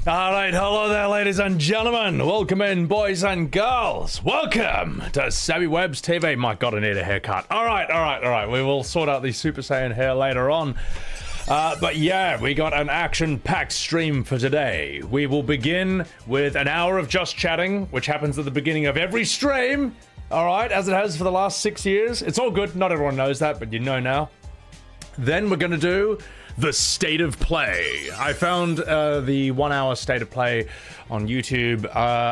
All right, hello there, ladies and gentlemen. Welcome in, boys and girls. Welcome to Savvy Webs TV. My God, I need a haircut. All right. We will sort out the Super Saiyan hair later on. But yeah, we got an action-packed stream for today. We will begin with an hour of just chatting, which happens at the beginning of every stream. All right, as it has for the last 6 years. It's all good. Not everyone knows that, but you know now. Then we're going to do the state of play. I found the 1 hour state of play on YouTube.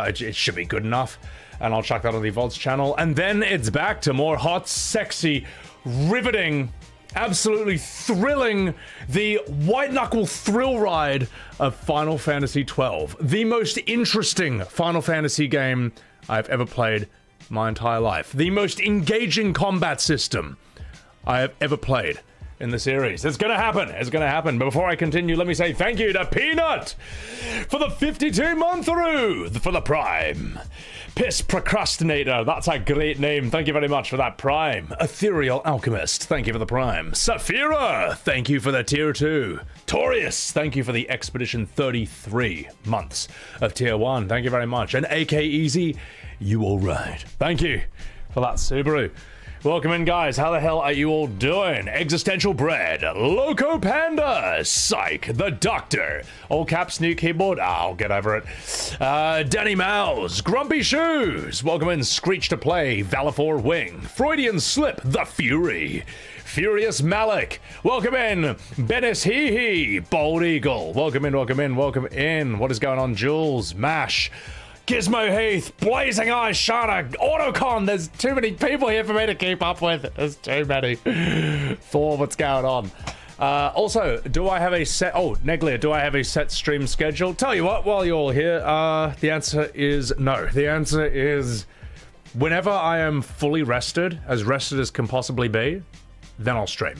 It should be good enough, and I'll chuck that on the VODs channel. And then it's back to more hot, sexy, riveting, absolutely thrilling, the white knuckle thrill ride of Final Fantasy XII. The most interesting Final Fantasy game I've ever played my entire life. The most engaging combat system I have ever played in the series. It's gonna happen. But before I continue, let me say thank you to Peanut for the 52-month through for the Prime. Piss Procrastinator, that's a great name. Thank you very much for that Prime. Ethereal Alchemist, thank you for the Prime. Saphira, thank you for the Tier 2. Torius, thank you for the Expedition 33 months of Tier 1. Thank you very much. And AK Easy, you all right. Thank you for that, Subaru. Welcome in, guys. How the hell are you all doing? Existential Bread, Loco Panda, Psych, The Doctor, all caps, new keyboard, I'll get over it. Danny Mouse, Grumpy Shoes, welcome in, Screech to Play, Valafor Wing, Freudian Slip, The Fury, Furious Malik, welcome in, Bennis Hee Hee, Bald Eagle, welcome in. What is going on, Jules, Mash, Gizmo Heath, Blazing Eyes, Shana, Autocon. There's too many people here for me to keep up with. There's too many. Thor, what's going on? Also, do I have a set... Oh, Neglia, do I have a set stream schedule? Tell you what, while you're all here, the answer is no. The answer is whenever I am fully rested as can possibly be, then I'll stream.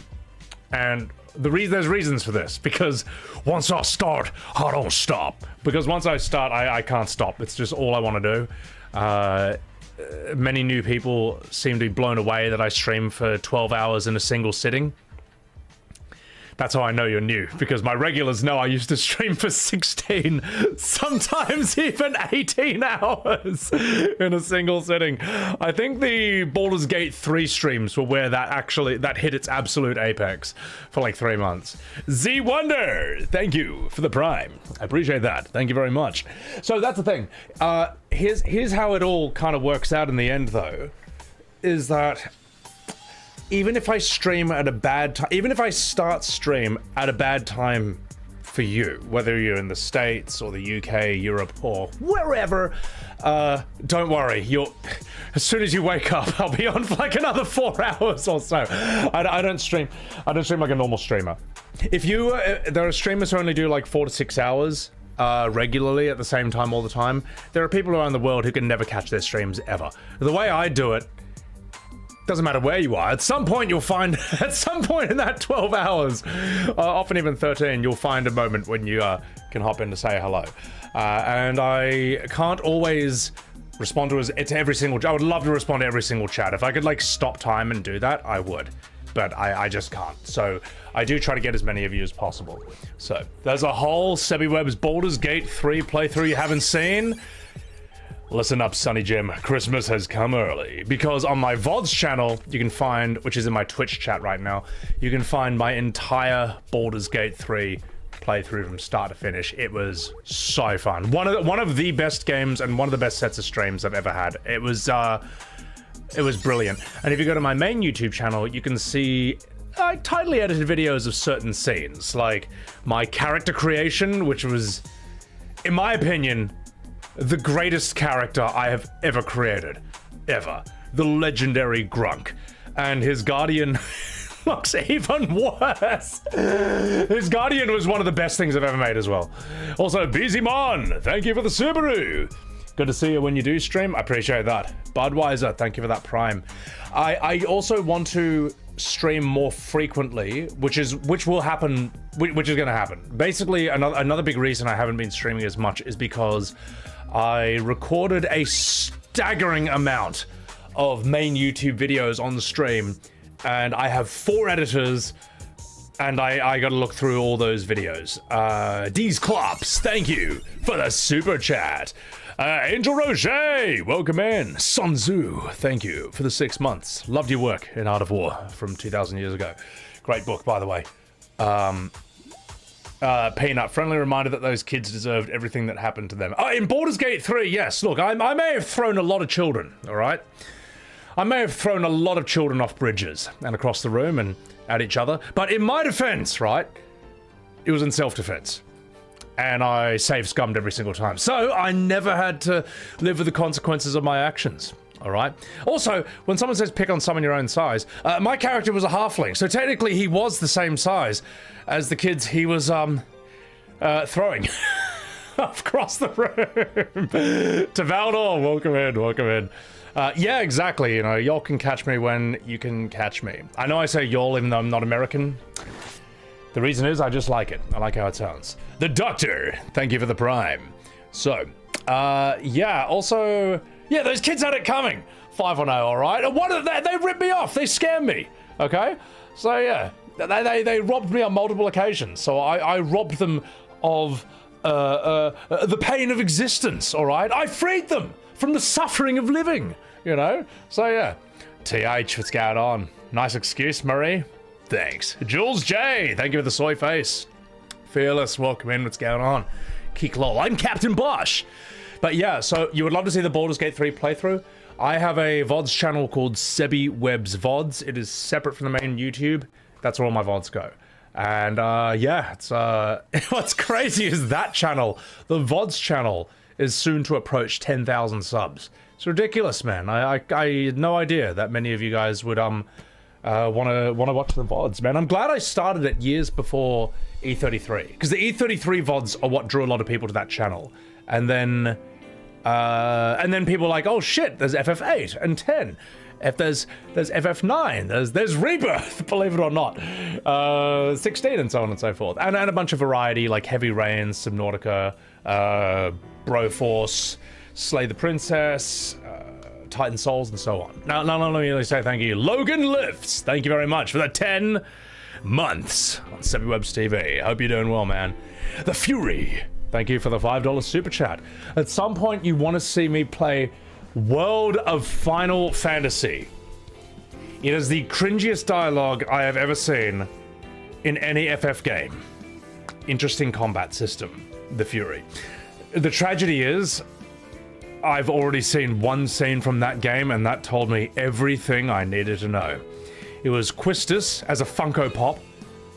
And there's reasons for this, because once I start, I don't stop. Because once I start, I can't stop. It's just all I want to do. Many new people seem to be blown away that I stream for 12 hours in a single sitting. That's how I know you're new, because my regulars know I used to stream for 16, sometimes even 18 hours in a single sitting. I think the Baldur's Gate 3 streams were where that hit its absolute apex for like 3 months. Z Wonder, thank you for the Prime. I appreciate that. Thank you very much. So that's the thing. Here's how it all kind of works out in the end, though, is that even if I stream at a bad time, even if I start stream at a bad time for you, whether you're in the States or the UK, Europe, or wherever, don't worry. As soon as you wake up, I'll be on for like another 4 hours or so. I don't stream like a normal streamer. If you, there are streamers who only do like 4 to 6 hours regularly at the same time all the time. There are people around the world who can never catch their streams ever. The way I do it, doesn't matter where you are, at some point you'll find, at some point in that 12 hours, often even 13, you'll find a moment when you can hop in to say hello. And I can't always respond to every single, I would love to respond to every single chat. If I could like stop time and do that, I would. But I just can't. So I do try to get as many of you as possible. So there's a whole Sebi Webb's Baldur's Gate 3 playthrough you haven't seen. Listen up, Sonny Jim, Christmas has come early. Because on my VODs channel, you can find, which is in my Twitch chat right now, you can find my entire Baldur's Gate 3 playthrough from start to finish. It was so fun. One of the best games and one of the best sets of streams I've ever had. It was brilliant. And if you go to my main YouTube channel, you can see tightly edited videos of certain scenes, like my character creation, which was, in my opinion, the greatest character I have ever created. Ever. The legendary Grunk. And his guardian looks even worse. His guardian was one of the best things I've ever made as well. Also, BZMon, thank you for the Subaru. Good to see you when you do stream. I appreciate that. Budweiser, thank you for that Prime. I also want to stream more frequently, which is going to happen. Basically, another big reason I haven't been streaming as much is because I recorded a staggering amount of main YouTube videos on the stream, and I have 4 editors, and I got to look through all those videos. D's Clops, thank you for the super chat. Angel Roger, welcome in. Sun Tzu, thank you for the 6 months. Loved your work in Art of War from 2,000 years ago. Great book, by the way. Peanut, friendly reminder that those kids deserved everything that happened to them. Oh, in Baldur's Gate 3, yes. Look, I may have thrown a lot of children, all right? I may have thrown a lot of children off bridges and across the room and at each other. But in my defense, right, it was in self-defense. And I save-scummed every single time. So I never had to live with the consequences of my actions. All right. Also, when someone says pick on someone your own size, my character was a halfling, so technically he was the same size as the kids he was throwing across the room. To Valdor, welcome in, welcome in. Yeah, exactly. You know, y'all can catch me when you can catch me. I know I say y'all even though I'm not American. The reason is I just like it. I like how it sounds. The Doctor, thank you for the prime. So, yeah. Also. Yeah, those kids had it coming. 5-0, all right? And what are they? They ripped me off. They scammed me, okay? So, yeah, they robbed me on multiple occasions. So I robbed them of the pain of existence, all right? I freed them from the suffering of living, you know? So, yeah. TH, what's going on? Nice excuse, Marie. Thanks. Jules J, thank you for the soy face. Fearless, welcome in. What's going on? Keek lol. I'm Captain Bosch. But yeah, so you would love to see the Baldur's Gate 3 playthrough. I have a VODs channel called Sebi Webs VODs. It is separate from the main YouTube. That's where all my VODs go. And yeah, it's what's crazy is that channel, the VODs channel, is soon to approach 10,000 subs. It's ridiculous, man. I had no idea that many of you guys would want to watch the VODs, man. I'm glad I started it years before E33, because the E33 VODs are what drew a lot of people to that channel. And then people are like, oh shit, there's FF8 and 10. If there's FF9, there's Rebirth, believe it or not. 16 and so on and so forth. And a bunch of variety like Heavy Rain, Subnautica, Broforce, Slay the Princess, Titan Souls, and so on. Now, let me say thank you. Logan Lifts, thank you very much for the 10 months on SebiWebs TV. Hope you're doing well, man. The Fury, thank you for the $5 super chat. At some point, you want to see me play World of Final Fantasy. It is the cringiest dialogue I have ever seen in any FF game. Interesting combat system, the Fury. The tragedy is, I've already seen one scene from that game, and that told me everything I needed to know. It was Quistis as a Funko Pop.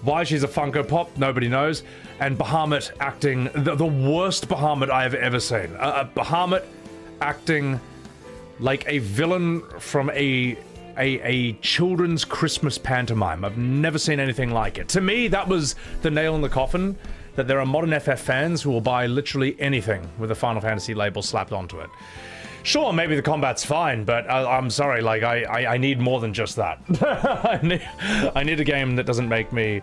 Why she's a Funko Pop, nobody knows. And Bahamut acting the worst Bahamut I have ever seen. Bahamut acting like a villain from a children's Christmas pantomime. I've never seen anything like it. To me, that was the nail in the coffin, that there are modern FF fans who will buy literally anything with a Final Fantasy label slapped onto it. Sure, maybe the combat's fine, but I'm sorry, like, I need more than just that. I need a game that doesn't make me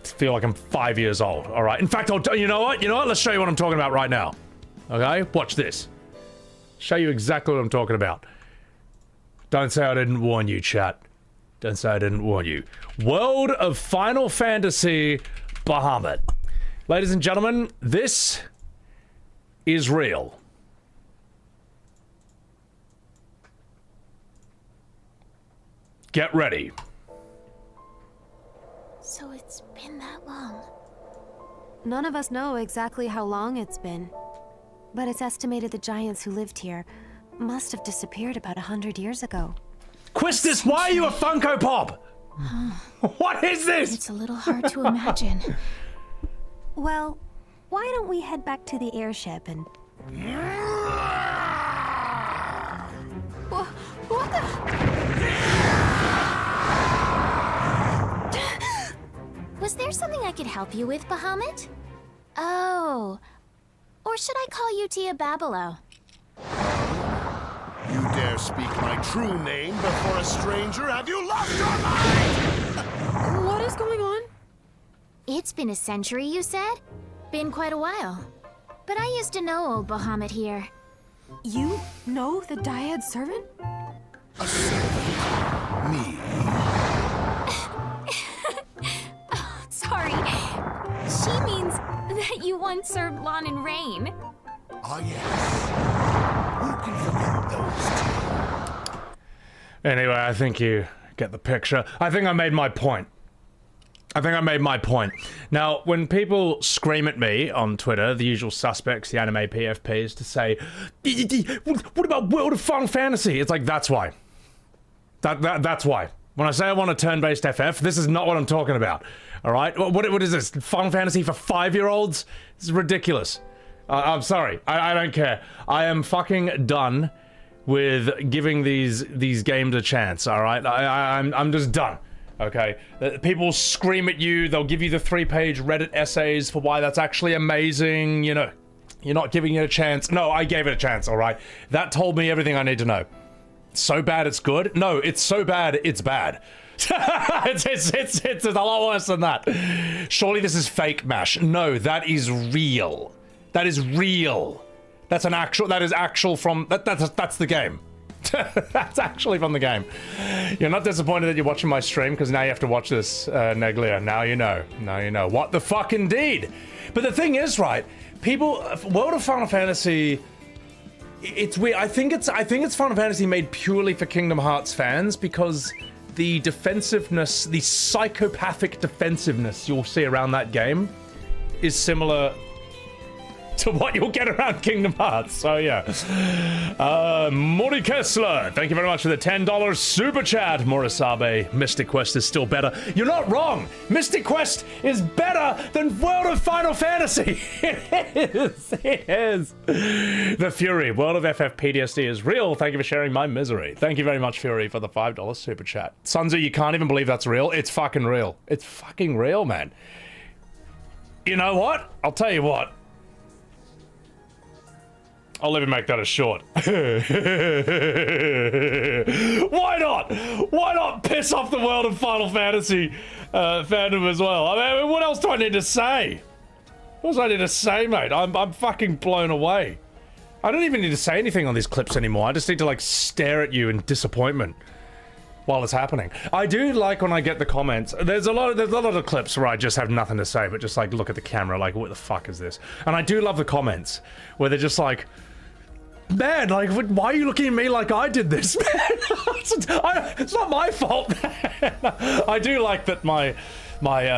feel like I'm 5 years old, all right? In fact, you know what? Let's show you what I'm talking about right now, okay? Watch this. Show you exactly what I'm talking about. Don't say I didn't warn you, chat. Don't say I didn't warn you. World of Final Fantasy Bahamut. Ladies and gentlemen, this is real. Get ready. So it's been that long. None of us know exactly how long it's been, but it's estimated the giants who lived here must have disappeared about 100 years ago. Quistis, why are you a Funko Pop? What is this? It's a little hard to imagine. Well, why don't we head back to the airship and... What the... Was there something I could help you with, Bahamut? Oh. Or should I call you Tia Babilo? You dare speak my true name before a stranger? Have you lost your mind? What is going on? It's been a century, you said? Been quite a while. But I used to know old Bahamut here. You know the Dyad servant? A servant? Me? that you once served Lon and Rain. Ah, yes. Who can forget those two? Anyway, I think you get the picture. I think I made my point. Now, when people scream at me on Twitter, the usual suspects, the anime PFPs, to say, what about World of Final Fantasy? It's like, that's why. That's why. When I say I want a turn-based FF, this is not what I'm talking about. All right? What is this? Final Fantasy for 5-year-olds? This is ridiculous. I'm sorry. I don't care. I am fucking done with giving these games a chance, all right? I'm just done, okay? People scream at you. They'll give you the 3-page Reddit essays for why that's actually amazing. You know, you're not giving it a chance. No, I gave it a chance, all right? That told me everything I need to know. So bad it's good? No, it's so bad it's bad. it's a lot worse than that. Surely this is fake MASH. No, that is real. That is real. That's actual from that's the game. That's actually from the game. You're not disappointed that you're watching my stream because now you have to watch this, Neglia. Now you know. Now you know. What the fuck indeed. But the thing is, right? People, World of Final Fantasy. It's weird. I think it's Final Fantasy made purely for Kingdom Hearts fans because the defensiveness, the psychopathic defensiveness you'll see around that game is similar to what you'll get around Kingdom Hearts. So yeah. Mori Kessler, thank you very much for the $10 super chat. Morisabe, Mystic Quest is still better. You're not wrong. Mystic Quest is better than World of Final Fantasy. It is. It is. The Fury, World of FF PTSD is real. Thank you for sharing my misery. Thank you very much, Fury, for the $5 super chat. Sunzu, you can't even believe that's real. It's fucking real. It's fucking real, man. You know what? I'll tell you what. I'll even make that a short. Why not? Why not piss off the World of Final Fantasy fandom as well? I mean, what else do I need to say? What else do I need to say, mate? I'm fucking blown away. I don't even need to say anything on these clips anymore. I just need to, like, stare at you in disappointment while it's happening. I do like when I get the comments. There's a lot of clips where I just have nothing to say, but just, like, look at the camera, like, what the fuck is this? And I do love the comments where they're just like, man, like, why are you looking at me like I did this, man? It's not my fault, man. I do like that my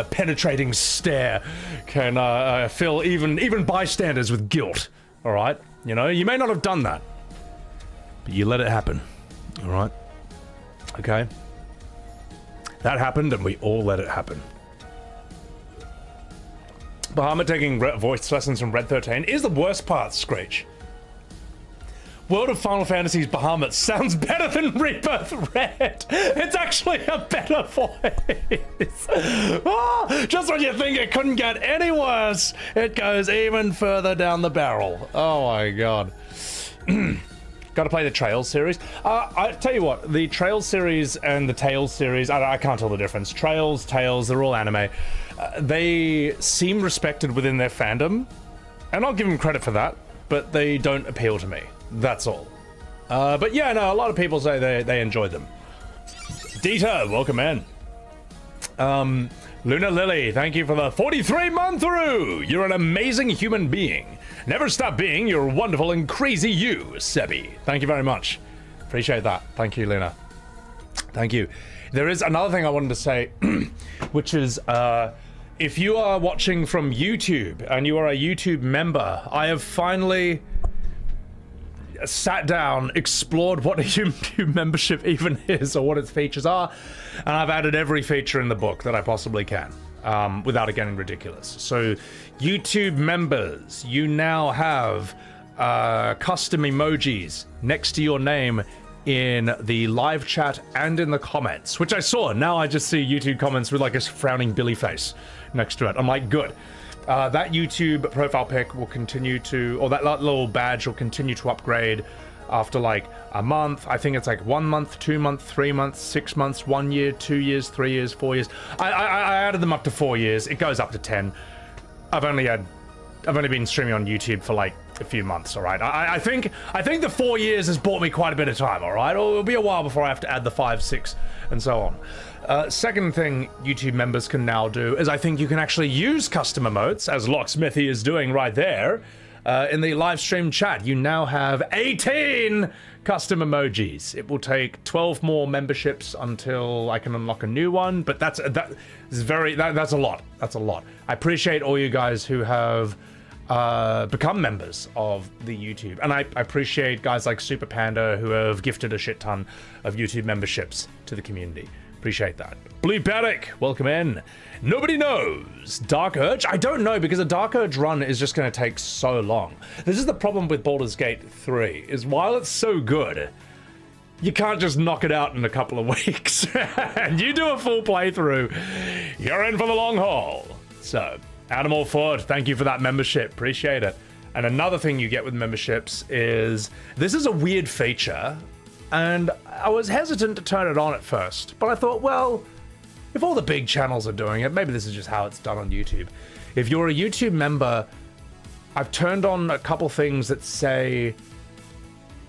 penetrating stare can fill even bystanders with guilt, all right? You know, you may not have done that, but you let it happen, all right? Okay? That happened, and we all let it happen. Bahamut taking voice lessons from Red 13 is the worst part, Screech. World of Final Fantasy's Bahamut sounds better than Rebirth Red. It's actually a better voice. Oh, just when you think it couldn't get any worse, it goes even further down the barrel. Oh my god. Got to play the Trails series. I tell you what, the Trails series and the Tales series, I can't tell the difference. Trails, Tales, they're all anime. They seem respected within their fandom, and I'll give them credit for that, but they don't appeal to me. That's all. But yeah, no, a lot of people say they enjoyed them. Dita, welcome in. Luna Lily, thank you for the 43-month through. You're an amazing human being. Never stop being your wonderful and crazy you, Sebi. Thank you very much. Appreciate that. Thank you, Luna. Thank you. There is another thing I wanted to say, which is, if you are watching from YouTube and you are a YouTube member, I have finally sat down, explored what a YouTube membership even is or what its features are, and I've added every feature in the book that I possibly can, without it getting ridiculous. So YouTube members, you now have custom emojis next to your name in the live chat and in the comments, which I saw. Now I just see YouTube comments with like a frowning Billy face next to it. I'm like, good. That YouTube profile pic will continue to, or that little badge will continue to upgrade after like a month. I think it's like 1 month, 2 months, 3 months, 6 months, 1 year, 2 years, 3 years, 4 years. I added them up to 4 years. It goes up to 10. I've only been streaming on YouTube for like a few months, all right? I think the 4 years has bought me quite a bit of time, all right? It'll be a while before I have to add the 5, 6, and so on. Second thing YouTube members can now do is I think you can actually use custom emotes, as Locksmithy is doing right there, in the live stream chat. You now have 18 custom emojis. It will take 12 more memberships until I can unlock a new one, but that's a lot. That's a lot. I appreciate all you guys who have become members of the YouTube, and I appreciate guys like Super Panda who have gifted a shit ton of YouTube memberships to the community. Appreciate that. Blue Paddock, welcome in. Nobody knows. Dark Urge? I don't know, because a Dark Urge run is just going to take so long. This is the problem with Baldur's Gate 3, is while it's so good, you can't just knock it out in a couple of weeks. And you do a full playthrough, you're in for the long haul. So, Animal Ford, thank you for that membership. Appreciate it. And another thing you get with memberships is, this is a weird feature, and I was hesitant to turn it on at first, but I thought, well, if all the big channels are doing it, maybe this is just how it's done on YouTube. If you're a YouTube member, I've turned on a couple things that say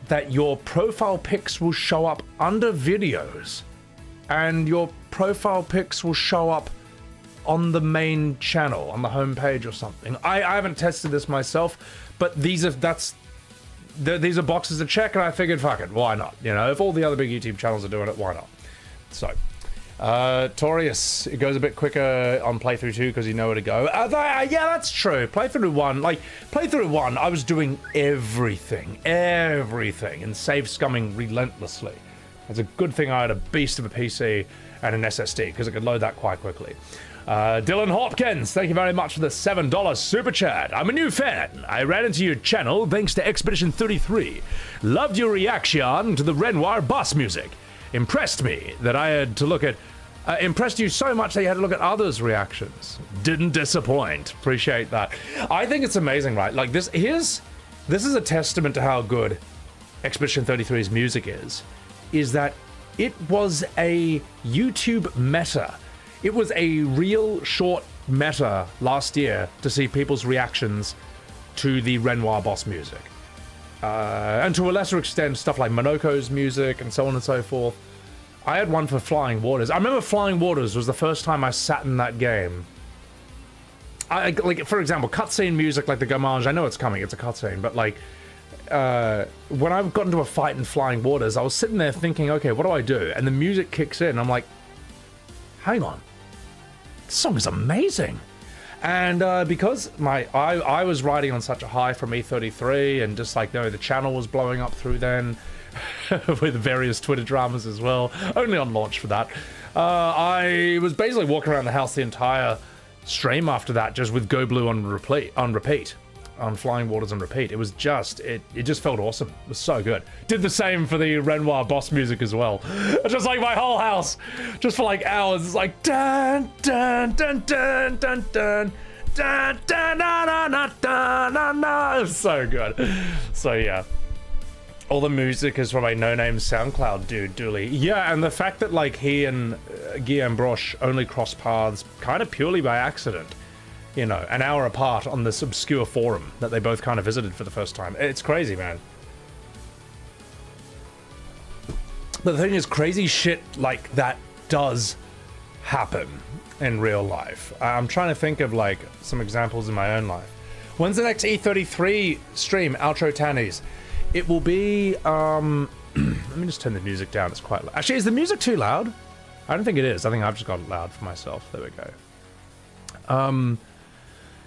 that your profile pics will show up under videos, and your profile pics will show up on the main channel, on the homepage or something. I haven't tested this myself, but these are boxes to check, and I figured, fuck it, why not? You know, if all the other big YouTube channels are doing it, why not? So, Torius, it goes a bit quicker on playthrough 2 because you know where to go. Yeah, that's true. Playthrough 1, I was doing everything, and save scumming relentlessly. It's a good thing I had a beast of a PC and an SSD, because I could load that quite quickly. Dylan Hopkins, thank you very much for the $7 super chat. I'm a new fan. I ran into your channel thanks to Expedition 33. Loved your reaction to the Renoir boss music. Impressed me that I had to look at. Impressed you so much that you had to look at others' reactions. Didn't disappoint. Appreciate that. I think it's amazing, right? Like this is a testament to how good Expedition 33's music is that it was a YouTube meta. It was a real short meta last year to see people's reactions to the Renoir boss music. And to a lesser extent, stuff like Monoko's music and so on and so forth. I had one for Flying Waters. I remember Flying Waters was the first time I sat in that game. Like, for example, cutscene music like the Gamage, I know it's coming, it's a cutscene, but like, when I got into a fight in Flying Waters, I was sitting there thinking, okay, what do I do? And the music kicks in, I'm like, hang on. This song is amazing. And because I was riding on such a high from E33, and just like, the channel was blowing up through then, with various Twitter dramas as well, only on launch for that. I was basically walking around the house the entire stream after that, just with Go Blue on repeat, on Flying Waters on repeat. It was just, it just felt awesome. It was so good. Did the same for the Renoir boss music as well. Just like my whole house, just for like hours, it's like dun dun dun dun dun dun dun dun dun dun dun dun dun. It was so good. So yeah. All the music is from a no-name SoundCloud dude, Dooley. Yeah, and the fact that like he and Guillaume Broche only crossed paths kind of purely by accident, you know, an hour apart on this obscure forum that they both kind of visited for the first time. It's crazy, man. But the thing is, crazy shit like that does happen in real life. I'm trying to think of like some examples in my own life. When's the next E33 stream? Outro Tannies. It will be, let me just turn the music down, it's quite loud. Actually, is the music too loud? I don't think it is. I think I've just got it loud for myself. There we go.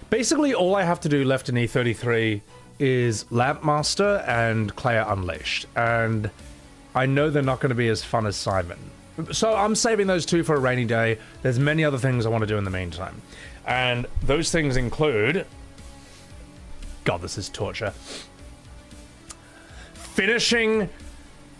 Basically, all I have to do left in E33 is Lampmaster and Claire Unleashed. And I know they're not going to be as fun as Simon. So I'm saving those two for a rainy day. There's many other things I want to do in the meantime. And those things include... God, this is torture. Finishing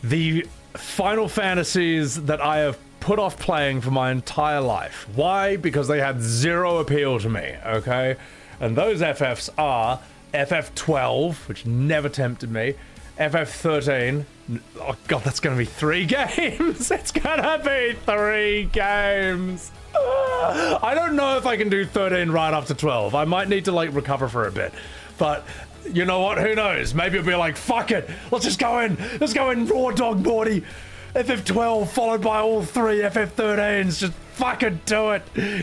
the Final Fantasies that I have put off playing for my entire life. Why? Because they had zero appeal to me, okay? And those FFs are FF12, which never tempted me, FF13, oh god, that's gonna be 3 games! It's gonna be 3 games! I don't know if I can do 13 right up to 12. I might need to, like, recover for a bit. But You know what? Who knows? Maybe it'll be like, fuck it. Let's just go in. Let's go in raw dog Morty. FF12 followed by all 3 FF13s. Just fucking do it.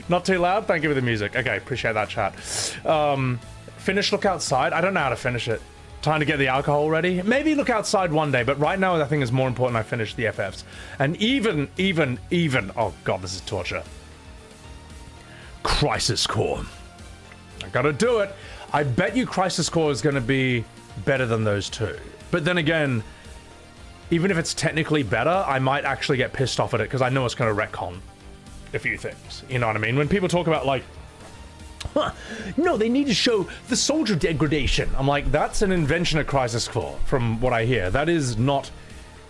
Not too loud? Thank you for the music. Okay, appreciate that, chat. Finish Look Outside. I don't know how to finish it. Time to get the alcohol ready. Maybe Look Outside one day, but right now I think it's more important I finish the FFs. And even, oh god, this is torture. Crisis Core. I gotta do it. I bet you Crisis Core is gonna be better than those two. But then again, even if it's technically better, I might actually get pissed off at it because I know it's gonna retcon a few things. You know what I mean? When people talk about like, no, they need to show the soldier degradation. I'm like, that's an invention of Crisis Core, from what I hear. That is not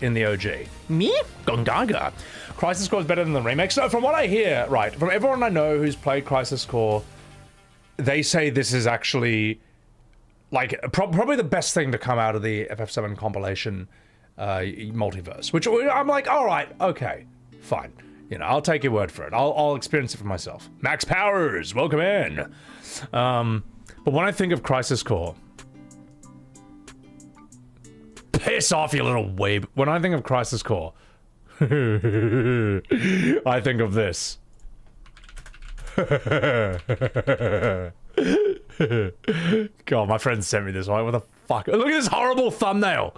in the OG. Me? Gongaga. Crisis Core is better than the remakes. No, from what I hear, right, from everyone I know who's played Crisis Core, they say this is actually, like, probably the best thing to come out of the FF7 compilation multiverse. Which I'm like, all right, okay, fine. You know, I'll take your word for it. I'll experience it for myself. Max Powers, welcome in. But when I think of Crisis Core, piss off, you little weeb. When I think of Crisis Core, I think of this. God, my friend sent me this. Right? What the fuck? Look at this horrible thumbnail.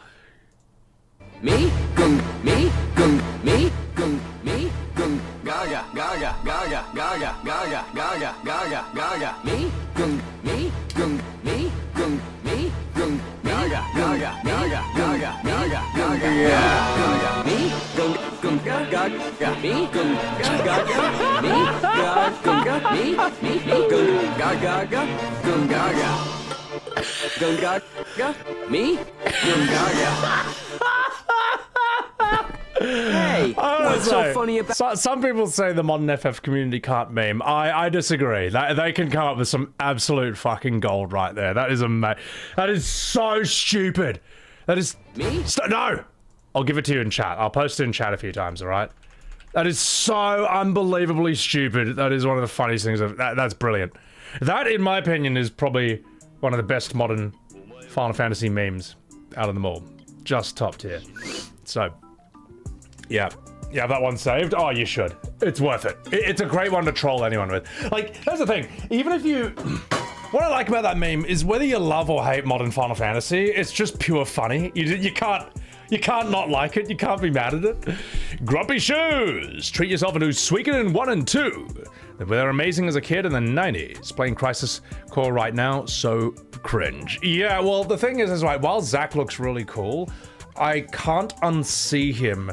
Me, gung, me, gung, me, gung, me, gung, gaga, gaga, gaga, gaga, gaga, gaga, gaga, gaga, me, gung, me, gung, me, gung, me, gung, gaga, gaga, gaga, gaga, gaga, gaga, gaga, me, gung, gung, gaga, gaga, me, gung, gaga, gaga, me, gung, gaga, me, gung, gaga, gaga, gung, gaga, gung, gaga, me, gung, gaga. Hey, what's so funny about... Some people say the modern FF community can't meme. I disagree. They can come up with some absolute fucking gold right there. That is that is so stupid. That is... Me? No! I'll give it to you in chat. I'll post it in chat a few times, alright? That is so unbelievably stupid. That is one of the funniest things. That's brilliant. That, in my opinion, is probably one of the best modern Final Fantasy memes out of them all. Just top tier. So... yeah, that one saved. Oh, you should. It's worth it. It's a great one to troll anyone with. Like, that's the thing. Even if you... what I like about that meme is whether you love or hate modern Final Fantasy, it's just pure funny. You can't not like it. You can't be mad at it. Grumpy Shoes. Treat yourself into Suikoden 1 and 2. They were amazing as a kid in the 90s. Playing Crisis Core right now, so cringe. Yeah, well, the thing is right, while Zack looks really cool, I can't unsee him.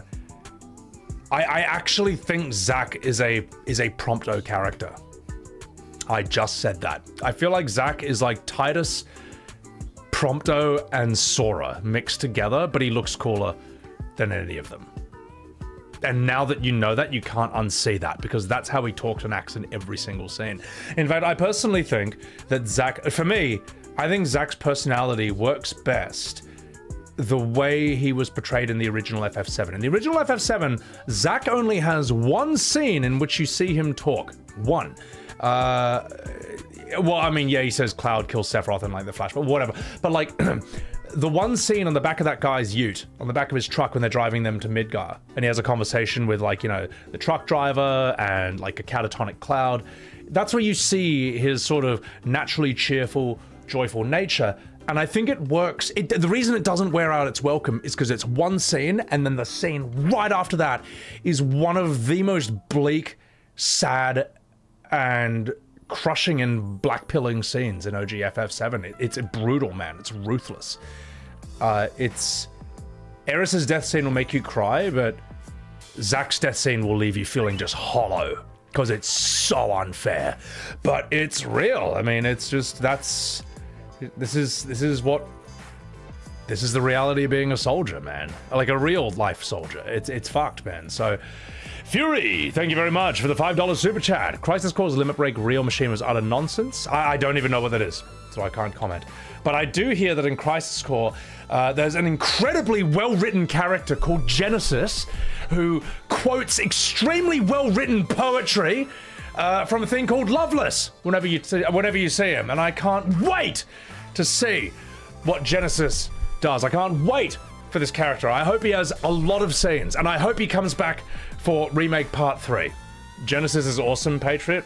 I actually think Zack is a Prompto character. I just said that. I feel like Zack is like Titus, Prompto, and Sora mixed together, but he looks cooler than any of them. And now that you know that, you can't unsee that, because that's how he talks and acts in every single scene. In fact, I personally think that Zack, for me, I think Zack's personality works best the way he was portrayed in the original FF7. In the original FF7, Zack only has one scene in which you see him talk. One. Well, I mean, yeah, he says Cloud kills Sephiroth in like the Flash, but whatever. But like, the one scene on the back of that guy's ute, on the back of his truck when they're driving them to Midgar, and he has a conversation with like, you know, the truck driver and like a catatonic Cloud. That's where you see his sort of naturally cheerful, joyful nature. And I think it works. The reason it doesn't wear out its welcome is because it's one scene, and then the scene right after that is one of the most bleak, sad, and crushing and blackpilling scenes in OG FF7. It's brutal, man. It's ruthless. Eris's death scene will make you cry, but Zack's death scene will leave you feeling just hollow because it's so unfair. But it's real. I mean, it's just This is the reality of being a soldier, man. Like a real life soldier. It's fucked, man. So, Fury, thank you very much for the $5 super chat. Crisis Core's limit break real machine was utter nonsense. I don't even know what that is, so I can't comment. But I do hear that in Crisis Core, there's an incredibly well-written character called Genesis, who quotes extremely well-written poetry from a thing called Loveless whenever you see him, and I can't wait to see what Genesis does. I can't wait for this character. I hope he has a lot of scenes, and I hope he comes back for Remake Part 3. Genesis is awesome, Patriot.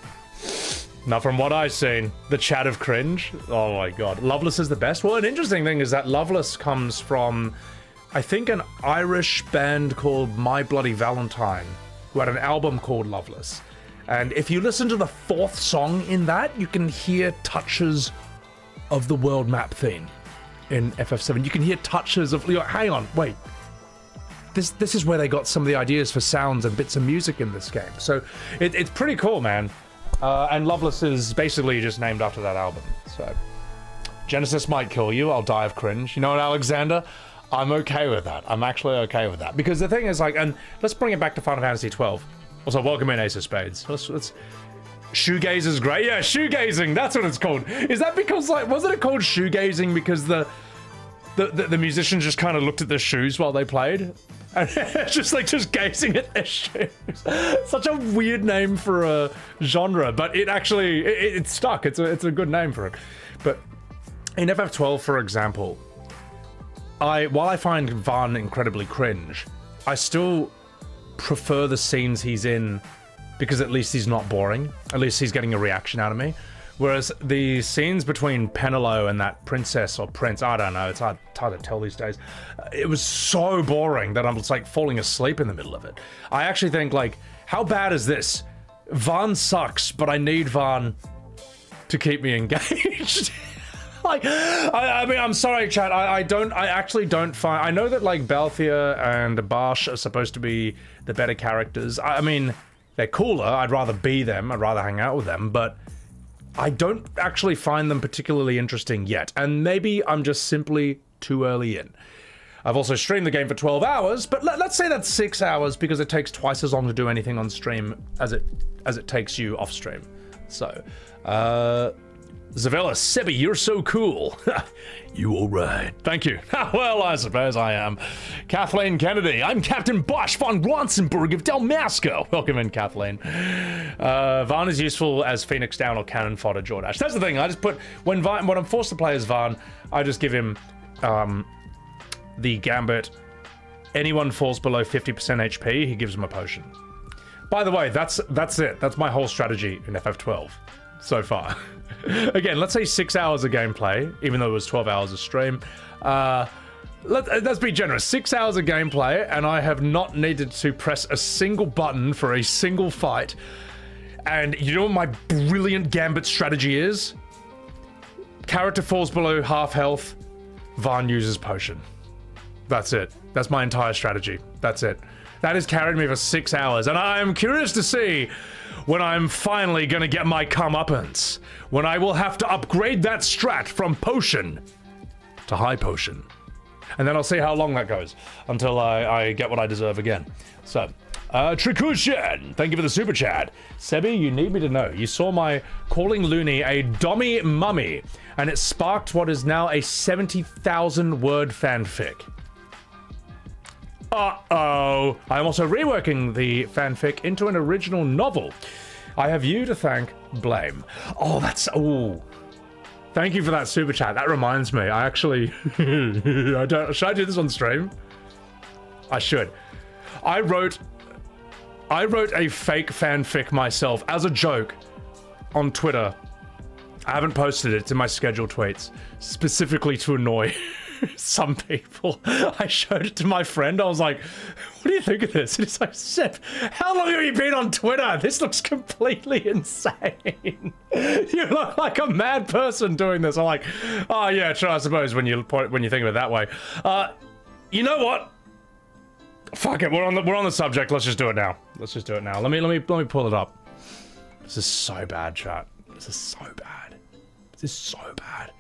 Now, from what I've seen, the chat of cringe, oh my god. Loveless is the best. Well, an interesting thing is that Loveless comes from, I think, an Irish band called My Bloody Valentine, who had an album called Loveless. And if you listen to the 4th song in that, you can hear touches of the world map theme in FF7. You can hear touches of, hang on, wait. This is where they got some of the ideas for sounds and bits of music in this game. So it's pretty cool, man. And Loveless is basically just named after that album. So Genesis might kill you. I'll die of cringe. You know what, Alexander? I'm okay with that. I'm actually okay with that. Because the thing is, like, and let's bring it back to Final Fantasy 12. Also, welcome in Ace of Spades. Let's shoegaze is great. Yeah, shoegazing. That's what it's called. Is that because, like, wasn't it called shoegazing because the musicians just kind of looked at their shoes while they played? And just gazing at their shoes. Such a weird name for a genre, but it actually, it stuck. It's a good name for it. But in FF12, for example, while I find Vaan incredibly cringe, I still prefer the scenes he's in because at least he's not boring. At least he's getting a reaction out of me. Whereas the scenes between Penelo and that princess or prince, I don't know, it's hard to tell these days. It was so boring that I'm just like falling asleep in the middle of it. I actually think, like, how bad is this? Vaan sucks, but I need Vaan to keep me engaged. Like, I mean, I'm sorry, chat. I actually don't find. I know that like Balthier and Barsh are supposed to be the better characters. I mean, they're cooler. I'd rather be them. I'd rather hang out with them, but I don't actually find them particularly interesting yet, and maybe I'm just simply too early in. I've also streamed the game for 12 hours, but let's say that's 6 hours because it takes twice as long to do anything on stream as it takes you off stream. So, Zavella, Sebi, you're so cool. You alright? Thank you. Well, I suppose I am. Kathleen Kennedy, I'm Captain Bosch von Ronsenburg of Dalmasco. Welcome in, Kathleen. Vaan is useful as Phoenix Down or cannon fodder, Jordash. That's the thing, I just put, when I'm forced to play as Vaan, I just give him the gambit. Anyone falls below 50% HP, he gives him a potion. By the way, that's it. That's my whole strategy in FF12 so far. Again, let's say 6 hours of gameplay, even though it was 12 hours of stream. Let's be generous. 6 hours of gameplay, and I have not needed to press a single button for a single fight. And you know what my brilliant gambit strategy is? Character falls below half health, Vaan uses potion. That's it. That's my entire strategy. That's it. That has carried me for 6 hours, and I am curious to see when I'm finally gonna get my comeuppance, when I will have to upgrade that strat from potion to high potion. And then I'll see how long that goes until I get what I deserve again. So, Trikushin, thank you for the super chat. Sebi, you need me to know. You saw my calling Looney a dummy mummy, and it sparked what is now a 70,000 word fanfic. Uh-oh. I'm also reworking the fanfic into an original novel. I have you to thank, Blame. Oh, that's... Oh. Thank you for that super chat. That reminds me. I actually... should I do this on stream? I should. I wrote a fake fanfic myself as a joke on Twitter. I haven't posted it. It's in my scheduled tweets. Specifically to annoy... some people. I showed it to my friend. I was like, what do you think of this? And he's like, Sip, how long have you been on Twitter? This looks completely insane. You look like a mad person doing this. I'm like, oh yeah, sure, I suppose when you think of it that way. You know what? Fuck it, we're on the subject. Let's just do it now. Let's just do it now. Let me pull it up. This is so bad, chat. This is so bad. This is so bad.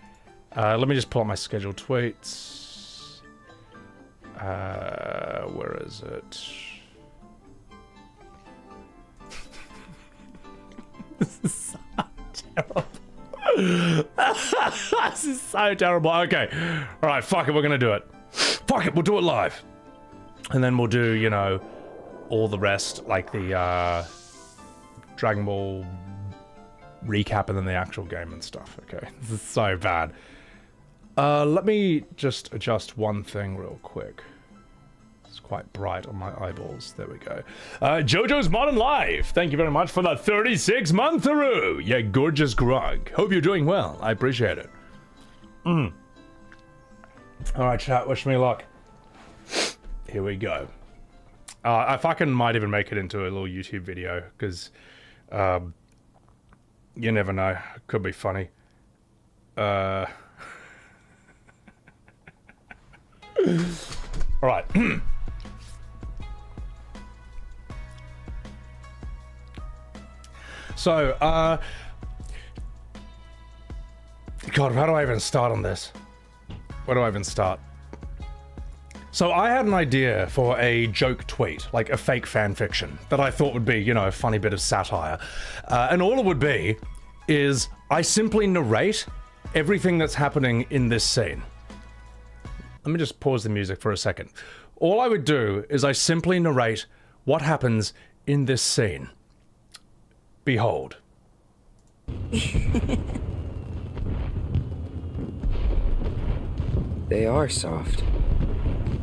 Let me just pull up my scheduled tweets. Where is it? This is so terrible. This is so terrible. Okay. Alright, fuck it, we're gonna do it. Fuck it, we'll do it live. And then we'll do, you know, all the rest, like the Dragon Ball recap and then the actual game and stuff. Okay. This is so bad. Let me just adjust one thing real quick. It's quite bright on my eyeballs. There we go. JoJo's Modern Life. Thank you very much for the 36-month-through. You gorgeous grog. Hope you're doing well. I appreciate it. All right, chat. Wish me luck. Here we go. I fucking might even make it into a little YouTube video because you never know. It could be funny. All right. So, God, how do I even start on this? Where do I even start? So I had an idea for a joke tweet, like a fake fan fiction, that I thought would be, you know, a funny bit of satire. And all it would be is I simply narrate everything that's happening in this scene. Let me just pause the music for a second. All I would do is I simply narrate what happens in this scene. Behold. They are soft.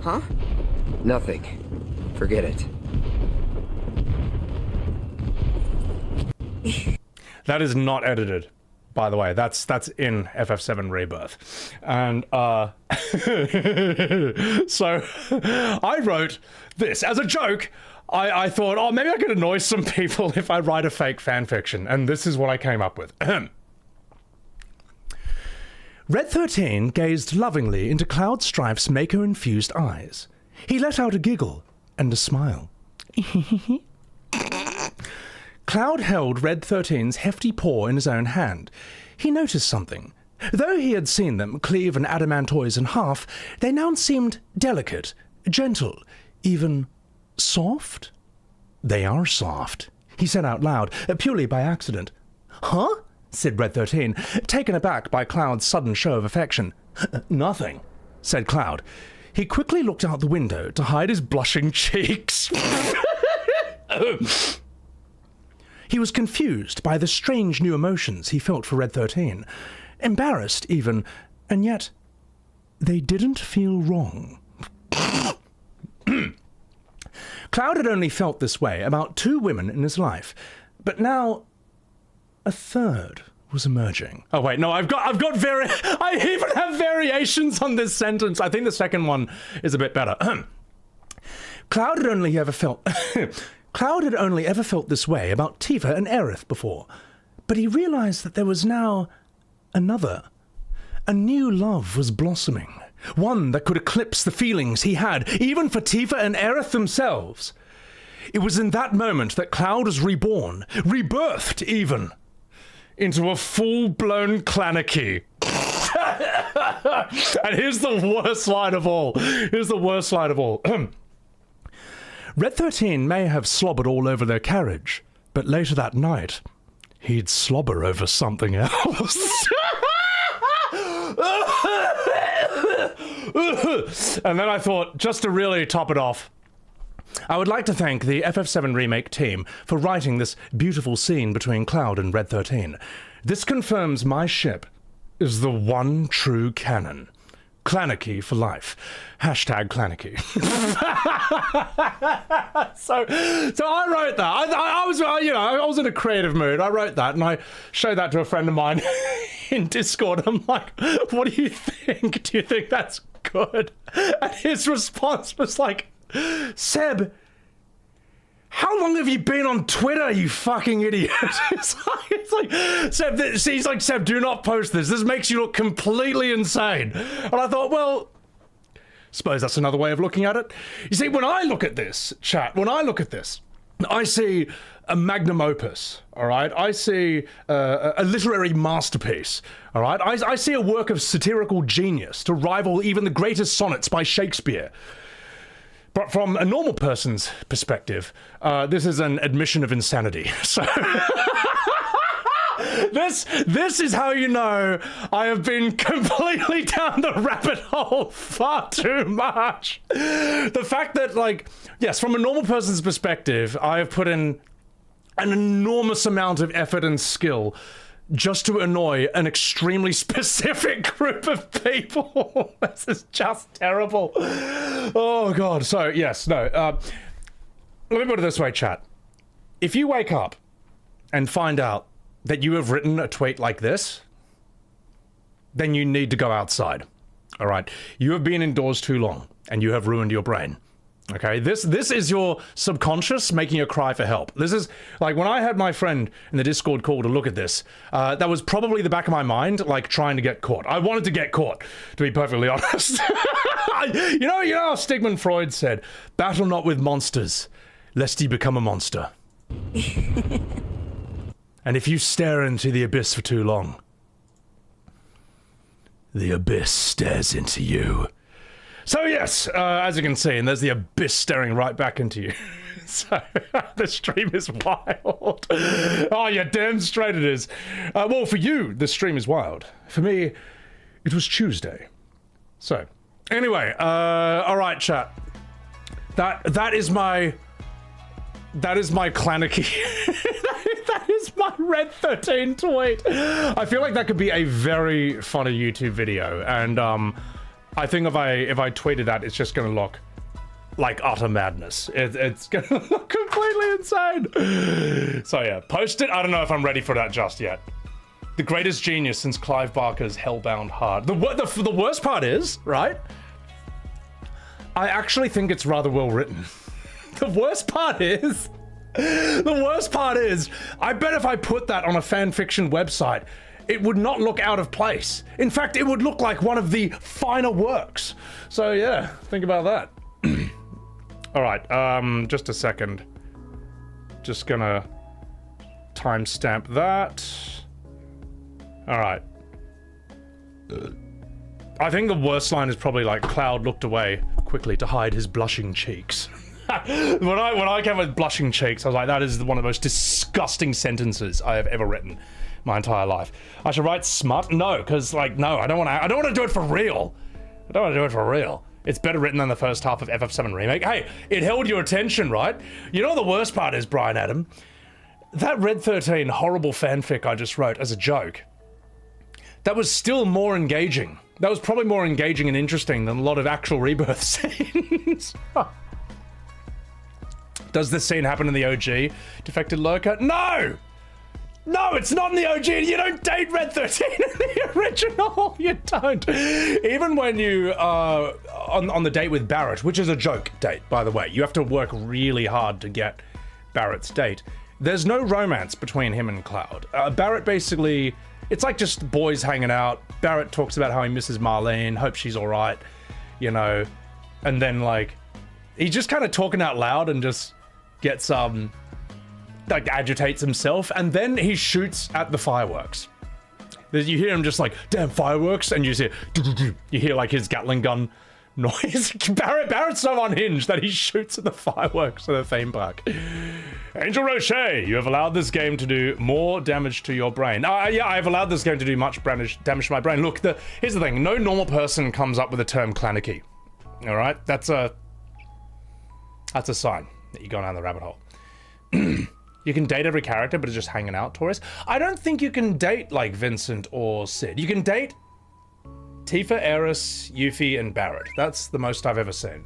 Huh? Nothing. Forget it. That is not edited, by the way. That's in FF7 Rebirth. And so I wrote this as a joke. I thought, oh, maybe I could annoy some people if I write a fake fanfiction, and this is what I came up with. Red 13 gazed lovingly into Cloud Strife's Mako-infused eyes. He let out a giggle and a smile. Cloud held Red 13's hefty paw in his own hand. He noticed something. Though he had seen them cleave an adamantoise in half, they now seemed delicate, gentle, even soft? They are soft, he said out loud, purely by accident. Huh? Said Red 13, taken aback by Cloud's sudden show of affection. Nothing, said Cloud. He quickly looked out the window to hide his blushing cheeks. He was confused by the strange new emotions he felt for Red 13. Embarrassed, even, and yet they didn't feel wrong. Cloud had only felt this way about 2 women in his life, but now a third was emerging. Oh wait, no, I even have variations on this sentence. I think the second one is a bit better. Cloud had only ever felt this way about Tifa and Aerith before, but he realized that there was now another. A new love was blossoming, one that could eclipse the feelings he had, even for Tifa and Aerith themselves. It was in that moment that Cloud was reborn, rebirthed even, into a full-blown Clanarchy. And here's the worst line of all. Red 13 may have slobbered all over their carriage, but later that night, he'd slobber over something else. And then I thought, just to really top it off, I would like to thank the FF7 Remake team for writing this beautiful scene between Cloud and Red 13. This confirms my ship is the one true canon. Clanarchy for life. Hashtag Clanarchy. So I wrote that. I was in a creative mood. I wrote that and I showed that to a friend of mine in Discord. I'm like, what do you think? Do you think that's good? And his response was like, Seb, how long have you been on Twitter, you fucking idiot? It's like Seb, he's like, Seb, do not post this. This makes you look completely insane. And I thought, well, suppose that's another way of looking at it. You see, when I look at this, chat, I see a magnum opus, all right? I see a literary masterpiece, all right? I see a work of satirical genius to rival even the greatest sonnets by Shakespeare. But from a normal person's perspective, this is an admission of insanity. So this is how you know I have been completely down the rabbit hole far too much. The fact that, like, yes, from a normal person's perspective, I have put in an enormous amount of effort and skill just to annoy an extremely specific group of people. This is just terrible. Oh god. So yes, no. Let me put it this way, chat. If you wake up and find out that you have written a tweet like this, then you need to go outside. All right. You have been indoors too long, and you have ruined your brain. Okay, this is your subconscious making a cry for help. This is, like, when I had my friend in the Discord call to look at this, that was probably the back of my mind, like, trying to get caught. I wanted to get caught, to be perfectly honest. you know how Sigmund Freud said, battle not with monsters, lest ye become a monster. And if you stare into the abyss for too long, the abyss stares into you. So yes, as you can see, and there's the abyss staring right back into you. So the stream is wild. Oh, yeah, damn straight it is. Well, for you, the stream is wild. For me, it was Tuesday. So, anyway, all right, chat. That is my Clannicky. That is my Red 13 tweet. I feel like that could be a very funny YouTube video, and I think if I tweeted that, it's just gonna look like utter madness. It's gonna look completely insane. So yeah, post it. I don't know if I'm ready for that just yet. The greatest genius since Clive Barker's Hellbound Heart. The worst part is, right? I actually think it's rather well written. The worst part is, I bet if I put that on a fan fiction website, it would not look out of place. In fact, it would look like one of the finer works. So yeah, think about that. All right, just a second. Just gonna timestamp that. All right. I think the worst line is probably like, Cloud looked away quickly to hide his blushing cheeks. when I came with blushing cheeks, I was like, that is one of the most disgusting sentences I have ever written my entire life. I should write smut? No, because like, no, I don't want to do it for real. I don't want to do it for real. It's better written than the first half of FF7 Remake. Hey, it held your attention, right? You know what the worst part is, Brian Adam? That Red 13 horrible fanfic I just wrote as a joke, that was still more engaging. That was probably more engaging and interesting than a lot of actual Rebirth scenes. Does this scene happen in the OG? Defected Lurker? No! No, it's not in the OG. You don't date Red 13 in the original. You don't. Even when you are on the date with Barrett, which is a joke date, by the way. You have to work really hard to get Barrett's date. There's no romance between him and Cloud. Barrett basically, it's like just boys hanging out. Barrett talks about how he misses Marlene, hopes she's all right, you know, and then like, he's just kind of talking out loud and just gets like agitates himself, and then he shoots at the fireworks. You hear him just like, damn fireworks, and you hear like his Gatling gun noise. Barrett's so unhinged that he shoots at the fireworks of the theme park. Angel Rocher, you have allowed this game to do more damage to your brain. Yeah, I've allowed this game to do much damage to my brain. Look, here's the thing. No normal person comes up with the term Clannicky. All right? That's a sign that you're going down the rabbit hole. You can date every character, but it's just hanging out, Taurus. I don't think you can date, like, Vincent or Sid. You can date Tifa, Eris, Yuffie, and Barrett. That's the most I've ever seen.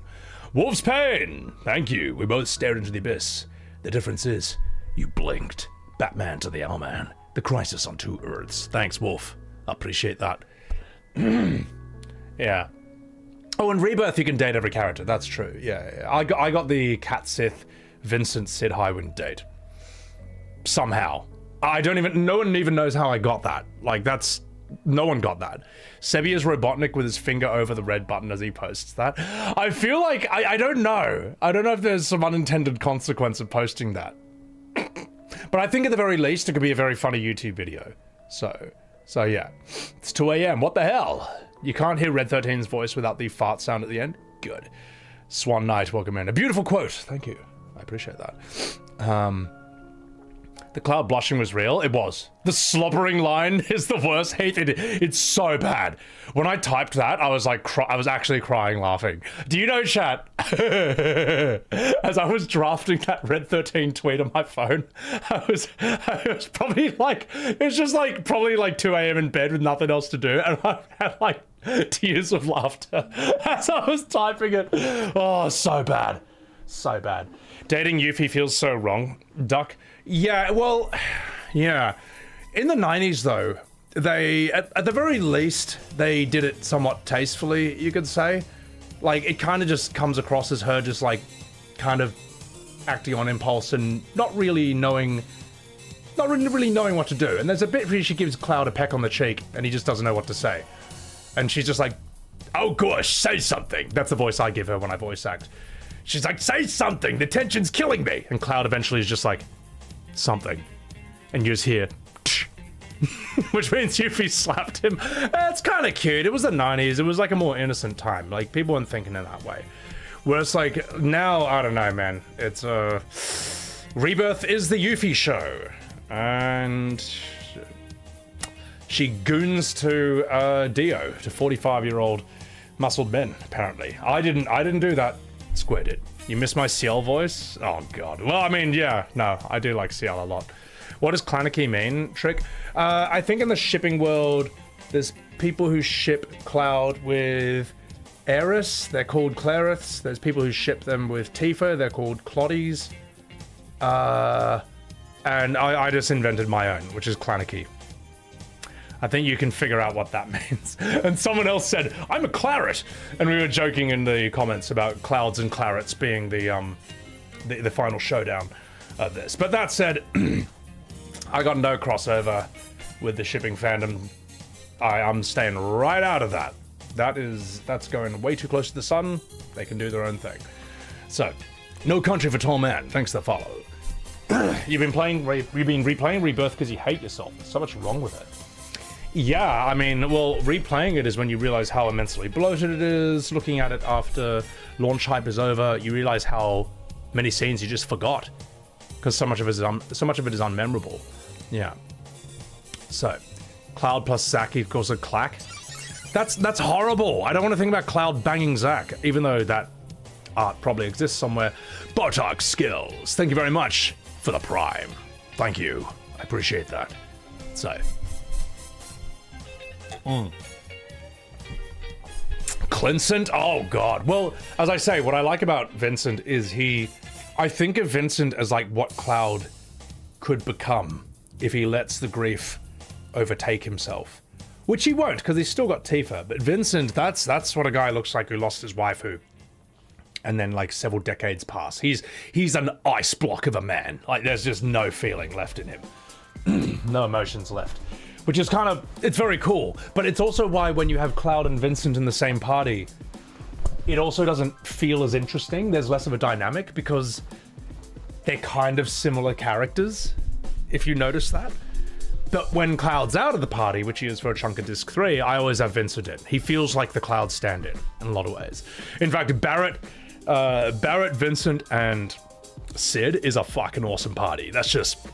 Wolf's Pain! Thank you. We both stared into the abyss. The difference is, you blinked. Batman to the Owlman. The crisis on two Earths. Thanks, Wolf. I appreciate that. Yeah. Oh, in Rebirth, you can date every character. That's true. Yeah. I got the Cat Sith, Vincent, Sid Highwind date. Somehow. No one even knows how I got that. Like, no one got that. Sebi is Robotnik with his finger over the red button as he posts that. I feel like, I don't know. I don't know if there's some unintended consequence of posting that. But I think at the very least, it could be a very funny YouTube video. So yeah. It's 2 a.m. What the hell? You can't hear Red 13's voice without the fart sound at the end? Good. Swan Knight, welcome in. A beautiful quote. Thank you. I appreciate that. the Cloud blushing was real. It was. The slobbering line is the worst. Hate it. It's so bad. When I typed that, I was like, I was actually crying laughing. Do you know, chat? As I was drafting that Red 13 tweet on my phone, I was probably like, it was just like probably like 2 a.m. in bed with nothing else to do, and I had like tears of laughter as I was typing it. Oh, so bad. So bad. Dating Yuffie feels so wrong. Duck. Yeah, well, yeah. In the 90s, though, they, at the very least, they did it somewhat tastefully, you could say. Like, it kind of just comes across as her just, like, kind of acting on impulse and not really knowing what to do. And there's a bit where she gives Cloud a peck on the cheek, and he just doesn't know what to say. And she's just like, oh gosh, say something. That's the voice I give her when I voice act. She's like, say something, the tension's killing me. And Cloud eventually is just like, something. And you just hear, which means Yuffie slapped him. It's kind of cute. It was the 90s. It was like a more innocent time. Like, people weren't thinking in that way. Whereas, like, now, I don't know, man. It's, Rebirth is the Yuffie show. And she goons to, Dio, to 45-year-old muscled men, apparently. I didn't do that. Square did. You miss my Ciel voice? Oh, God. Well, I mean, yeah. No, I do like Ciel a lot. What does Clannicky mean, Trick? I think in the shipping world, there's people who ship Cloud with Aerith. They're called Clariths. There's people who ship them with Tifa. They're called Cloddies. And I just invented my own, which is Clannicky. I think you can figure out what that means. And someone else said, I'm a claret. And we were joking in the comments about clouds and clarets being the final showdown of this. But that said, I got no crossover with the shipping fandom. I'm staying right out of that. That's going way too close to the sun. They can do their own thing. So, No Country for Tall Man. Thanks for the follow. You've been replaying Rebirth because you hate yourself. There's so much wrong with it. Yeah, I mean, well, replaying it is when you realize how immensely bloated it is. Looking at it after launch hype is over, you realize how many scenes you just forgot because so much of it is unmemorable. Yeah. So, Cloud plus Zack equals a clack. That's horrible. I don't want to think about Cloud banging Zack, even though that art probably exists somewhere. Botox skills. Thank you very much for the Prime. Thank you. I appreciate that. So. Clincent? Oh god. Well, as I say, what I like about Vincent is I think of Vincent as like what Cloud could become if he lets the grief overtake himself. Which he won't, because he's still got Tifa. But Vincent, that's what a guy looks like who lost his waifu. And then like several decades pass. He's an ice block of a man. Like there's just no feeling left in him. No emotions left. Which is kind of, it's very cool. But it's also why when you have Cloud and Vincent in the same party, it also doesn't feel as interesting. There's less of a dynamic because they're kind of similar characters, if you notice that. But when Cloud's out of the party, which he is for a chunk of Disc 3, I always have Vincent in. He feels like the Cloud stand-in a lot of ways. In fact, Barrett, Vincent, and Sid is a fucking awesome party. That's just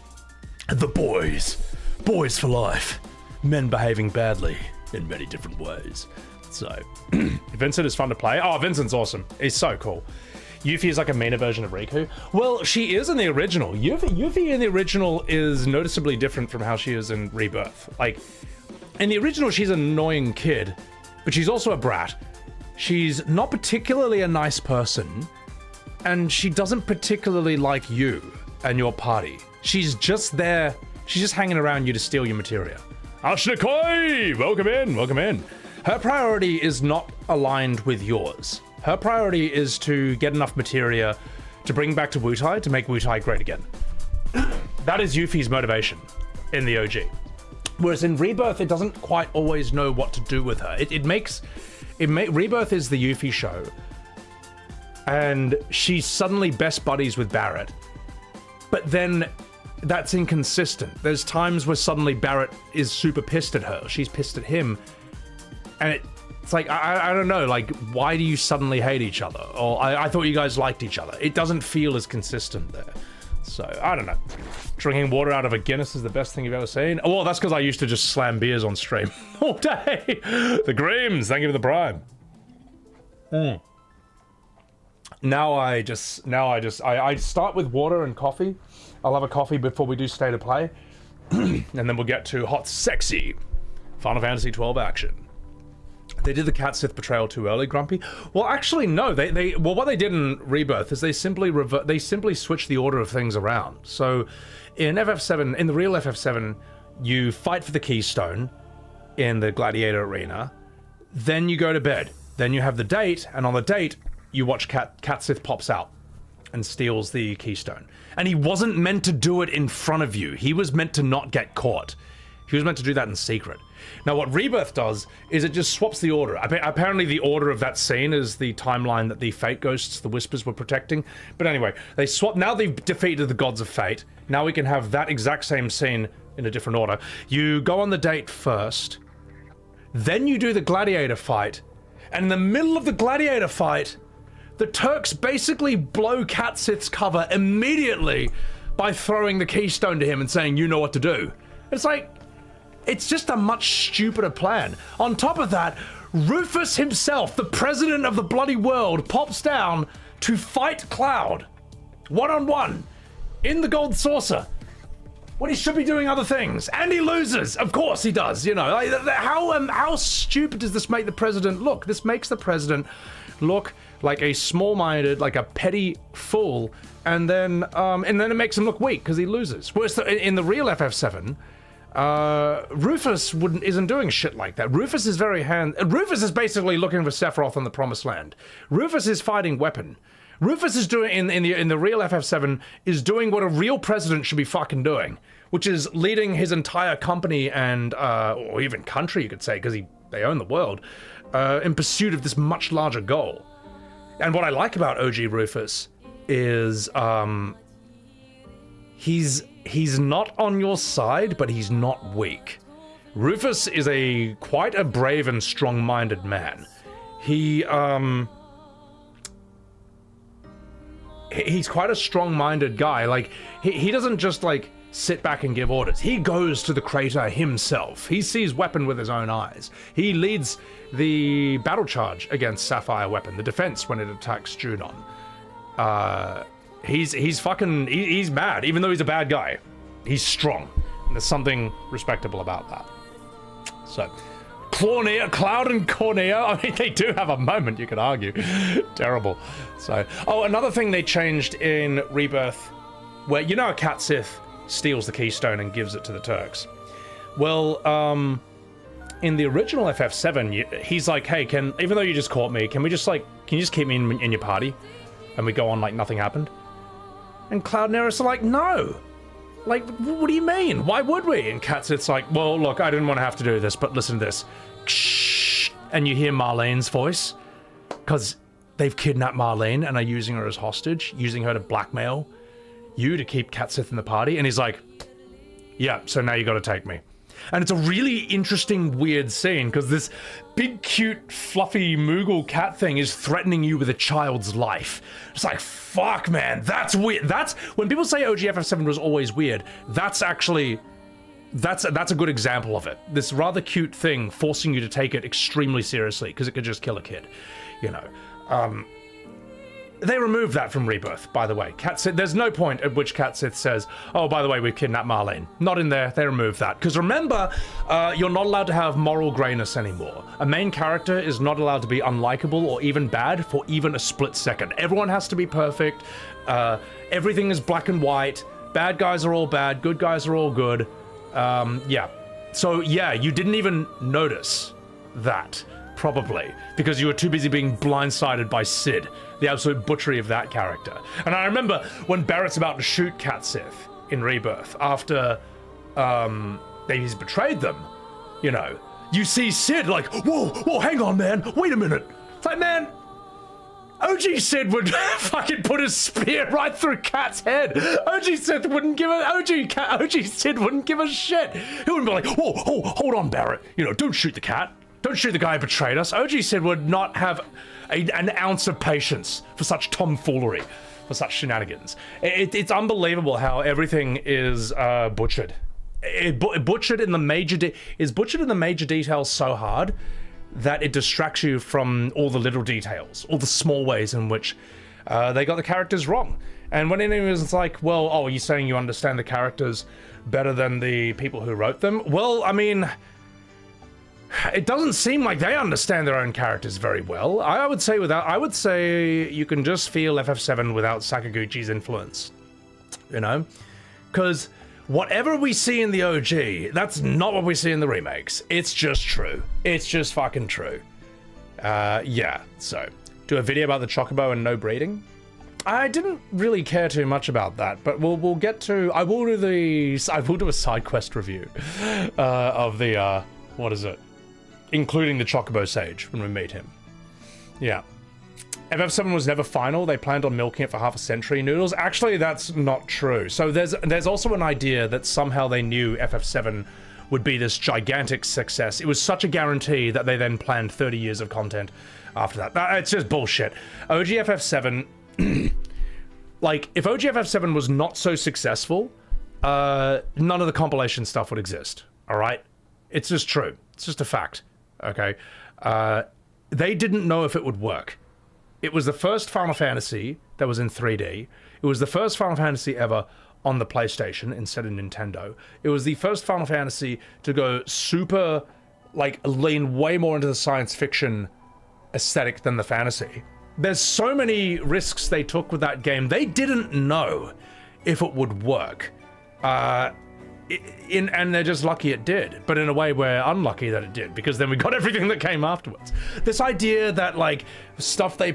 the boys. Boys for life. Men behaving badly in many different ways. So, Vincent is fun to play. Oh, Vincent's awesome. He's so cool. Yuffie is like a meaner version of Riku. Well, she is in the original. Yuffie in the original is noticeably different from how she is in Rebirth. Like, in the original, she's an annoying kid, but she's also a brat. She's not particularly a nice person, and she doesn't particularly like you and your party. She's just there. She's just hanging around you to steal your materia. Ashnikoi! Welcome in, welcome in. Her priority is not aligned with yours. Her priority is to get enough materia to bring back to Wutai to make Wutai great again. That is Yuffie's motivation in the OG. Whereas in Rebirth, it doesn't quite always know what to do with her. Rebirth is the Yuffie show, and she's suddenly best buddies with Barrett. But then that's inconsistent. There's times where suddenly Barrett is super pissed at her. She's pissed at him. And it's like, I don't know, like, why do you suddenly hate each other? Or I thought you guys liked each other. It doesn't feel as consistent there. So, I don't know. Drinking water out of a Guinness is the best thing you've ever seen. Oh, well, that's because I used to just slam beers on stream all day. The Grims, thank you for the prime. Now I start with water and coffee. I'll have a coffee before we do State of Play. And then we'll get to hot, sexy Final Fantasy XII action. They did the Cat Sith betrayal too early, Grumpy. Well, actually, no. Well, what they did in Rebirth is they simply switched the order of things around. So, in FF7, in the real FF7, you fight for the Keystone in the Gladiator Arena. Then you go to bed. Then you have the date, and on the date, you watch Cat Sith pops out and steals the Keystone. And he wasn't meant to do it in front of you. He was meant to not get caught. He was meant to do that in secret. Now, what Rebirth does is it just swaps the order. Apparently, the order of that scene is the timeline that the Fate Ghosts, the Whispers, were protecting. But anyway, they swap. Now they've defeated the Gods of Fate. Now we can have that exact same scene in a different order. You go on the date first. Then you do the Gladiator fight. And in the middle of the Gladiator fight, the Turks basically blow Cat Sith's cover immediately by throwing the Keystone to him and saying, you know what to do. It's like, it's just a much stupider plan. On top of that, Rufus himself, the president of the bloody world, pops down to fight Cloud. One-on-one. In the Gold Saucer. When he should be doing other things. And he loses. Of course he does, you know. Like, how stupid does this make the president look? This makes the president look like a small-minded, like a petty fool, and then it makes him look weak because he loses. Whereas in the real FF7, Rufus isn't doing shit like that. Rufus is Rufus is basically looking for Sephiroth on the Promised Land. Rufus is fighting Weapon. Rufus is doing in the real FF7 is doing what a real president should be fucking doing, which is leading his entire company and or even country, you could say, because they own the world, in pursuit of this much larger goal. And what I like about OG Rufus is he's not on your side, but he's not weak. Rufus is quite a brave and strong-minded man. He's quite a strong-minded guy. Like, he doesn't just, like, sit back and give orders. He goes to the crater himself. He sees Weapon with his own eyes. He leads the battle charge against Sapphire Weapon, the defense when it attacks Junon. He's mad, even though he's a bad guy. He's strong. And there's something respectable about that. So, Cloud and Cornea, I mean, they do have a moment, you could argue. Terrible. So, another thing they changed in Rebirth, where, you know, Cat Sith steals the Keystone and gives it to the Turks. Well, in the original FF7, he's like, hey, even though you just caught me, can you just keep me in your party? And we go on like nothing happened? And Cloud and Eris are like, no. Like, what do you mean? Why would we? And Cat Sith's like, well, look, I didn't want to have to do this, but listen to this. And you hear Marlene's voice, because they've kidnapped Marlene and are using her as hostage, using her to blackmail you to keep Cat Sith in the party. And he's like, yeah, so now you got to take me. And it's a really interesting, weird scene, because this big, cute, fluffy Moogle cat thing is threatening you with a child's life. It's like, fuck, man, that's weird. That's, when people say OG FF7 was always weird, that's actually, that's a good example of it. This rather cute thing forcing you to take it extremely seriously, because it could just kill a kid, you know. They removed that from Rebirth, by the way. Cat Sith, there's no point at which Cat Sith says, oh, by the way, we've kidnapped Marlene. Not in there, they removed that. Because remember, you're not allowed to have moral grayness anymore. A main character is not allowed to be unlikable or even bad for even a split second. Everyone has to be perfect. Everything is black and white. Bad guys are all bad, good guys are all good. Yeah. So, yeah, you didn't even notice that, probably, because you were too busy being blindsided by Sid. The absolute butchery of that character. And I remember when Barrett's about to shoot Cat Sith in Rebirth after he's betrayed them, you know, you see Sid like, whoa, hang on, man, wait a minute. It's like, man, OG Sid would fucking put a spear right through Cat's head. OG Sid wouldn't give a shit. He wouldn't be like, whoa, hold on, Barrett, you know, don't shoot the cat. Don't shoot the guy who betrayed us. OG Sid would not have an ounce of patience for such tomfoolery. for such shenanigans. It's unbelievable how everything is butchered. Butchered in the major details so hard that it distracts you from all the little details, all the small ways in which they got the characters wrong. And when anyone's like, well, oh, are you saying you understand the characters better than the people who wrote them? Well, I mean, it doesn't seem like they understand their own characters very well. I would say you can just feel FF7 without Sakaguchi's influence, you know? Because whatever we see in the OG, that's not what we see in the remakes. It's just true. It's just fucking true. Yeah, so do a video about the Chocobo and no breeding. I didn't really care too much about that, but we'll get to. I will do a side quest review of the what is it, including the Chocobo Sage when we meet him. Yeah, FF7 was never final. They planned on milking it for half a century. Noodles. Actually, that's not true. So there's also an idea that somehow they knew FF7 would be this gigantic success. It was such a guarantee that they then planned 30 years of content after that. It's just bullshit. OG FF7. Like, if OG FF7 was not so successful, none of the compilation stuff would exist, alright? It's just true. It's just a fact, okay? They didn't know if it would work. It was the first Final Fantasy that was in 3D. It was the first Final Fantasy ever on the PlayStation instead of Nintendo. It was the first Final Fantasy to go super, like, lean way more into the science fiction aesthetic than the fantasy. There's so many risks they took with that game. They didn't know if it would work. And they're just lucky it did. But in a way, we're unlucky that it did, because then we got everything that came afterwards. This idea that, like, stuff they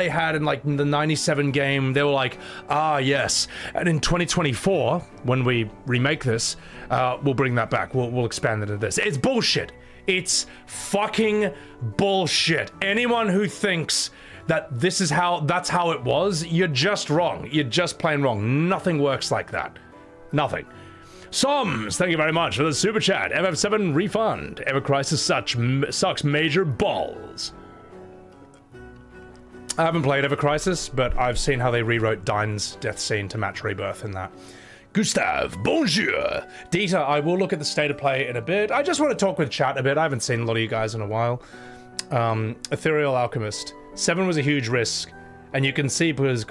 had in, like, the 97 game, they were like, ah, yes. And in 2024, when we remake this, we'll bring that back. We'll expand it into this. It's bullshit. It's fucking bullshit. Anyone who thinks that that's how it was, you're just wrong. You're just plain wrong. Nothing works like that. Nothing. Soms, thank you very much for the super chat. FF7 refund. Ever Crisis sucks major balls. I haven't played Ever Crisis, but I've seen how they rewrote Dine's death scene to match Rebirth in that. Gustave, bonjour. Dita, I will look at the state of play in a bit. I just want to talk with chat a bit. I haven't seen a lot of you guys in a while. Ethereal Alchemist. 7 was a huge risk, and you can see because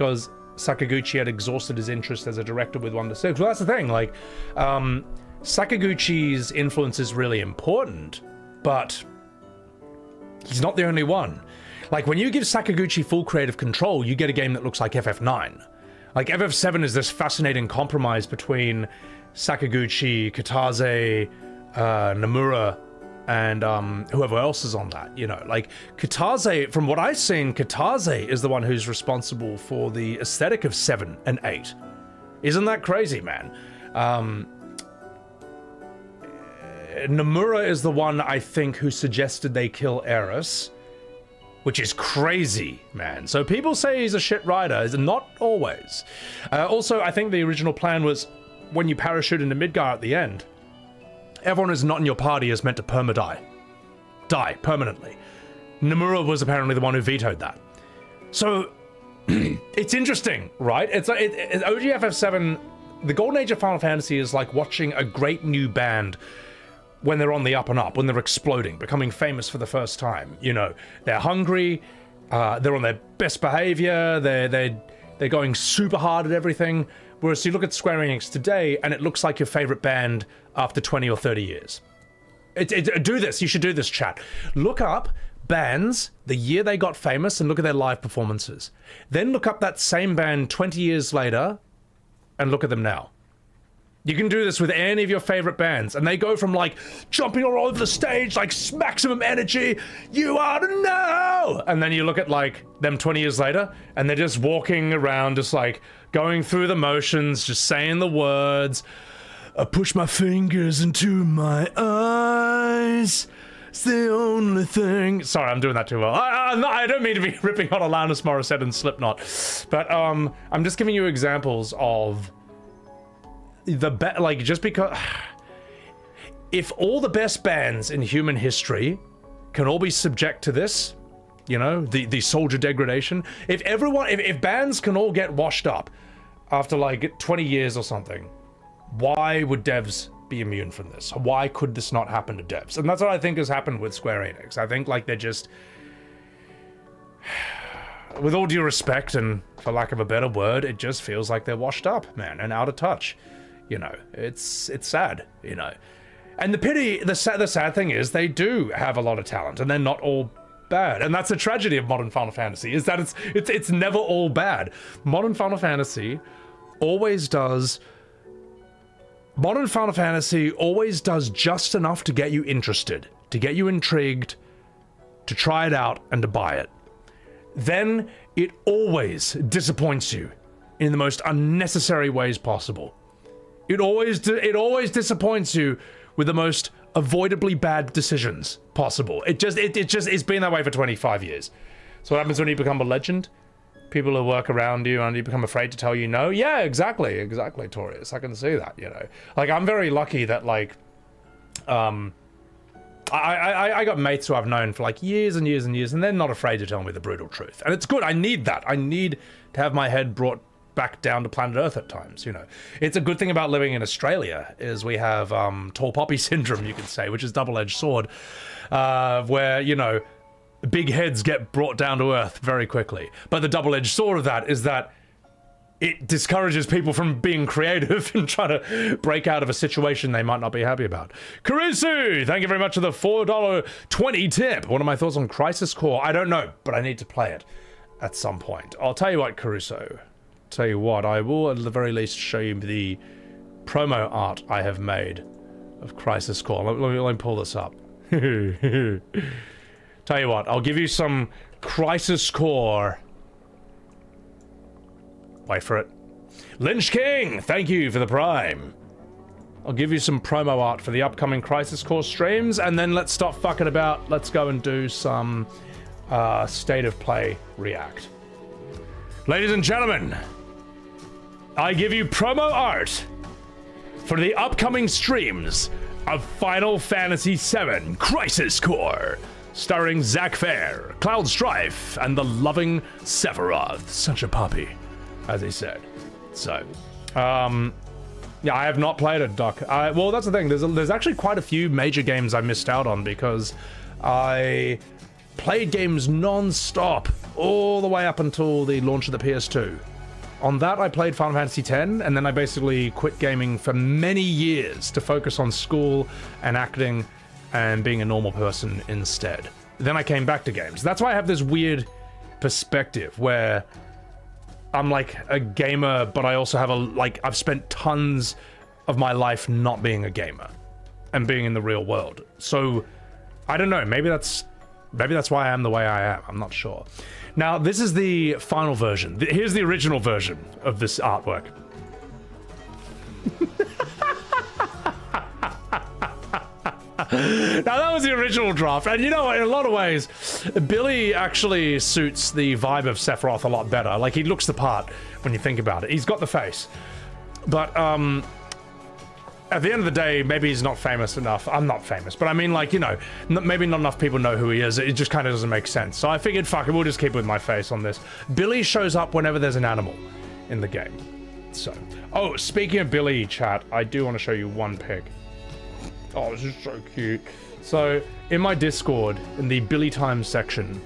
Sakaguchi had exhausted his interest as a director with 1 to 6. Well, that's the thing, like, Sakaguchi's influence is really important, but he's not the only one. Like, when you give Sakaguchi full creative control, you get a game that looks like FF9. Like, FF7 is this fascinating compromise between Sakaguchi, Kitase, Nomura, and whoever else is on that, you know. Like, Kitase, from what I've seen, Kitase is the one who's responsible for the aesthetic of 7 and 8. Isn't that crazy, man? Nomura is the one, I think, who suggested they kill Eris, which is crazy, man. So people say he's a shit writer, not always. Also, I think the original plan was when you parachute into Midgar at the end, everyone who's not in your party is meant to perma-die. Die, permanently. Nomura was apparently the one who vetoed that. So, it's interesting, right? It's OGFF7, the Golden Age of Final Fantasy is like watching a great new band when they're on the up and up, when they're exploding, becoming famous for the first time. You know, they're hungry, they're on their best behavior, they're going super hard at everything. Whereas you look at Square Enix today, and it looks like your favorite band after 20 or 30 years. Do this. You should do this, chat. Look up bands, the year they got famous, and look at their live performances. Then look up that same band 20 years later, and look at them now. You can do this with any of your favorite bands, and they go from, like, jumping all over the stage, like, maximum energy, you ought to know! And then you look at, like, them 20 years later, and they're just walking around, just, like, going through the motions, just saying the words. I push my fingers into my eyes. It's the only thing. Sorry, I'm doing that too well. I don't mean to be ripping on Alanis Morissette and Slipknot, but I'm just giving you examples of like, just because if all the best bands in human history can all be subject to this, You know, the soldier degradation. If bands can all get washed up after like 20 years or something, why would devs be immune from this? Why could this not happen to devs? And that's what I think has happened with Square Enix. I think like they're just, with all due respect and for lack of a better word, it just feels like they're washed up, man, and out of touch. You know, it's sad, you know. And the sad thing is they do have a lot of talent and they're not all bad. And that's the tragedy of modern Final Fantasy, is that it's never all bad. Modern Final Fantasy always does just enough to get you interested, to get you intrigued, to try it out and to buy it. Then it always disappoints you in the most unnecessary ways possible. It always disappoints you with the most avoidably bad decisions possible. It's been that way for 25 years. So what happens when you become a legend? People who work around you and you become afraid to tell you no. Yeah, exactly, Torius. I can see that, you know. Like, I'm very lucky that, like, I got mates who I've known for, like, years and years and years, and they're not afraid to tell me the brutal truth. And it's good. I need that. I need to have my head brought back down to planet Earth at times, you know. It's a good thing about living in Australia is we have tall poppy syndrome, you could say, which is double-edged sword, where, you know, big heads get brought down to Earth very quickly. But the double-edged sword of that is that it discourages people from being creative and trying to break out of a situation they might not be happy about. Kurisu, thank you very much for the $4.20 tip. What are my thoughts on Crisis Core? I don't know, but I need to play it at some point. I'll tell you what, Caruso. Tell you what, I will at the very least show you the promo art I have made of Crisis Core. Let me pull this up. Tell you what, I'll give you some Crisis Core. Wait for it. Lynch King, thank you for the Prime. I'll give you some promo art for the upcoming Crisis Core streams, and then let's stop fucking about. Let's go and do some State of Play React. Ladies and gentlemen, I give you promo art for the upcoming streams of Final Fantasy VII Crisis Core, starring Zack Fair, Cloud Strife, and the loving Sephiroth. Such a puppy, as he said. So, yeah, I have not played it, Doc. Well, that's the thing. There's actually quite a few major games I missed out on because I played games non-stop all the way up until the launch of the PS2. On that, I played Final Fantasy X, and then I basically quit gaming for many years to focus on school and acting and being a normal person instead. Then I came back to games. That's why I have this weird perspective where I'm like a gamer, but I also have I've spent tons of my life not being a gamer and being in the real world. So, I don't know, maybe that's why I am the way I am. I'm not sure. Now, this is the final version. Here's the original version of this artwork. Now, that was the original draft. And you know, in a lot of ways, Billy actually suits the vibe of Sephiroth a lot better. Like, he looks the part when you think about it. He's got the face. But, at the end of the day, maybe he's not famous enough. I'm not famous, but I mean, like, you know, maybe not enough people know who he is. It just kind of doesn't make sense. So I figured, fuck it, we'll just keep with my face on this. Billy shows up whenever there's an animal in the game. So, oh, speaking of Billy, chat, I do want to show you one pic. Oh, this is so cute. So, in my Discord, in the Billy Times section,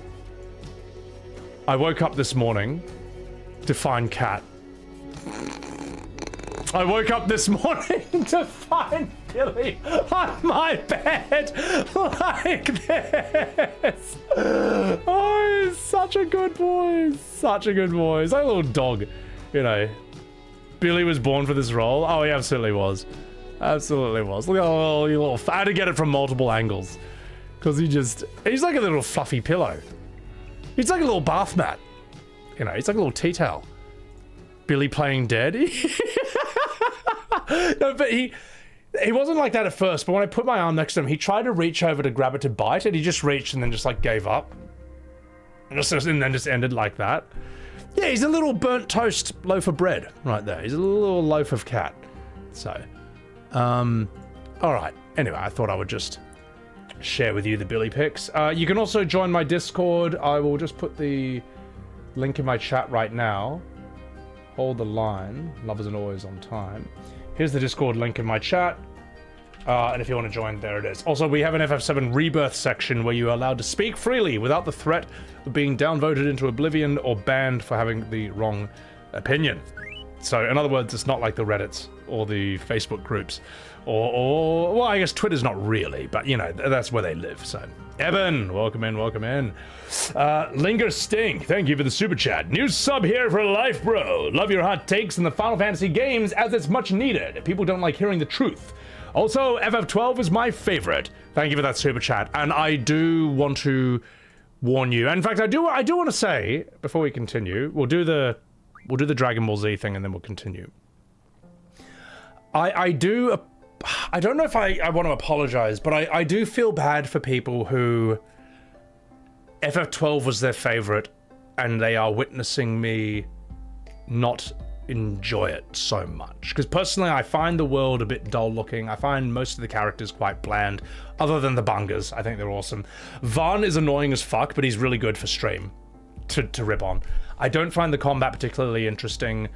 I woke up this morning to find Cat. I woke up this morning to find Billy on my bed like this. Oh, he's such a good boy. Such a good boy. He's like a little dog, you know. Billy was born for this role. Oh, he absolutely was. Absolutely was. Look at that little... I had to get it from multiple angles. Because he's like a little fluffy pillow. He's like a little bath mat. You know, he's like a little tea towel. Billy playing dead. No, but he wasn't like that at first, but when I put my arm next to him, he tried to reach over to grab it to bite, and he just reached and then just like gave up. And then just ended like that. Yeah, he's a little burnt toast loaf of bread right there. He's a little loaf of cat. So, all right. Anyway, I thought I would just share with you the Billy picks. You can also join my Discord. I will just put the link in my chat right now. Hold the line. Love isn't always on time. Here's the Discord link in my chat. And if you want to join, there it is. Also, we have an FF7 Rebirth section where you are allowed to speak freely without the threat of being downvoted into oblivion or banned for having the wrong opinion. So, in other words, it's not like the Reddits or the Facebook groups. Or well, I guess Twitter's not really, but, you know, that's where they live, so. Evan, welcome in, welcome in. Linger Sting, thank you for the super chat. New sub here for life, bro. Love your hot takes in the Final Fantasy games as it's much needed. People don't like hearing the truth. Also, FF12 is my favorite. Thank you for that super chat. And I do want to warn you. In fact, I do want to say, before we continue, we'll do the Dragon Ball Z thing and then we'll continue. I don't know if I want to apologize, but I do feel bad for people who FF12 was their favorite and they are witnessing me not enjoy it so much. Because personally, I find the world a bit dull looking. I find most of the characters quite bland, other than the Bungas. I think they're awesome. Vaughn is annoying as fuck, but he's really good for stream to rip on. I don't find the combat particularly interesting.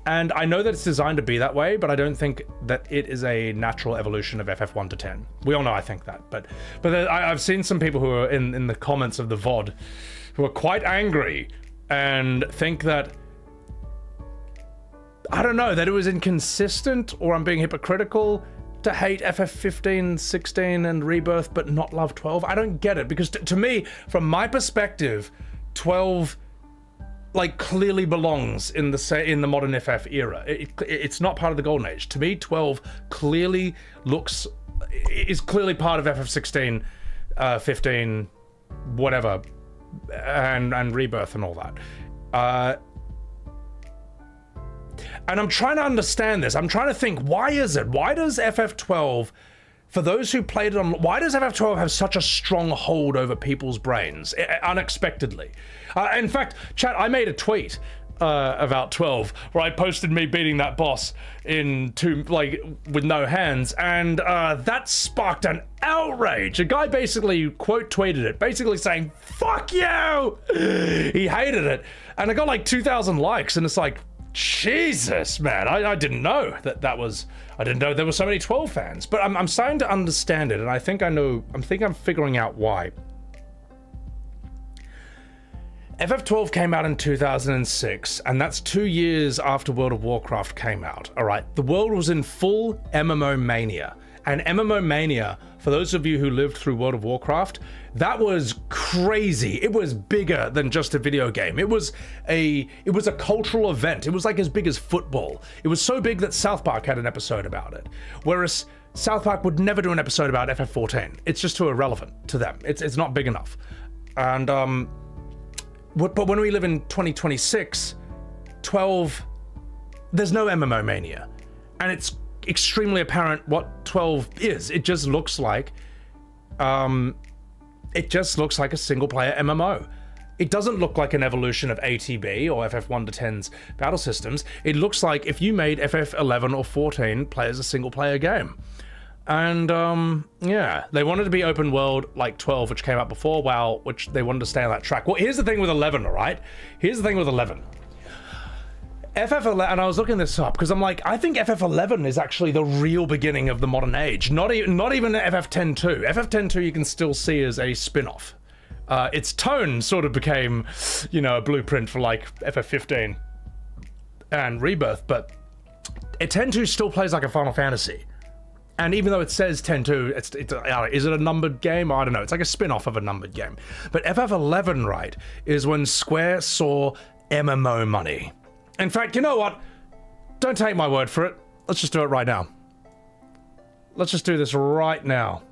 And I know that it's designed to be that way, but I don't think that it is a natural evolution of FF1 to 10. We all know I think that, but I've seen some people who are in the comments of the VOD who are quite angry and think that, I don't know, that it was inconsistent or I'm being hypocritical to hate FF15, 16, and Rebirth, but not love 12. I don't get it, because to me, from my perspective, 12... like clearly belongs in the modern FF era. It's not part of the Golden Age. To me, 12 clearly is clearly part of FF16, 15, whatever, and Rebirth and all that. And I'm trying to understand this. I'm trying to think, why is it? Why does FF12, for those who played it on, why does FF12 have such a strong hold over people's brains, unexpectedly? In fact, chat, I made a tweet about 12 where I posted me beating that boss with no hands, and that sparked an outrage. A guy basically quote tweeted it, basically saying, "Fuck you!" He hated it, and I got like 2,000 likes, and it's like, Jesus, man, I didn't know I didn't know there were so many 12 fans, but I'm starting to understand it, and I think I'm figuring out why. FF12 came out in 2006, and that's 2 years after World of Warcraft came out, alright? The world was in full MMO mania, and MMO mania, for those of you who lived through World of Warcraft, that was crazy. It was bigger than just a video game. It was a cultural event. It was like as big as football. It was so big that South Park had an episode about it, whereas South Park would never do an episode about FF14. It's just too irrelevant to them. It's not big enough. And but when we live in 2026, 12, there's no MMO mania, and it's extremely apparent what 12 is. It just looks like a single player MMO. It doesn't look like an evolution of ATB or FF1 to 10's battle systems. It looks like if you made FF11 or 14 play as a single player game. And yeah, they wanted to be open world like 12, which came out before WoW, which they wanted to stay on that track. Well, here's the thing with 11, all right? Here's the thing with 11. FF11, and I was looking this up because I'm like, I think FF11 is actually the real beginning of the modern age. Not even FF10-2. FF10-2 you can still see as a spin-off. Its tone sort of became, you know, a blueprint for like FF15 and Rebirth, but 10-2 still plays like a Final Fantasy. And even though it says 10-2, is it a numbered game? I don't know. It's like a spin-off of a numbered game. But FF11, right, is when Square saw MMO money. In fact, you know what? Don't take my word for it. Let's just do it right now. Let's just do this right now.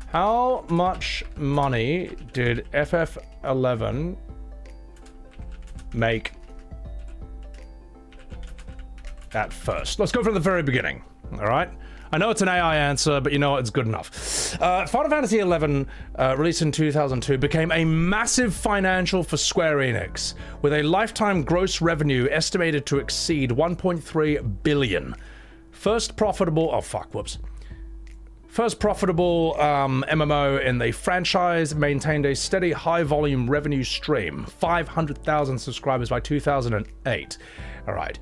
How much money did FF11 make at first? Let's go from the very beginning, all right? I know it's an AI answer, but you know what? It's good enough. Final Fantasy XI, released in 2002, became a massive financial for Square Enix, with a lifetime gross revenue estimated to exceed 1.3 billion. First First profitable MMO in the franchise, maintained a steady high-volume revenue stream. 500,000 subscribers by 2008. All right.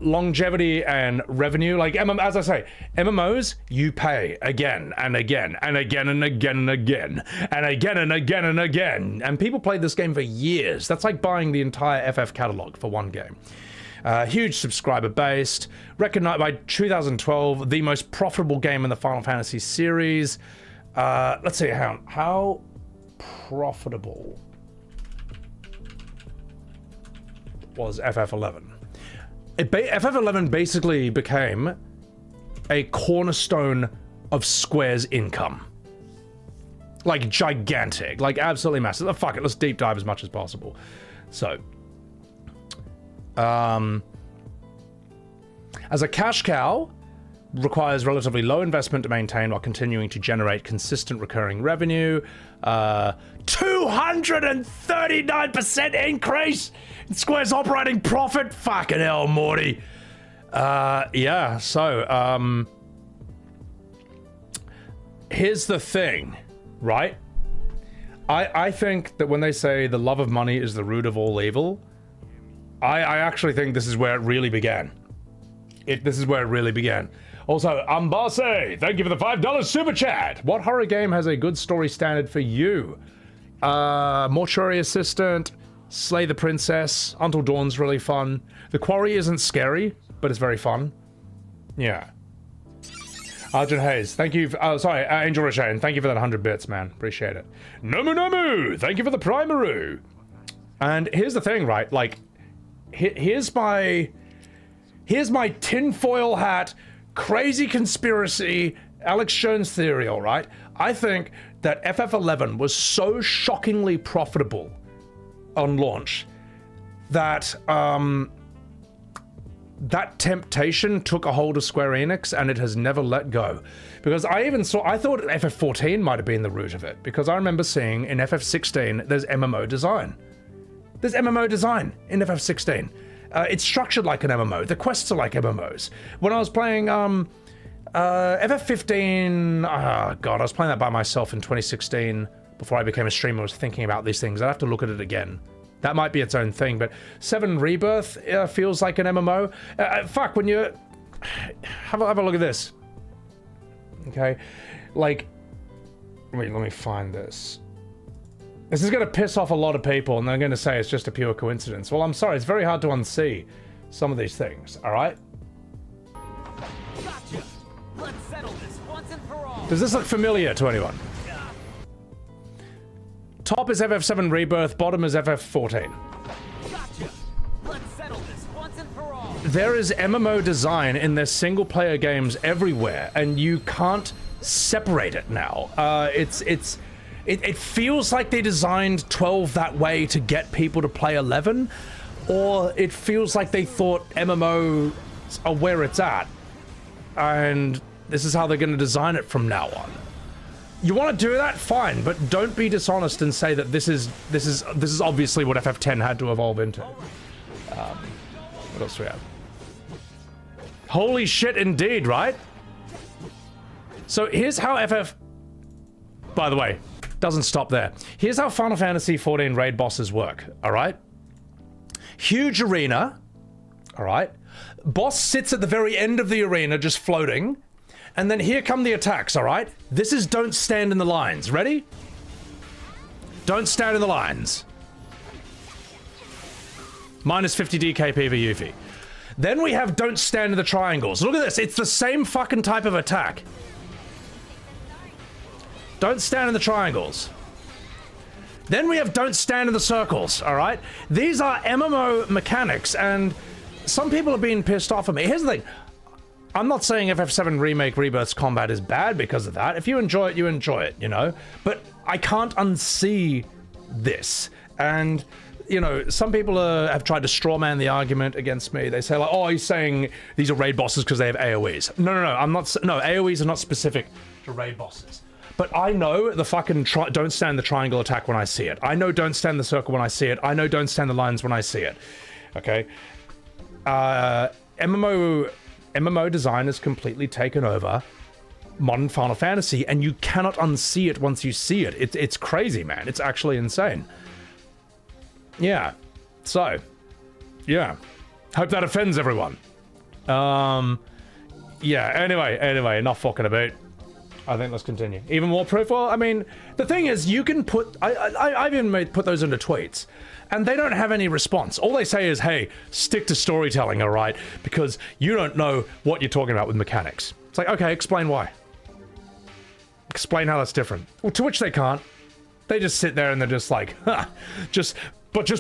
Longevity and revenue, like as I say, MMOs, you pay again and again and again and again and again and again and again and again. And people played this game for years. That's like buying the entire FF catalog for one game. Huge subscriber base, recognized by 2012, the most profitable game in the Final Fantasy series. Let's see, how profitable was FF11? FF11 basically became a cornerstone of Square's income. Like gigantic, like absolutely massive. Fuck it, let's deep dive as much as possible. So, as a cash cow, requires relatively low investment to maintain while continuing to generate consistent recurring revenue. 239% increase in Square's operating profit. Fucking hell, Morty. Yeah, so, here's the thing, right? I think that when they say the love of money is the root of all evil, I actually think this is where it really began. This is where it really began. Also, Ambase, thank you for the $5 super chat. What horror game has a good story standard for you? Mortuary Assistant, Slay the Princess, Until Dawn's really fun. The Quarry isn't scary, but it's very fun. Yeah. Arjun Hayes, thank you. Sorry, Angel Rashane, thank you for that 100 bits, man. Appreciate it. Nomu Nomu, thank you for the Primaru. And here's the thing, right? Like, here's my tinfoil hat, crazy conspiracy, Alex Jones theory, all right? I think that FF11 was so shockingly profitable on launch that that temptation took a hold of Square Enix and it has never let go. Because I thought FF14 might have been the root of it, because I remember seeing in FF16 there's MMO design. There's MMO design in FF16. It's structured like an MMO. The quests are like MMOs. When I was playing FF15, God, I was playing that by myself in 2016 before I became a streamer. I was thinking about these things. I'd have to look at it again. That might be its own thing, but 7 Rebirth feels like an MMO. Fuck, when you... Have a look at this. Okay? Like... Wait, let me find this. This is going to piss off a lot of people, and they're going to say it's just a pure coincidence. Well, I'm sorry, it's very hard to unsee some of these things, alright? Gotcha. Let's settle this once and for all. Does this look familiar to anyone? Top is FF7 Rebirth, bottom is FF14. Gotcha. Let's settle this once and for all. There is MMO design in their single-player games everywhere, and you can't separate it now. It feels like they designed 12 that way to get people to play 11, or it feels like they thought MMO are where it's at, and this is how they're going to design it from now on. You want to do that? Fine, but don't be dishonest and say that this is obviously what FF10 had to evolve into. What else do we have? Holy shit, indeed, right? So here's how FF... By the way, doesn't stop there. Here's how Final Fantasy XIV raid bosses work, alright? Huge arena, alright? Boss sits at the very end of the arena just floating, and then here come the attacks, alright? This is don't stand in the lines. Ready? Don't stand in the lines. Minus 50 DKP for Yuffie. Then we have don't stand in the triangles. Look at this, it's the same fucking type of attack. Don't stand in the triangles. Then we have don't stand in the circles, alright? These are MMO mechanics, and some people are being pissed off at me. Here's the thing. I'm not saying FF7 Remake Rebirth's combat is bad because of that. If you enjoy it, you enjoy it, you know? But I can't unsee this. And, you know, some people have tried to strawman the argument against me. They say, like, oh, he's saying these are raid bosses because they have AoEs. No, I'm not... No, AoEs are not specific to raid bosses. But I know the fucking don't stand the triangle attack when I see it. I know don't stand the circle when I see it. I know don't stand the lines when I see it. Okay? MMO design has completely taken over modern Final Fantasy, and you cannot unsee it once you see it. It's crazy, man. It's actually insane. Yeah. So, yeah. Hope that offends everyone. Yeah, anyway, enough fucking about. I think let's continue. Even more proof? Well, I mean, the thing is, you can put... I've even put those into tweets, and they don't have any response. All they say is, hey, stick to storytelling, all right? Because you don't know what you're talking about with mechanics. It's like, okay, explain why. Explain how that's different. Well, to which they can't. They just sit there and they're just like, huh, just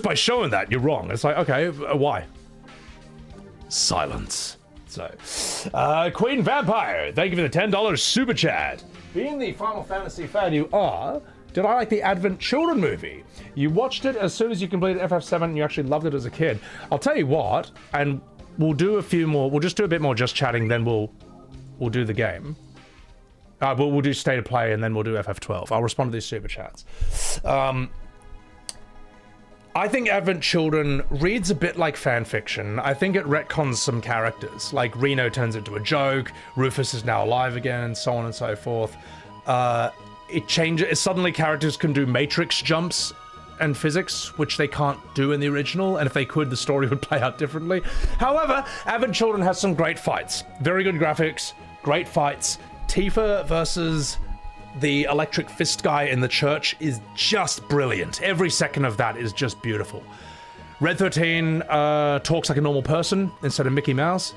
by showing that, you're wrong. It's like, okay, why? Silence. So, Queen Vampire, thank you for the $10 super chat. Being the Final Fantasy fan you are, did I like the Advent Children movie? You watched it as soon as you completed FF7 and you actually loved it as a kid. I'll tell you what, and we'll do a few more, we'll just do a bit more just chatting, then we'll do the game. We'll do State of Play and then we'll do FF12. I'll respond to these super chats. I think Advent Children reads a bit like fan fiction. I think it retcons some characters, like Reno turns into a joke, Rufus is now alive again, and so on and so forth. It changes, suddenly characters can do matrix jumps and physics, which they can't do in the original, and if they could, the story would play out differently. However, Advent Children has some great fights. Very good graphics, great fights. Tifa versus the electric fist guy in the church is just brilliant. Every second of that is just beautiful. Red 13 talks like a normal person instead of Mickey Mouse.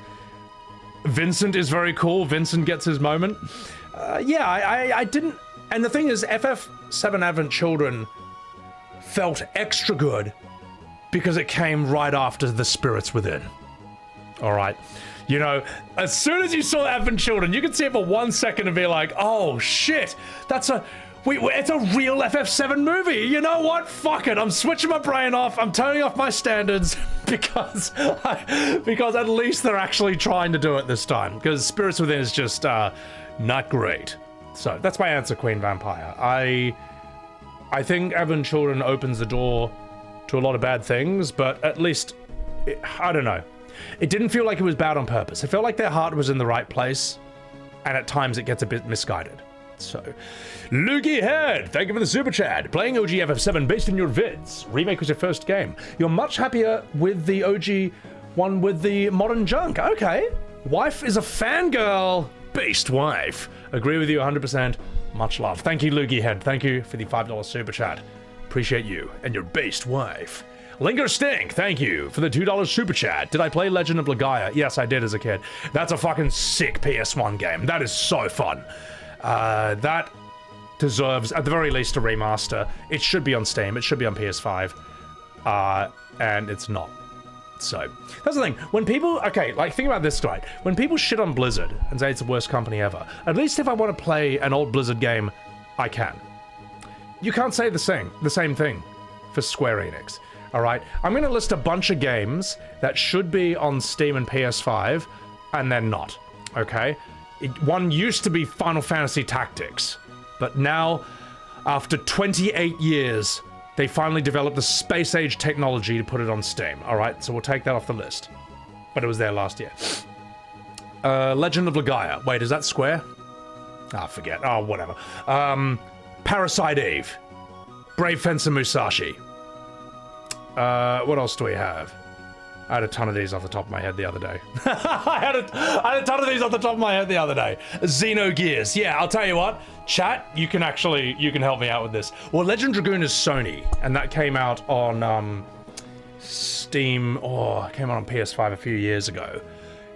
Vincent is very cool. Vincent gets his moment. Yeah, I didn't... And the thing is, FF7 Advent Children felt extra good because it came right after The Spirits Within. All right. You know, as soon as you saw Advent Children, you could see it for 1 second and be like, oh shit, it's a real FF7 movie. You know what? Fuck it. I'm switching my brain off. I'm turning off my standards because at least they're actually trying to do it this time. Because Spirits Within is just not great. So that's my answer, Queen Vampire. I think Advent Children opens the door to a lot of bad things, but at least, I don't know. It didn't feel like it was bad on purpose. It felt like their heart was in the right place, and at times it gets a bit misguided. So, Loogie Head, thank you for the super chat. Playing OG FF7 based on your vids. Remake was your first game. You're much happier with the OG one with the modern junk. Okay. Wife is a fangirl. Based wife. Agree with you 100%. Much love. Thank you, Loogie Head. Thank you for the $5 super chat. Appreciate you and your based wife. Linger Stink, thank you for the $2 super chat. Did I play Legend of Legaia? Yes, I did as a kid. That's a fucking sick PS1 game. That is so fun. That deserves, at the very least, a remaster. It should be on Steam. It should be on PS5. And it's not. So, that's the thing. When people, okay, like, think about this, right? When people shit on Blizzard and say it's the worst company ever, at least if I want to play an old Blizzard game, I can. You can't say the same thing for Square Enix. All right, I'm going to list a bunch of games that should be on Steam and PS5, and they're not, okay? One used to be Final Fantasy Tactics, but now, after 28 years, they finally developed the space-age technology to put it on Steam, all right? So we'll take that off the list. But it was there last year. Legend of Legaia. Wait, is that Square? Ah, forget. Oh, whatever. Parasite Eve. Brave Fencer Musashi. What else do we have? I had a ton of these off the top of my head the other day. I had a ton of these off the top of my head the other day. Xenogears. Yeah, I'll tell you what. Chat, you can help me out with this. Well, Legend Dragoon is Sony, and that came out on Steam. Oh, it came out on PS5 a few years ago.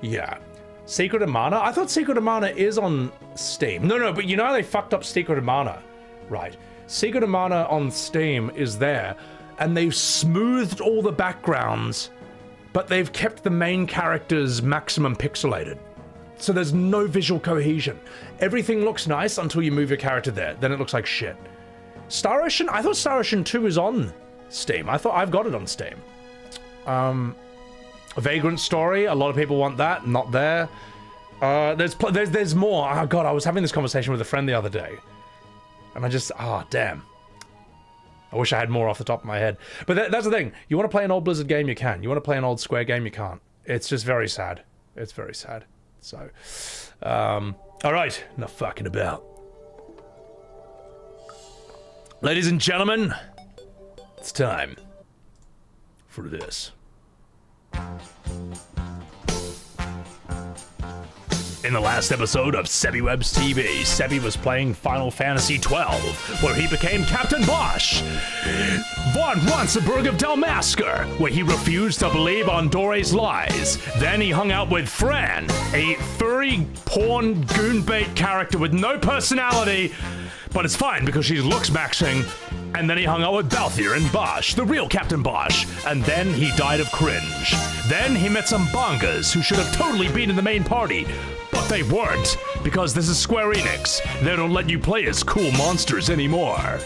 Yeah. Secret of Mana? I thought Secret of Mana is on Steam. No, but you know how they fucked up Secret of Mana? Right. Secret of Mana on Steam is there. And they've smoothed all the backgrounds, but they've kept the main characters maximum pixelated. So there's no visual cohesion. Everything looks nice until you move your character there. Then it looks like shit. Star Ocean? I thought Star Ocean 2 is on Steam. I thought I've got it on Steam. Vagrant Story. A lot of people want that. Not there. There's more. Oh god, I was having this conversation with a friend the other day. And I just, damn. I wish I had more off the top of my head. But that's the thing. You want to play an old Blizzard game, you can. You want to play an old Square game, you can't. It's just very sad. It's very sad. So, all right, enough fucking about. Ladies and gentlemen, it's time for this. In the last episode of XII Webs TV, Sebi was playing Final Fantasy XII, where he became Captain Bosch. Von Ronsenberg of Dalmasker, where he refused to believe on Dore's lies. Then he hung out with Fran, a furry porn goonbait character with no personality, but it's fine because she's looks maxing. And then he hung out with Balthier and Bosch, the real Captain Bosch, and then he died of cringe. Then he met some bongas who should have totally been in the main party, but they weren't, because this is Square Enix. They don't let you play as cool monsters anymore.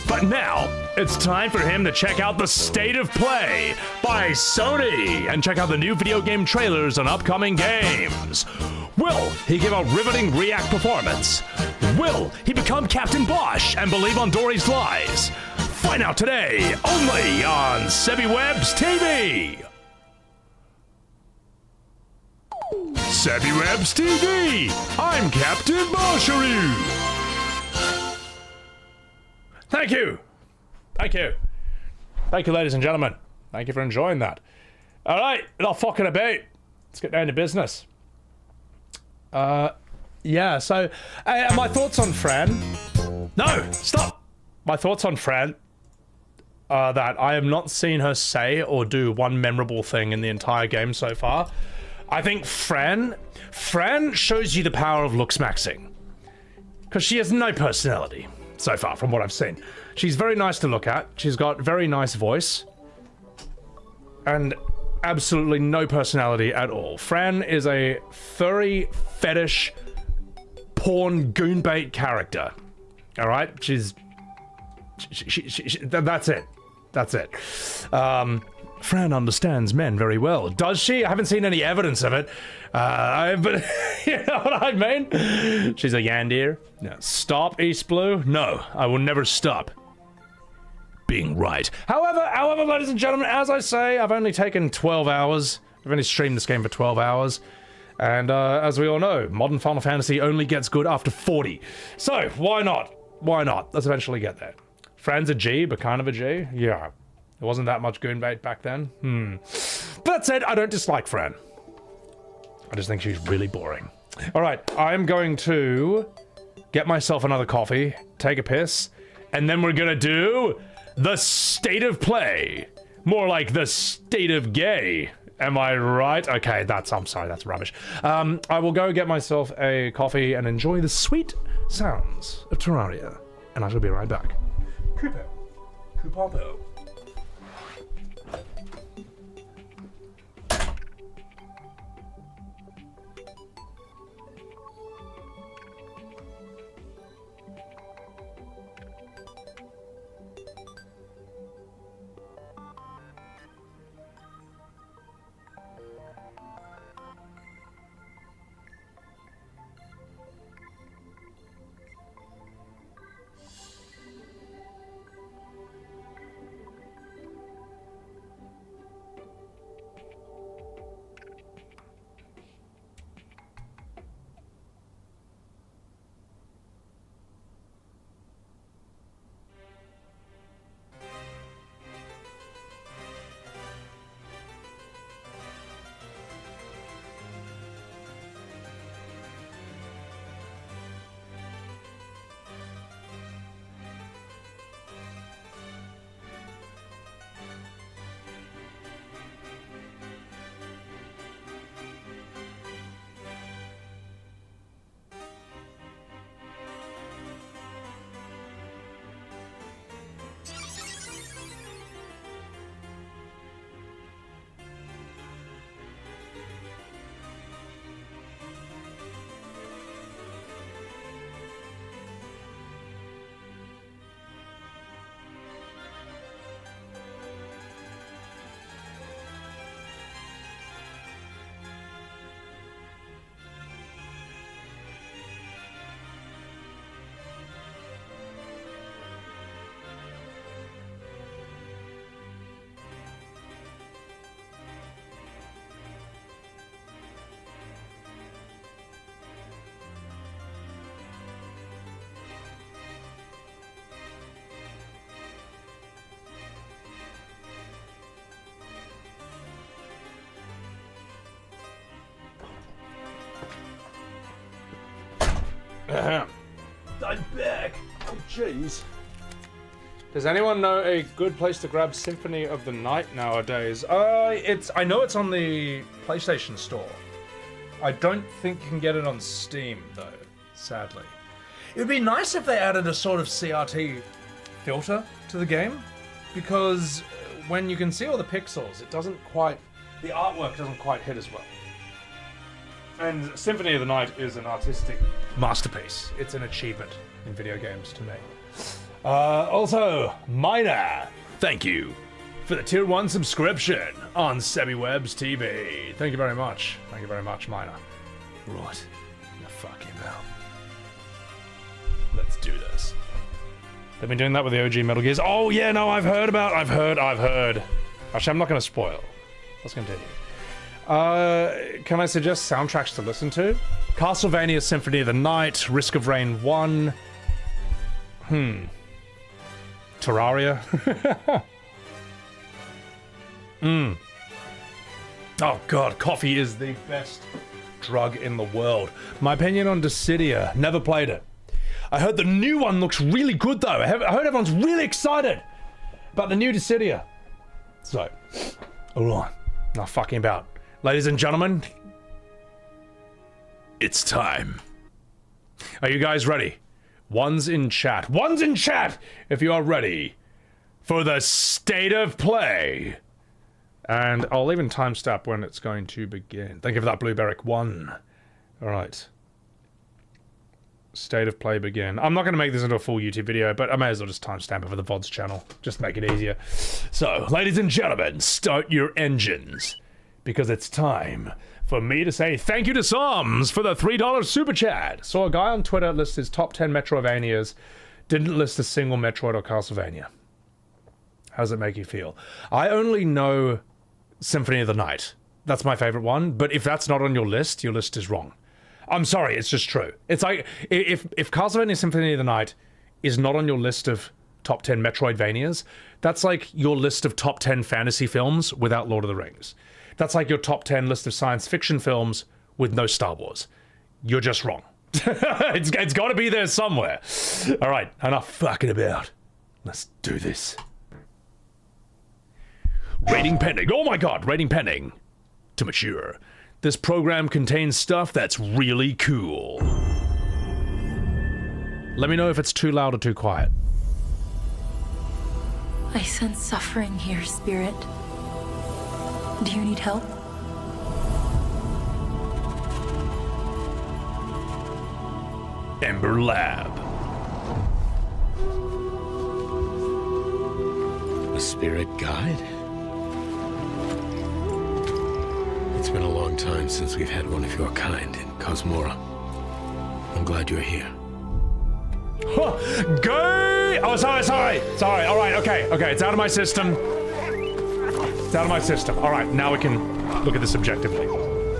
But now, it's time for him to check out the State of Play by Sony, and check out the new video game trailers on upcoming games. Will he give a riveting React performance? Will he become Captain Bosch and believe on Dory's lies? Find out today, only on XII Webs TV! XII Webs TV! I'm Captain Bosharoo! Thank you! Thank you. Thank you, ladies and gentlemen. Thank you for enjoying that. Alright, enough fucking about. Let's get down to business. Yeah, so, my thoughts on Fran... No, stop! My thoughts on Fran are that I have not seen her say or do one memorable thing in the entire game so far. I think Fran shows you the power of looks maxing. Because she has no personality so far, from what I've seen. She's very nice to look at, she's got very nice voice, and absolutely no personality at all. Fran is a furry fetish porn goonbait character. Alright? She's... that's it. That's it. Fran understands men very well. Does she? I haven't seen any evidence of it. But you know what I mean? She's a yandir. No. Stop, East Blue? No, I will never stop being right. However, ladies and gentlemen, as I say, I've only taken 12 hours. I've only streamed this game for 12 hours. And as we all know, modern Final Fantasy only gets good after 40. So, why not? Why not? Let's eventually get there. Fran's a G, but kind of a G? Yeah. There wasn't that much goonbait back then. But that said, I don't dislike Fran. I just think she's really boring. Alright, I'm going to get myself another coffee, take a piss, and then we're gonna do the State of Play. More like the State of Gay. Am I right? Okay, I'm sorry, that's rubbish. I will go get myself a coffee and enjoy the sweet sounds of Terraria. And I shall be right back. Coupopo. I'm back. Oh, jeez. Does anyone know a good place to grab Symphony of the Night nowadays? I know it's on the PlayStation Store. I don't think you can get it on Steam though, sadly. It would be nice if they added a sort of CRT filter to the game, because when you can see all the pixels, it doesn't quite, the artwork doesn't quite hit as well. And Symphony of the Night is an artistic masterpiece. It's an achievement in video games to me. Also, Mina, thank you for the tier 1 subscription on SebiWebs TV. Thank you very much. Thank you very much, Mina. Right, now fucking hell. Let's do this. They've been doing that with the OG Metal Gears. Oh yeah, no, I've heard. Actually, I'm not going to spoil. Let's continue. Can I suggest soundtracks to listen to? Castlevania Symphony of the Night, Risk of Rain 1. Terraria. Oh god, coffee is the best drug in the world. My opinion on Dissidia, never played it. I heard the new one looks really good though. I heard everyone's really excited about the new Dissidia. So, alright, not fucking about. Ladies and gentlemen, it's time. Are you guys ready? One's in chat if you are ready for the state of play. And I'll even timestamp when it's going to begin. Thank you for that, Blueberrick 1. Alright. State of play begin. I'm not going to make this into a full YouTube video, but I may as well just timestamp it for the VODs channel. Just make it easier. So, ladies and gentlemen, start your engines. Because it's time for me to say thank you to Soms for the $3 super chat. Saw a guy on Twitter list his top 10 Metroidvanias, didn't list a single Metroid or Castlevania. How does it make you feel? I only know Symphony of the Night. That's my favorite one, but if that's not on your list is wrong. I'm sorry, it's just true. It's like, if Castlevania Symphony of the Night is not on your list of top 10 Metroidvanias, that's like your list of top 10 fantasy films without Lord of the Rings. That's like your top 10 list of science fiction films with no Star Wars. You're just wrong. It's got to be there somewhere. All right, enough fucking about. Let's do this. Rating pending. Oh my god, rating pending. To mature. This program contains stuff that's really cool. Let me know if it's too loud or too quiet. I sense suffering here, Spirit. Do you need help? Ember Lab. A spirit guide? It's been a long time since we've had one of your kind in Cosmora. I'm glad you're here. Huh. Gay! Oh, sorry. All right, okay. It's out of my system. It's out of my system. All right, now we can look at this objectively.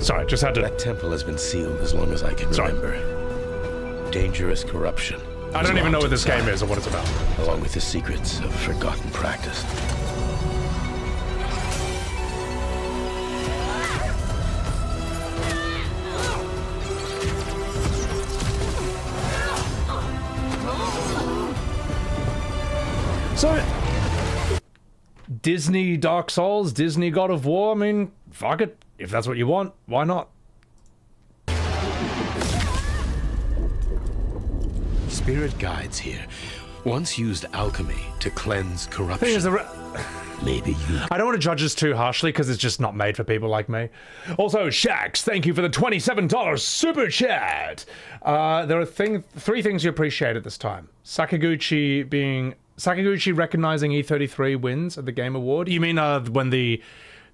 Sorry, just had to... That temple has been sealed as long as I can remember. Dangerous corruption. I don't even know what this game is or what it's about. Along with the secrets of a forgotten practice. So, Disney Dark Souls, Disney God of War, I mean, fuck it. If that's what you want, why not? Spirit guides here once used alchemy to cleanse corruption. Maybe you... I don't want to judge this too harshly because it's just not made for people like me. Also, Shax, thank you for the $27 super chat. There are three things you appreciate at this time. Sakaguchi recognizing E33 wins at the Game Award. You mean when the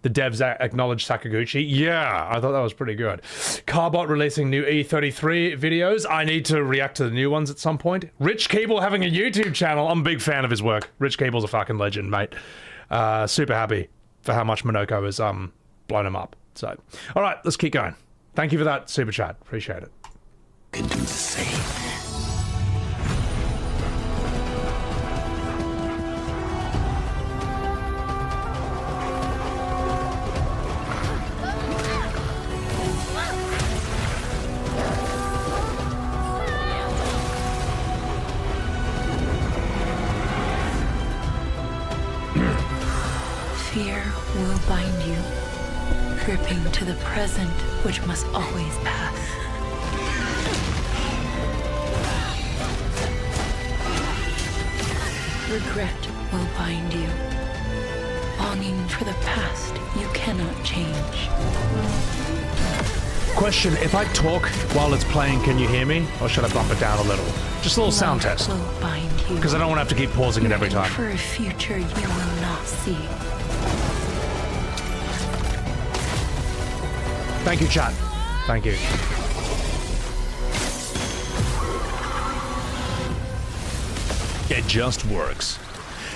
devs acknowledged Sakaguchi? Yeah, I thought that was pretty good. Carbot releasing new E33 videos. I need to react to the new ones at some point. Rich Keeble having a YouTube channel. I'm a big fan of his work. Rich Keeble's a fucking legend, mate. Super happy for how much Monoko has blown him up. So, all right, let's keep going. Thank you for that super chat. Appreciate it. Can do the same. gripping to the present, which must always pass. Regret will bind you. Longing for the past you cannot change. Question, if I talk while it's playing, can you hear me? Or should I bump it down a little? Just a little sound test. Will bind you. Because I don't want to have to keep pausing it every time. For a future you will not see. Thank you, chat. Thank you. It just works.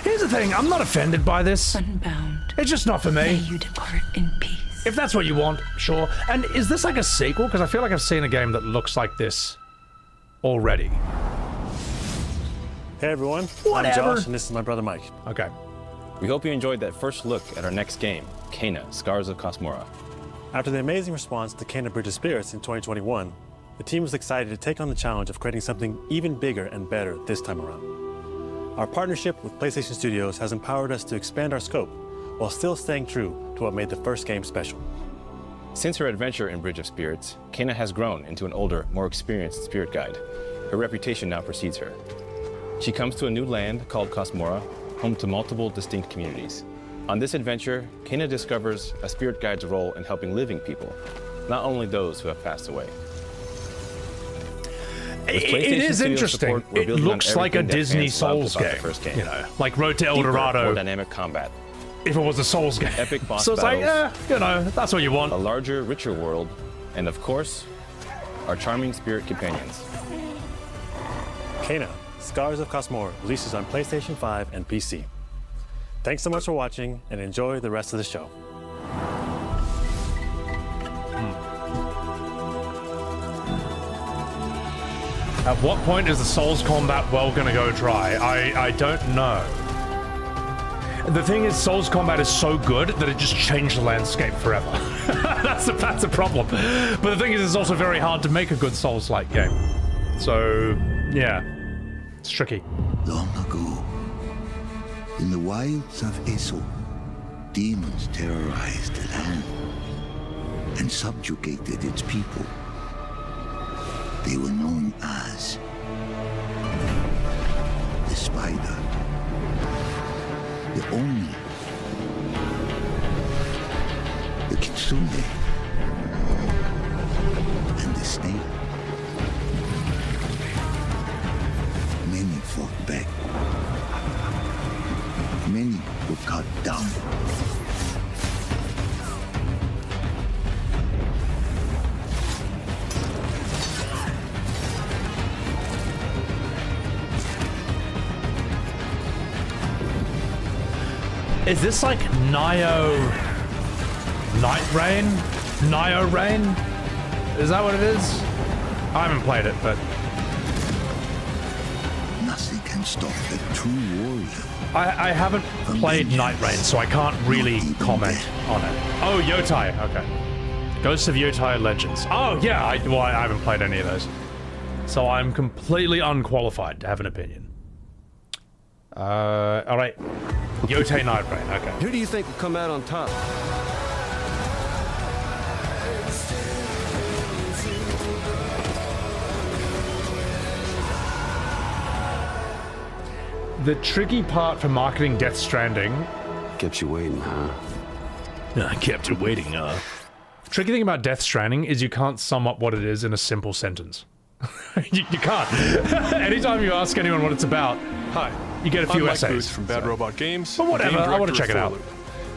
Here's the thing, I'm not offended by this. Unbound. It's just not for May me. you depart in peace. If that's what you want, sure. And is this like a sequel? Because I feel like I've seen a game that looks like this already. Hey everyone, Whatever. I'm Josh and this is my brother Mike. Okay. We hope you enjoyed that first look at our next game, Kena, Scars of Cosmora. After the amazing response to Kena Bridge of Spirits in 2021, the team was excited to take on the challenge of creating something even bigger and better this time around. Our partnership with PlayStation Studios has empowered us to expand our scope while still staying true to what made the first game special. Since her adventure in Bridge of Spirits, Kena has grown into an older, more experienced spirit guide. Her reputation now precedes her. She comes to a new land called Cosmora, home to multiple distinct communities. On this adventure, Kena discovers a spirit guide's role in helping living people, not only those who have passed away. It is interesting. It looks like a Disney Souls game. You know, like Road to El Dorado. More dynamic combat. If it was a Souls game. Epic boss so it's like, battles, you know, that's what you want. A larger, richer world, and of course, our charming spirit companions. Kena, Scars of Cosmora releases on PlayStation 5 and PC. Thanks so much for watching and enjoy the rest of the show. At what point is the Souls combat well gonna go dry? I don't know. The thing is, Souls combat is so good that it just changed the landscape forever. that's a problem. But the thing is, it's also very hard to make a good Souls-like game. So, yeah. It's tricky. Long ago, in the wilds of XII, demons terrorized the land and subjugated its people. They were known as the Spider, the Oni, the Kitsune, and the Snake. Many fought back. Many were cut down. Is this like Nio Night Rain? Nio Rain? Is that what it is? I haven't played it, but Nothing can stop a true warrior. I haven't played Night Rain, so I can't really comment on it. Oh, Yotai, okay. Ghosts of Yotai Legends. Oh, yeah, I haven't played any of those. So I'm completely unqualified to have an opinion. Alright. Yotai Night Rain, okay. Who do you think will come out on top? The tricky part for marketing Death Stranding... Kept you waiting, huh? I kept you waiting, Tricky thing about Death Stranding is you can't sum up what it is in a simple sentence. you can't. Anytime you ask anyone what it's about, hi, you get a few I'm essays. Mike Booth from Bad Robot Games. But whatever, game I want to director check it of out. Four Loop.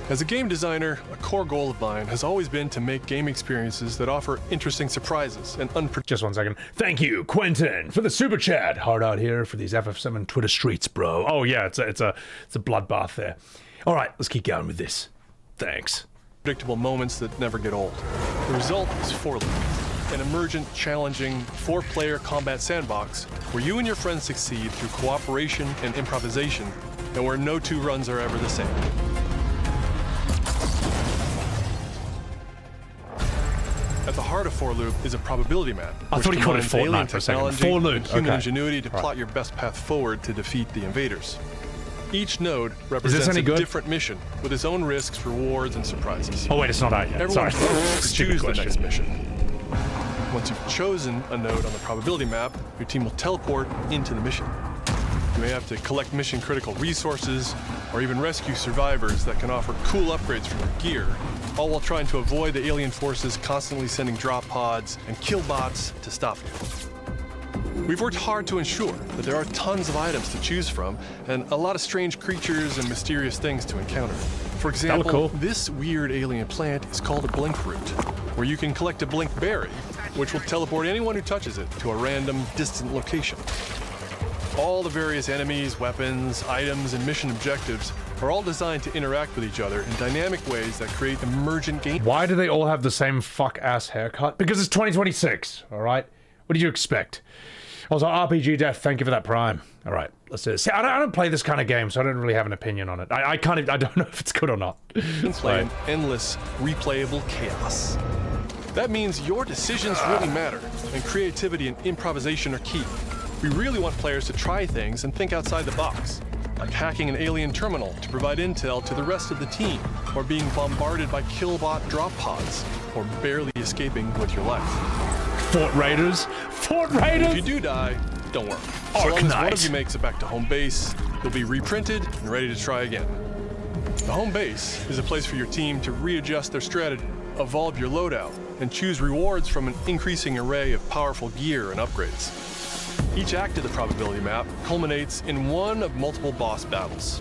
As a game designer, a core goal of mine has always been to make game experiences that offer interesting surprises and unpredictable. Just 1 second. Thank you, Quentin, for the super chat. Hard out here for these FF7 Twitter streets, bro. Oh yeah, it's a bloodbath there. All right, let's keep going with this. Thanks. Predictable moments that never get old. The result is Four Loop, an emergent, challenging, 4-player combat sandbox where you and your friends succeed through cooperation and improvisation, and where no two runs are ever the same. At the heart of Four Loop is a probability map. I thought he called it Fortnite for a second. Four Loop, Human okay. ingenuity to Right. plot your best path forward to defeat the invaders. Each node represents any a good? different mission with its own risks, rewards, and surprises. Oh wait, it's not out yet. Everyone Sorry. votes to Stupid choose the question. next mission. Once you've chosen a node on the probability map, your team will teleport into the mission. You may have to collect mission-critical resources, or even rescue survivors that can offer cool upgrades from your gear, all while trying to avoid the alien forces constantly sending drop pods and kill bots to stop you. We've worked hard to ensure that there are tons of items to choose from, and a lot of strange creatures and mysterious things to encounter. For example, cool. this weird alien plant is called a blink root, where you can collect a blink berry, which will teleport anyone who touches it to a random, distant location. All the various enemies, weapons, items, and mission objectives are all designed to interact with each other in dynamic ways that create emergent game. Why do they all have the same fuck-ass haircut? Because it's 2026, alright? What did you expect? Also, RPG Death, thank you for that Prime. Alright, let's do this. See, I don't play this kind of game, so I don't really have an opinion on it. I don't know if it's good or not. Play an endless, replayable chaos. That means your decisions really matter, and creativity and improvisation are key. We really want players to try things and think outside the box, like hacking an alien terminal to provide intel to the rest of the team, or being bombarded by killbot drop pods, or barely escaping with your life. Fort Raiders? Fort Raiders? If you do die, don't worry. So long as one of you makes it back to home base, you'll be reprinted and ready to try again. The home base is a place for your team to readjust their strategy, evolve your loadout, and choose rewards from an increasing array of powerful gear and upgrades. Each act of the probability map culminates in one of multiple boss battles.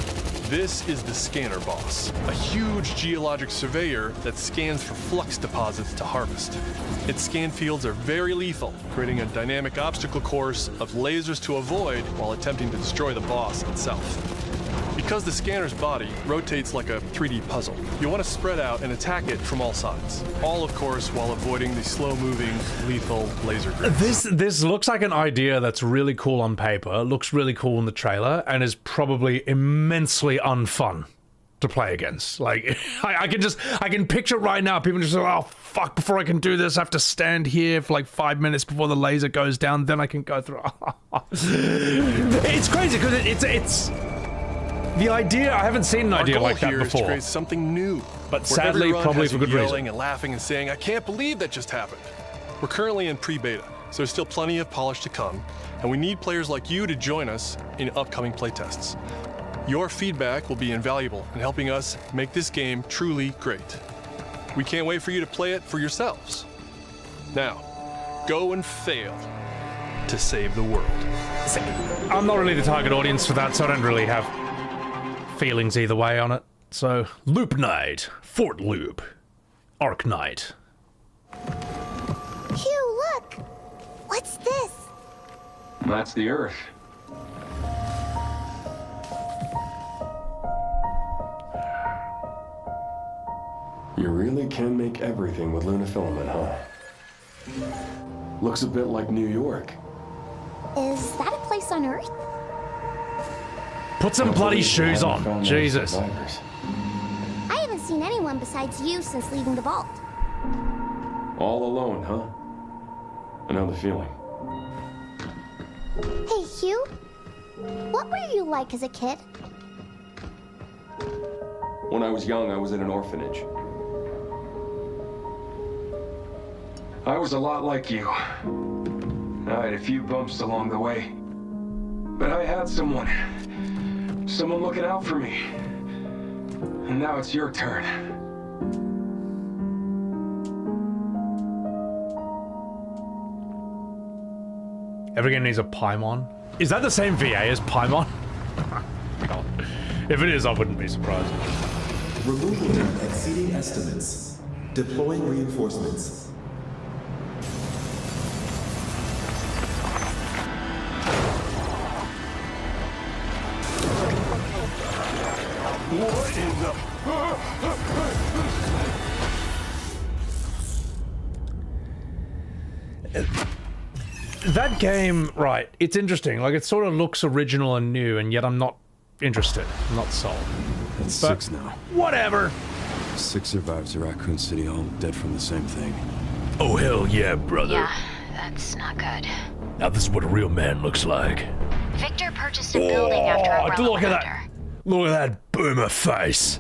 This is the Scanner Boss, a huge geologic surveyor that scans for flux deposits to harvest. Its scan fields are very lethal, creating a dynamic obstacle course of lasers to avoid while attempting to destroy the boss itself. Because the scanner's body rotates like a 3D puzzle, you want to spread out and attack it from all sides. All, of course, while avoiding the slow-moving, lethal laser grids. This looks like an idea that's really cool on paper, looks really cool in the trailer, and is probably immensely unfun to play against. Like, I can picture right now, people just like, oh, fuck, before I can do this, I have to stand here for like 5 minutes before the laser goes down, then I can go through. It's crazy, because it's... The idea, I haven't seen an idea like that before. Is to create something new, but sadly, probably for good reason. Yelling and laughing and saying, "I can't believe that just happened." We're currently in pre-beta, so there's still plenty of polish to come, and we need players like you to join us in upcoming playtests. Your feedback will be invaluable in helping us make this game truly great. We can't wait for you to play it for yourselves. Now, go and fail to save the world. I'm not really the target audience for that, so I don't really have feelings either way on it. So, Loop Knight, Fort Loop, Arc Knight. Hugh, look! What's this? That's the Earth. You really can make everything with lunafilament, huh? Looks a bit like New York. Is that a place on Earth? Put some bloody shoes on, Jesus. I haven't seen anyone besides you since leaving the vault. All alone, huh? I know the feeling. Hey, Hugh. What were you like as a kid? When I was young, I was in an orphanage. I was a lot like you. I had a few bumps along the way. But I had someone looking out for me. And now it's your turn. Every game needs a Paimon. Is that the same VA as Paimon? God. If it is, I wouldn't be surprised. Removing exceeding estimates. Deploying reinforcements. What in the... That game, right, it's interesting. Like, it sort of looks original and new, and yet I'm not interested. I'm not sold. That's 6 now. Whatever. 6 survivors of Raccoon City, all dead from the same thing. Oh, hell yeah, brother. Yeah, that's not good. Now this is what a real man looks like. Victor purchased a building after Umbrella look at went that. under. Look at that boomer face.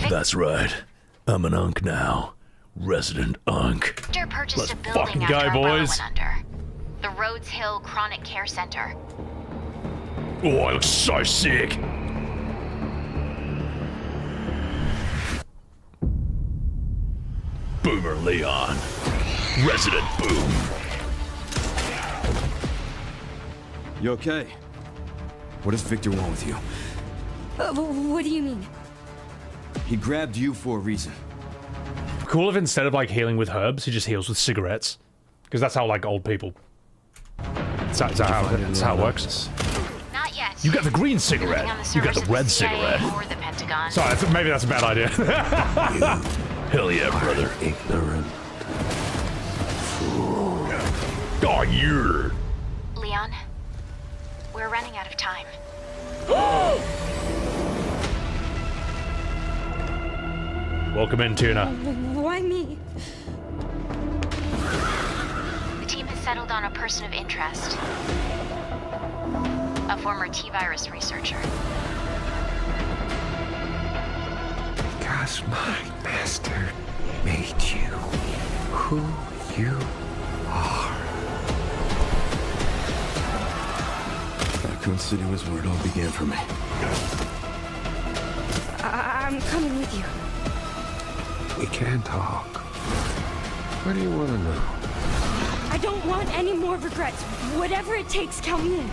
That's right. I'm an Unk now. Resident Unk. Victor purchased Let's a building fucking after go, Umbrella boys. went under. The Rhodes Hill Chronic Care Center. Oh, it looks so sick. Boomer Leon. Resident Boom. You okay? What does Victor want with you? What do you mean? He grabbed you for a reason. Cool if instead of like healing with herbs, he just heals with cigarettes. Because that's how like old people. That's how it works. Not yet. You got the green cigarette. You got the red cigarette. Or the Pentagon. Sorry, maybe that's a bad idea. Hell yeah, brother. Ignorant. Oh, you're. Leon, we're running out of time. Welcome in, Tuna. Why me? The team has settled on a person of interest. A former T-virus researcher. Because my master made you who you are. Raccoon City was where it all began for me. I'm coming with you. We can talk. What do you want to know? I don't want any more regrets. Whatever it takes, count me in.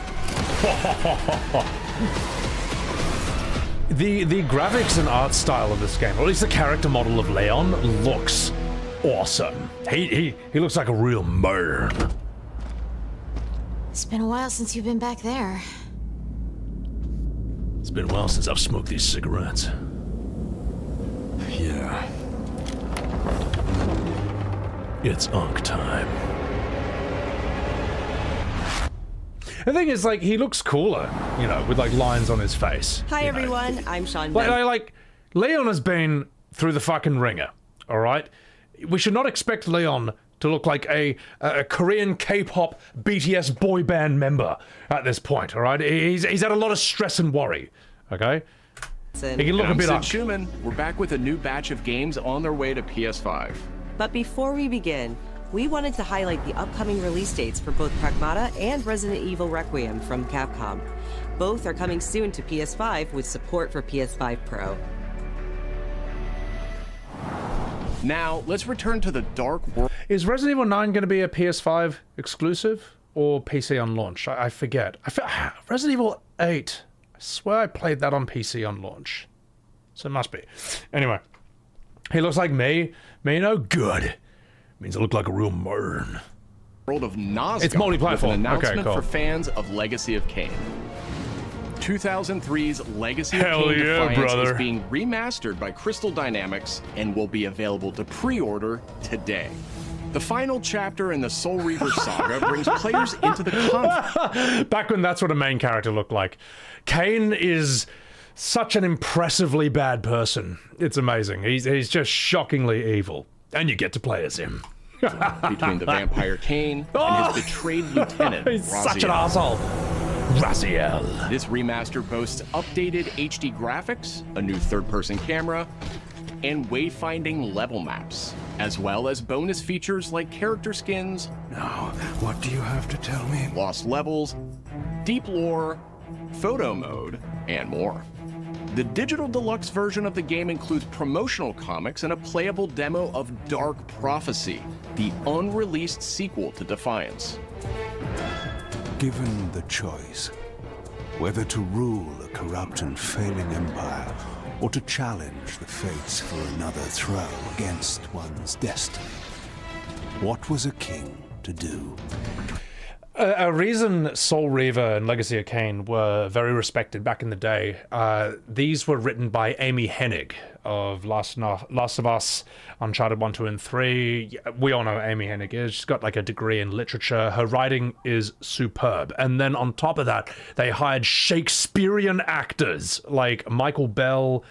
The graphics and art style of this game, or at least the character model of Leon, looks awesome. He looks like a real man. It's been a while since you've been back there. It's been a while since I've smoked these cigarettes. Yeah. It's Unk time. The thing is, like, he looks cooler, you know, with like lines on his face. Hi everyone, I'm Sean. Like, Leon has been through the fucking ringer, all right? We should not expect Leon to look like a Korean K-pop BTS boy band member at this point, all right? He's had a lot of stress and worry, okay? He can look a bit I'm up. Sid Schumann. We're back with a new batch of games on their way to PS5. But before we begin, we wanted to highlight the upcoming release dates for both Pragmata and Resident Evil Requiem from Capcom. Both are coming soon to PS5 with support for PS5 Pro. Now, let's return to the dark world. Is Resident Evil 9 going to be a PS5 exclusive or PC on launch? I forget. Resident Evil 8. I swear I played that on PC on launch. So it must be. Anyway. He looks like me. Me no good. Means I look like a real mern. World of Nazgûl. It's multi-platform. With an announcement Okay, cool. for fans of Legacy of Kain. 2003's Legacy of Hell Kain yeah, Defiance brother. is being remastered by Crystal Dynamics and will be available to pre-order today. The final chapter in the Soul Reaver saga brings players into the conflict. Back when that's what a main character looked like. Kain is such an impressively bad person. It's amazing. He's just shockingly evil. And you get to play as him. Between the vampire Kain and his betrayed lieutenant, He's such an Raziel. asshole. Raziel. This remaster boasts updated HD graphics, a new third-person camera, and wayfinding level maps, as well as bonus features like character skins. Now, what do you have to tell me? Lost levels, deep lore, photo mode, and more. The digital deluxe version of the game includes promotional comics and a playable demo of Dark Prophecy, the unreleased sequel to Defiance. Given the choice, whether to rule a corrupt and failing empire, or to challenge the fates for another throw against one's destiny, what was a king to do? A reason Soul Reaver and Legacy of Kain were very respected back in the day, these were written by Amy Hennig of Last of Us, Uncharted 1, 2, and 3. We all know Amy Hennig is. She's got like a degree in literature. Her writing is superb. And then on top of that, they hired Shakespearean actors like Michael Bell,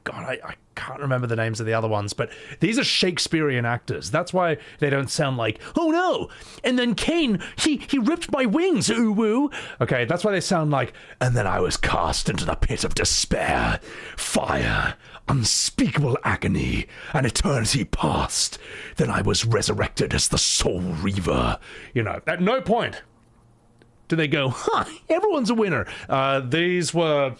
God, I can't remember the names of the other ones, but these are Shakespearean actors. That's why they don't sound like, oh no, and then Cain, he ripped my wings, ooh woo. Okay, that's why they sound like, and then I was cast into the pit of despair, fire, unspeakable agony, and eternity past. Then I was resurrected as the Soul Reaver. You know, at no point do they go, everyone's a winner. These were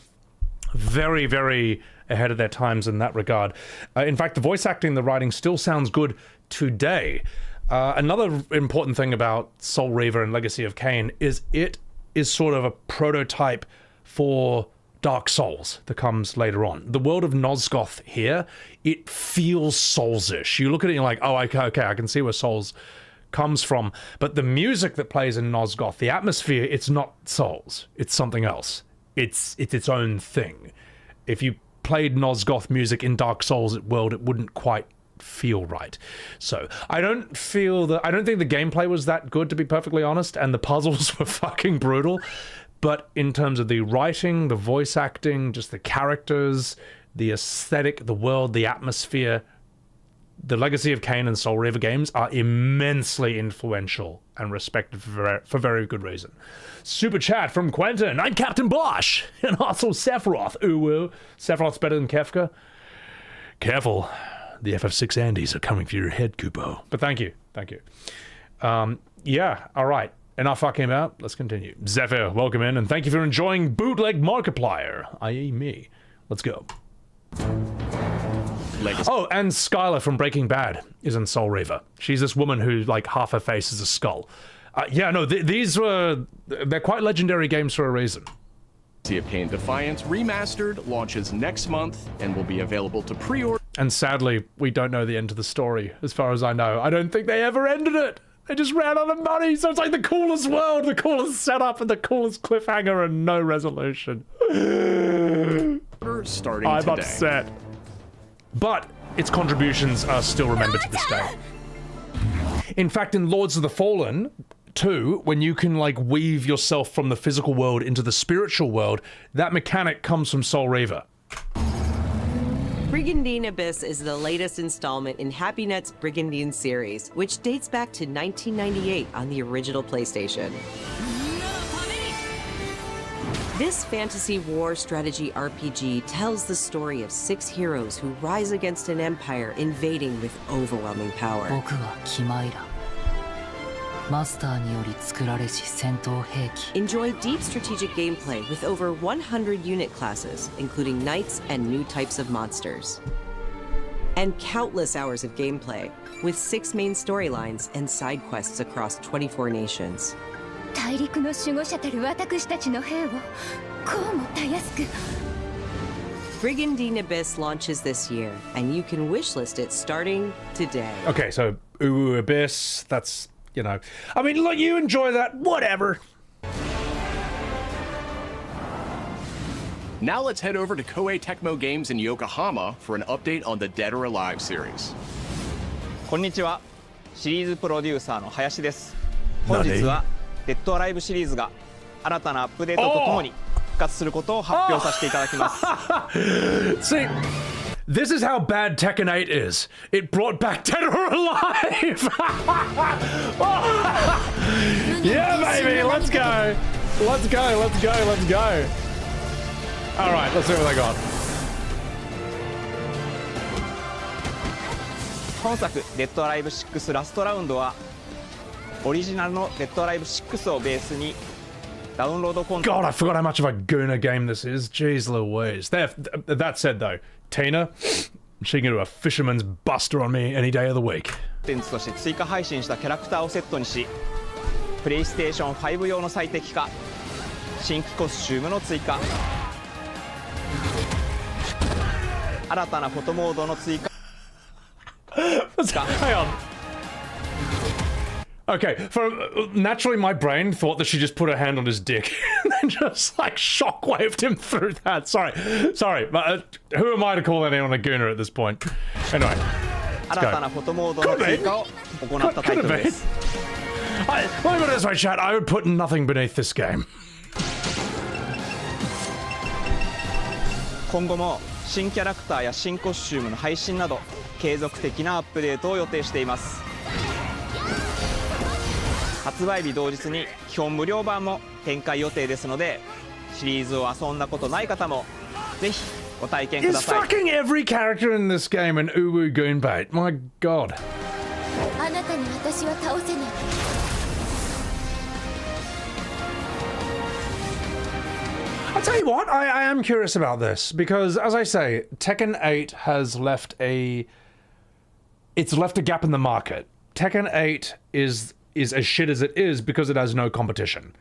very, very ahead of their times in that regard. In fact, the voice acting, the writing still sounds good today. Another important thing about Soul Reaver and Legacy of Kain is it is sort of a prototype for Dark Souls that comes later on. The world of Nosgoth here, it feels Souls-ish. You look at it and you're like, oh, okay, I can see where Souls comes from. But the music that plays in Nosgoth, the atmosphere, it's not Souls. It's something else. It's its own thing. If you played Nosgoth music in Dark Souls world, it wouldn't quite feel right. So I don't think the gameplay was that good, to be perfectly honest, and the puzzles were fucking brutal. But in terms of the writing, the voice acting, just the characters, the aesthetic, the world, the atmosphere, the Legacy of Kain and Soul Reaver games are immensely influential and respected for very good reason. Super chat from Quentin. I'm Captain Bosch and also Sephiroth. Ooh woo. Sephiroth's better than Kefka. Careful. The FF6 Andes are coming for your head, Kupo. But thank you. Yeah, all right. Enough fucking about. Let's continue. Zephyr, welcome in, and thank you for enjoying Bootleg Markiplier, i.e. me. Let's go. Legacy. Oh, and Skylar from Breaking Bad is in Soul Reaver. She's this woman who, like, half her face is a skull. They're quite legendary games for a reason. Legacy of Kain Defiance Remastered launches next month and will be available to pre-order. And sadly, we don't know the end to the story, as far as I know. I don't think they ever ended it. They just ran out of money, so it's like the coolest world, the coolest setup, and the coolest cliffhanger, and no resolution. Starting I'm today. upset. But its contributions are still remembered to this day. In fact, in Lords of the Fallen 2, when you can, like, weave yourself from the physical world into the spiritual world, that mechanic comes from Soul Reaver. Brigandine Abyss is the latest installment in HappyNet's Brigandine series, which dates back to 1998 on the original PlayStation. This fantasy war strategy RPG tells the story of 6 heroes who rise against an empire invading with overwhelming power. Enjoy deep strategic gameplay with over 100 unit classes, including knights and new types of monsters. And countless hours of gameplay, with 6 main storylines and side quests across 24 nations. Brigandine Abyss launches this year, and you can wishlist it starting today. Okay, so Abyss, that's, you know, I mean, look, you enjoy that, whatever. Now let's head over to Koei Tecmo Games in Yokohama for an update on the Dead or Alive series. こんにちは。シリーズプロデューサーの林です。本日はデッドアライブシリーズが新たなアップデートとともに復活することを発表させていただきます。See, this is how bad Tekken 8 is. It brought back Dead or Alive. Yeah, baby, let's go. Let's go, let's go, let's go. All right, let's see what they got. 本作デッドアライブ6ラストラウンドはオリジナルのデッドアライブ6をベースにダウンロードコンテンツ God, I forgot how much of a Guna game this is. Jeez Louise. That said, though, Tina, she can do a fisherman's buster on me any day of the week. コンテンツとして追加配信したキャラクターをセットにし、プレイステーション5用の最適化、新規コスチュームの追加、新たなフォトモードの追加。Hang on. Okay, naturally my brain thought that she just put her hand on his dick and then just like shockwaved him through that. Sorry, but who am I to call anyone a gooner at this point? Anyway, let's go. Could have been. Let me put it this way, chat. I would put nothing beneath this game. 今後も新キャラクターや新コスチュームの配信など継続的なアップデートを予定しています。発売日同日に基本無料版も展開予定ですので、シリーズを遊んだことない方もぜひご体験くだ Is さい。 fucking every character in this game an uwu goonbait? My god. あなたに私は倒せない。I'll tell you what, I am curious about this because, as I say, Tekken 8 has left a gap in the market. Tekken 8 is as shit as it is because it has no competition.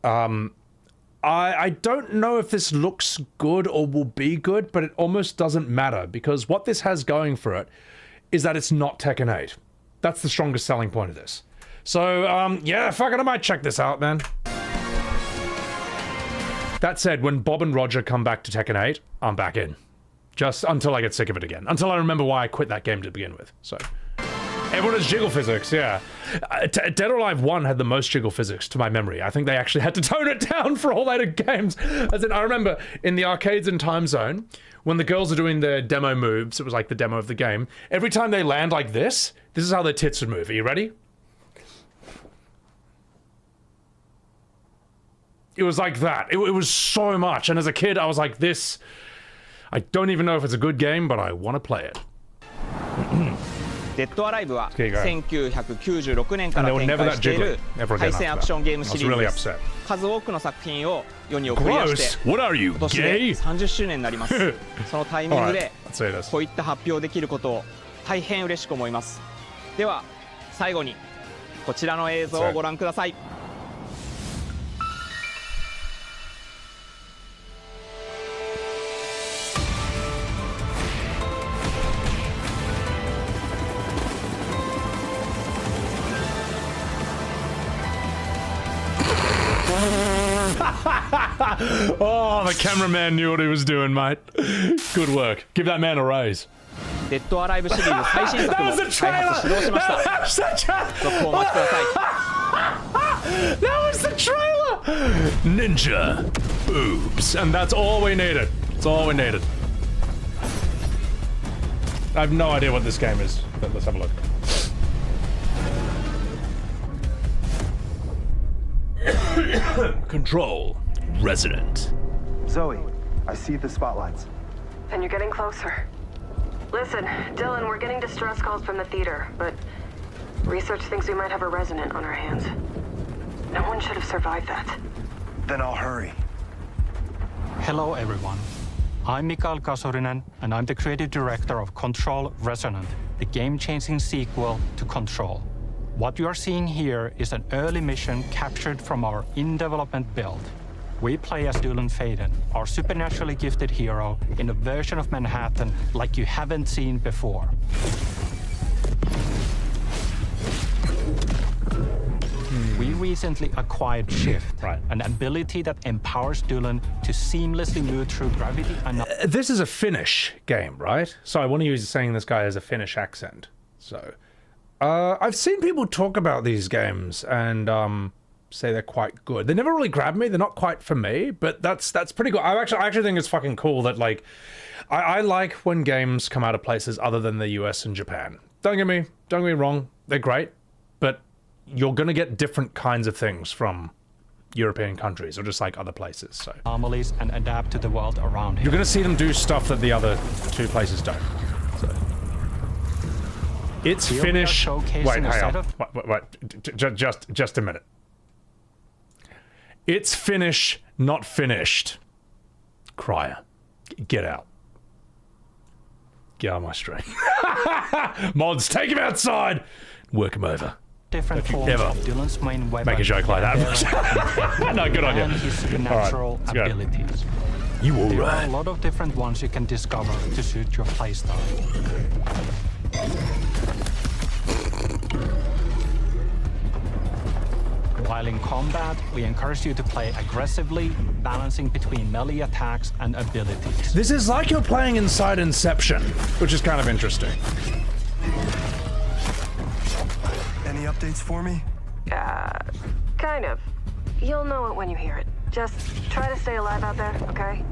I don't know if this looks good or will be good, but it almost doesn't matter because what this has going for it is that it's not Tekken 8. That's the strongest selling point of this. So, yeah, fuck it, I might check this out, man. That said, when Bob and Roger come back to Tekken 8, I'm back in. Just until I get sick of it again. Until I remember why I quit that game to begin with, so. Everyone has jiggle physics, yeah. Dead or Alive 1 had the most jiggle physics to my memory. I think they actually had to tone it down for all later games. As in, I remember in the arcades in Time Zone, when the girls are doing their demo moves, it was like the demo of the game, every time they land like this is how their tits would move. Are you ready? It was like that. It was so much. And as a kid, I was like, this... I don't even know if it's a good game, but I want to play it. デッドアライブは1996年から展開している対戦アクションゲームシリーズです。数多くの作品を世に送り出して今年で30周年になります。そのタイミングでこういった発表できることを大変嬉しく思います。では最後にこちらの映像をご覧ください。Oh, the cameraman knew what he was doing, mate. Good work. Give that man a raise. デッドアライブシリーズ最新作も開発始動しました。続報お待ちください。That was the trailer! Ninja boobs. And that's all we needed. That's all we needed. I have no idea what this game is, but let's have a look. Control. Resident. Zoe, I see the spotlights. And you're getting closer. Listen, Dylan, we're getting distress calls from the theater, but research thinks we might have a resident on our hands. No one should have survived that. Then I'll hurry. Hello, everyone. I'm Mikael Kasurinen, and I'm the creative director of Control Resonant, the game-changing sequel to Control. What you are seeing here is an early mission captured from our in-development build. We play as Dylan Faden, our supernaturally gifted hero, in a version of Manhattan like you haven't seen before. We recently acquired Shift, an ability that empowers Dylan to seamlessly move through gravity and... This is a Finnish game, right? So I want to use saying this guy has a Finnish accent. So, I've seen people talk about these games and, say they're quite good. They never really grabbed me. They're not quite for me, but that's pretty cool. I actually think it's fucking cool that, like, I like when games come out of places other than the US and Japan. Don't get me wrong. They're great, but you're gonna get different kinds of things from European countries or just like other places. So anomalies and adapt to the world around him. You're gonna see them do stuff that the other two places don't. So. It's Finnish. Wait, hang on. Wait. Just a minute. It's Finnish, not finished. Crier. Get out. Get out of my stream. Mods, take him outside. Work him over. Different forms of Dylan's main weapon. Make a joke like that. No, good on you. And his supernatural abilities. You all there right? There are a lot of different ones you can discover to suit your playstyle. While in combat, we encourage you to play aggressively, balancing between melee attacks and abilities. This is like you're playing inside Inception, which is kind of interesting. Any updates for me? Kind of. You'll know it when you hear it. Just try to stay alive out there, okay?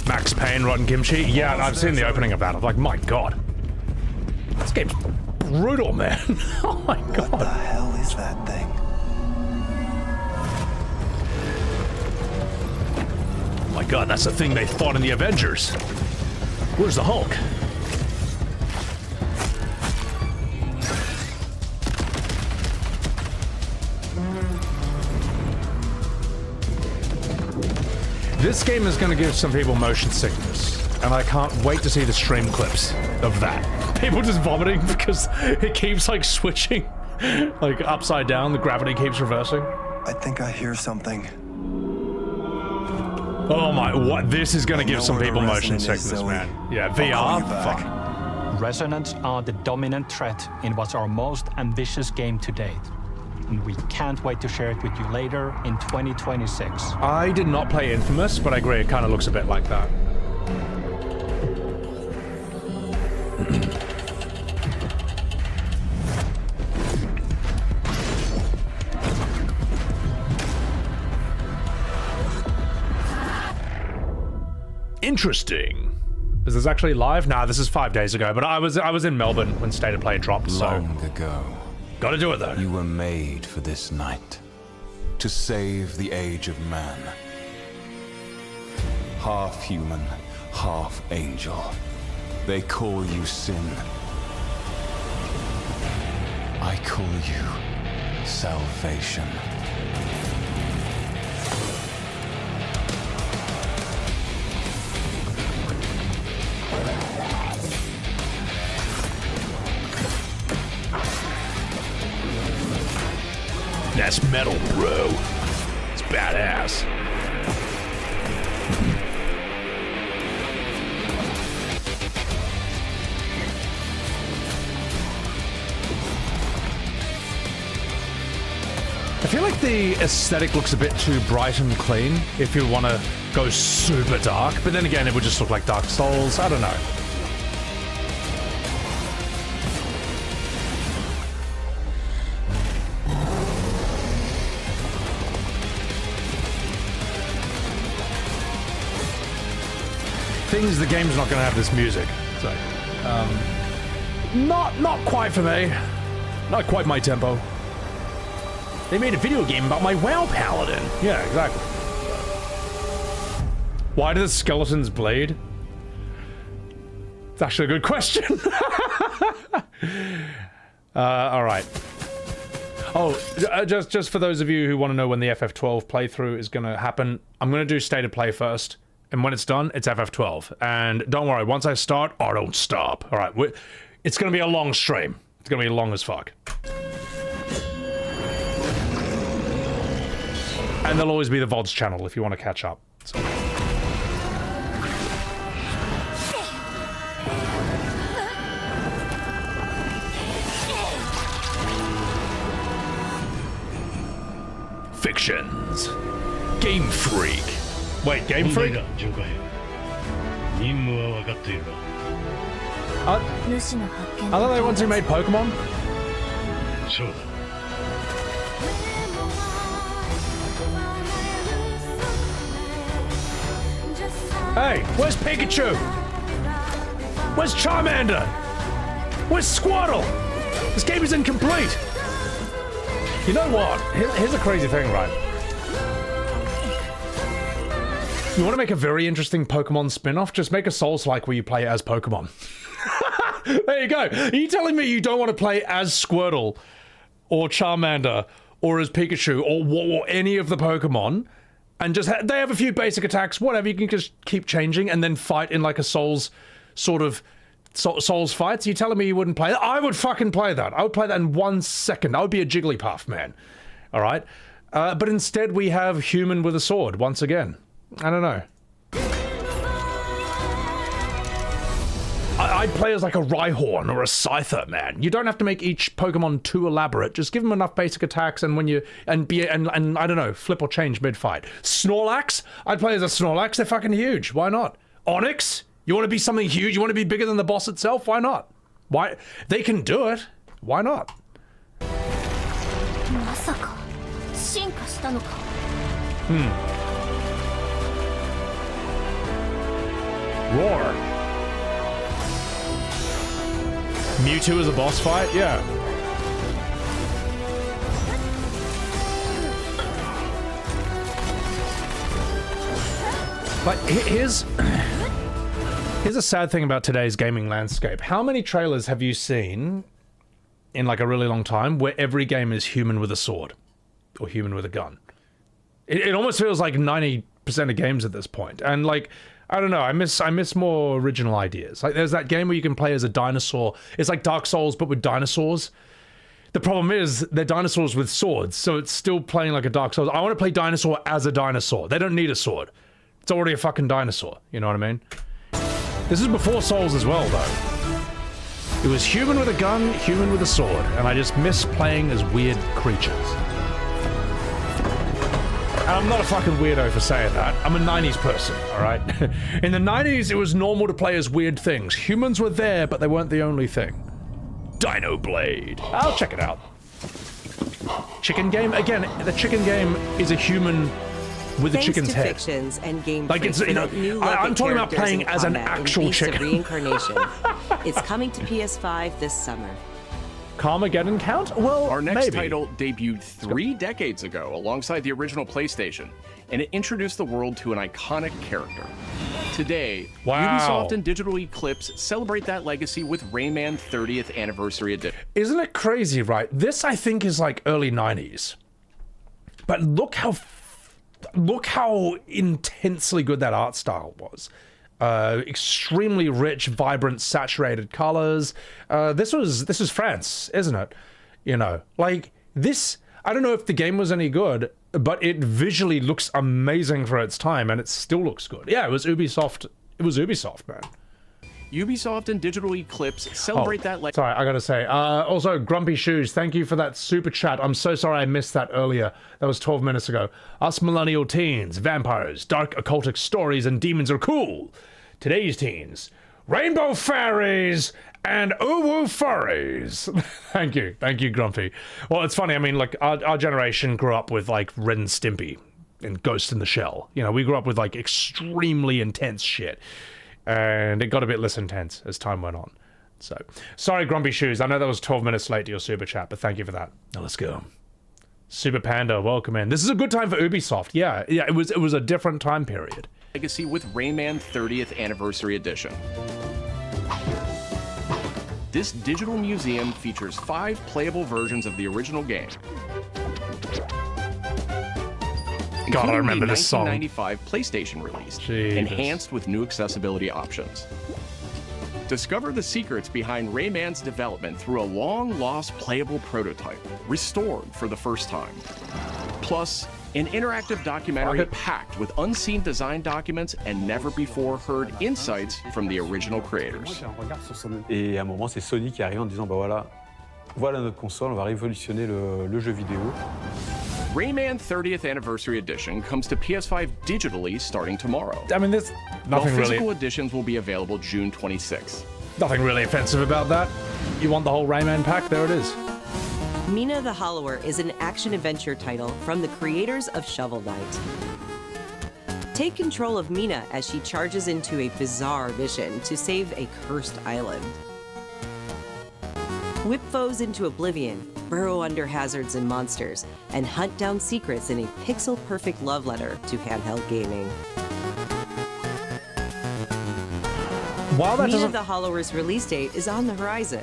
Max Payne, Rotten Kimchi. Yeah, I've seen the opening of that. I'm like, my god. This game's brutal, man. Oh my god. What the hell is that thing? Oh my god, that's the thing they fought in the Avengers. Where's the Hulk? This game is going to give some people motion sickness, and I can't wait to see the stream clips of that. People just vomiting because it keeps like switching, like upside down, the gravity keeps reversing. I think I hear something. Oh my, what? This is going to give some people motion sickness, man. Yeah, VR, fuck. Resonance are the dominant threat in what's our most ambitious game to date. And we can't wait to share it with you later in 2026. I did not play Infamous, but I agree, it kind of looks a bit like that. Interesting. Is this actually live? Nah, this is 5 days ago, but I was in Melbourne when State of Play dropped, so... Long ago. Gotta do it, though. You were made for this night. To save the age of man. Half human, half angel. They call you sin. I call you salvation. That's metal, bro. It's badass. I feel like the aesthetic looks a bit too bright and clean if you want to go super dark, but then again, it would just look like Dark Souls. I don't know. The game's not going to have this music, so not quite for me, not quite my tempo. They made a video game about my WoW paladin. Yeah, exactly. Why do the skeletons bleed? It's actually a good question. All right. Oh, just for those of you who want to know when the FF12 playthrough is going to happen, I'm going to do State of Play first. And when it's done, it's FF12. And don't worry, once I start, I don't stop. All right, it's going to be a long stream. It's going to be long as fuck. And there'll always be the VODs channel if you want to catch up. So. Fictions. Game Freak. Wait, Game Freak? Are they the ones who made Pokemon? Hey, where's Pikachu? Where's Charmander? Where's Squirtle? This game is incomplete. You know what? Here's a crazy thing, right? You want to make a very interesting Pokemon spin-off? Just make a Souls-like where you play as Pokemon. There you go. Are you telling me you don't want to play as Squirtle or Charmander or as Pikachu or any of the Pokemon and just they have a few basic attacks, whatever, you can just keep changing and then fight in like a Souls sort of Souls fights? Are you telling me you wouldn't play that? I would fucking play that. I would play that in 1 second. I would be a Jigglypuff, man. All right? But instead we have human with a sword once again. I don't know. I'd play as like a Rhyhorn or a Scyther, man. You don't have to make each Pokemon too elaborate. Just give them enough basic attacks, and when you and I don't know, flip or change mid-fight. Snorlax? I'd play as a Snorlax. They're fucking huge. Why not? Onyx? You want to be something huge? You want to be bigger than the boss itself? Why not? Why? They can do it. Why not? Roar. Mewtwo as a boss fight? Yeah. But here's a sad thing about today's gaming landscape. How many trailers have you seen in like a really long time where every game is human with a sword or human with a gun? It almost feels like 90% of games at this point. And like, I don't know, I miss more original ideas. Like there's that game where you can play as a dinosaur. It's like Dark Souls, but with dinosaurs. The problem is they're dinosaurs with swords, so it's still playing like a Dark Souls. I want to play dinosaur as a dinosaur. They don't need a sword. It's already a fucking dinosaur. You know what I mean? This is before Souls as well, though. It was human with a gun, human with a sword, and I just miss playing as weird creatures. And I'm not a fucking weirdo for saying that. I'm a 90s person, alright? In the 90s, it was normal to play as weird things. Humans were there, but they weren't the only thing. Dino Blade. I'll check it out. Chicken game? Again, the chicken game is a human with a chicken's head. Fictions and game like it's, you know, I'm talking about playing as an actual chicken. Reincarnation. It's coming to PS5 this summer. Carmageddon count? Well, our next maybe. title debuted 3 decades ago alongside the original PlayStation, and it introduced the world to an iconic character. Today, Ubisoft and Digital Eclipse celebrate that legacy with Rayman 30th Anniversary Edition. Isn't it crazy, right? This, I think, is like early 90s. But look how intensely good that art style was. Extremely rich, vibrant, saturated colors. This is France, isn't it? You know, like this. I don't know if the game was any good, but it visually looks amazing for its time, and it still looks good. Yeah, it was Ubisoft. It was Ubisoft, man. Ubisoft and Digital Eclipse celebrate that. Sorry, I gotta say. Also, Grumpy Shoes, thank you for that super chat. I'm so sorry I missed that earlier. That was 12 minutes ago. Us millennial teens, vampires, dark occultic stories, and demons are cool. Today's teens, rainbow fairies and uwu furries. Thank you, Grumpy. Well, it's funny. I mean, like our generation grew up with like Ren and Stimpy and Ghost in the Shell. You know, we grew up with like extremely intense shit. And it got a bit less intense as time went on. So, sorry, Grumpy Shoes. I know that was 12 minutes late to your super chat, but thank you for that. Now let's go. Super Panda, welcome in. This is a good time for Ubisoft. Yeah, it was a different time period. Legacy with Rayman 30th Anniversary Edition. This digital museum features 5 playable versions of the original game. God, I remember this song. The 1995 PlayStation release, enhanced with new accessibility options. Discover the secrets behind Rayman's development through a long-lost playable prototype, restored for the first time. Plus, an interactive documentary packed with unseen design documents and never-before-heard insights from the original creators. Et à un moment, c'est Sony qui arrive en disant, bah voilà notre console, on va révolutionner le jeu vidéo. Rayman 30th Anniversary Edition comes to PS5 digitally starting tomorrow. I mean, there's nothing really... Physical editions will be available June 26th. Nothing really offensive about that. You want the whole Rayman pack? There it is. Mina the Hollower is an action-adventure title from the creators of Shovel Knight. Take control of Mina as she charges into a bizarre mission to save a cursed island. Whip foes into oblivion, burrow under hazards and monsters, and hunt down secrets in a pixel-perfect love letter to handheld gaming. While that Mina the Hollower's release date is on the horizon.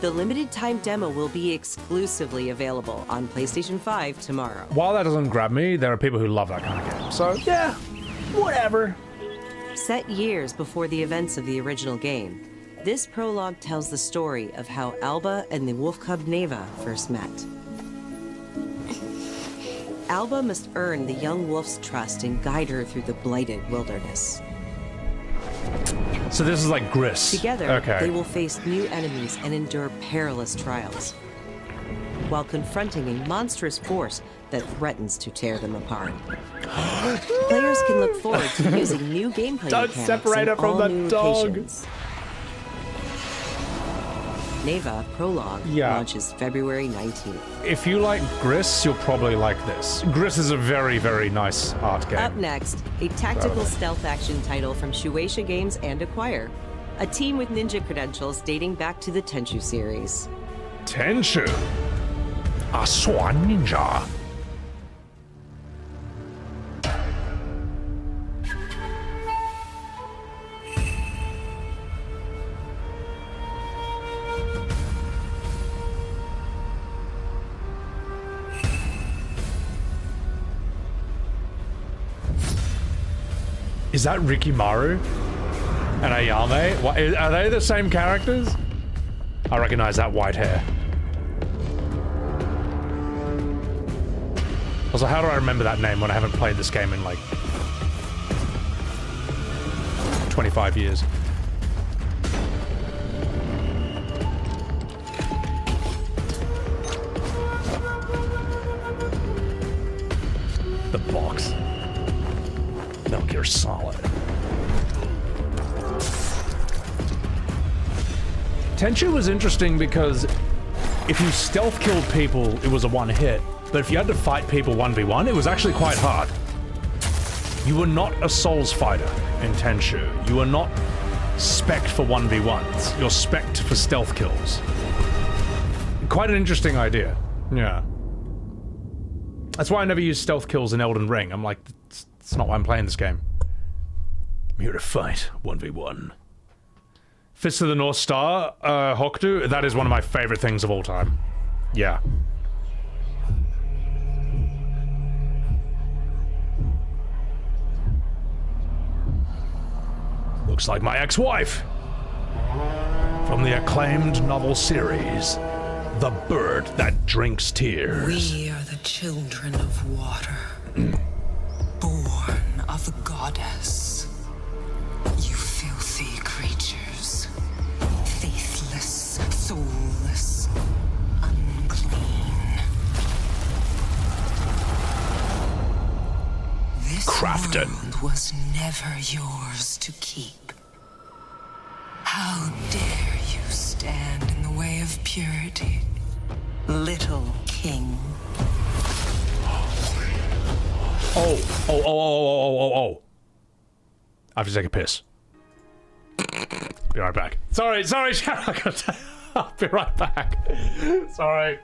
The limited-time demo will be exclusively available on PlayStation 5 tomorrow. While that doesn't grab me, there are people who love that kind of game. So, yeah, whatever. Set years before the events of the original game, this prologue tells the story of how Alba and the wolf cub Neva first met. Alba must earn the young wolf's trust and guide her through the blighted wilderness. So this is like Gris. Together, they will face new enemies and endure perilous trials, while confronting a monstrous force that threatens to tear them apart. Players can look forward to using new gameplay Don't mechanics separate in it from all the new dog. locations. Neva Prologue launches February 19th. If you like Gris, you'll probably like this. Gris is a very, very nice art game. Up next, a tactical stealth action title from Shueisha Games and Acquire. A team with ninja credentials dating back to the Tenchu series. Tenchu? A swan ninja. Is that Rikimaru and Ayame? What, are they the same characters? I recognize that white hair. Also, how do I remember that name when I haven't played this game in like 25 years? The box. Metal Gear Solid. Tenchu was interesting because if you stealth killed people, it was a one hit. But if you had to fight people 1v1, it was actually quite hard. You were not a Souls fighter in Tenchu. You were not spec'd for 1v1s. You're spec'd for stealth kills. Quite an interesting idea. Yeah. That's why I never use stealth kills in Elden Ring. I'm like, it's not why I'm playing this game. I'm here to fight 1v1. Fist of the North Star, Hokuto, that is one of my favorite things of all time. Yeah. Looks like my ex-wife. From the acclaimed novel series, The Bird That Drinks Tears. We are the children of water, born of the goddess. You filthy creatures, faithless, soulless, unclean. This world was never yours to keep. How dare you stand in the way of purity, little king? Oh. I have to take a piss. Be right back. Sorry, I'll be right back. Sorry.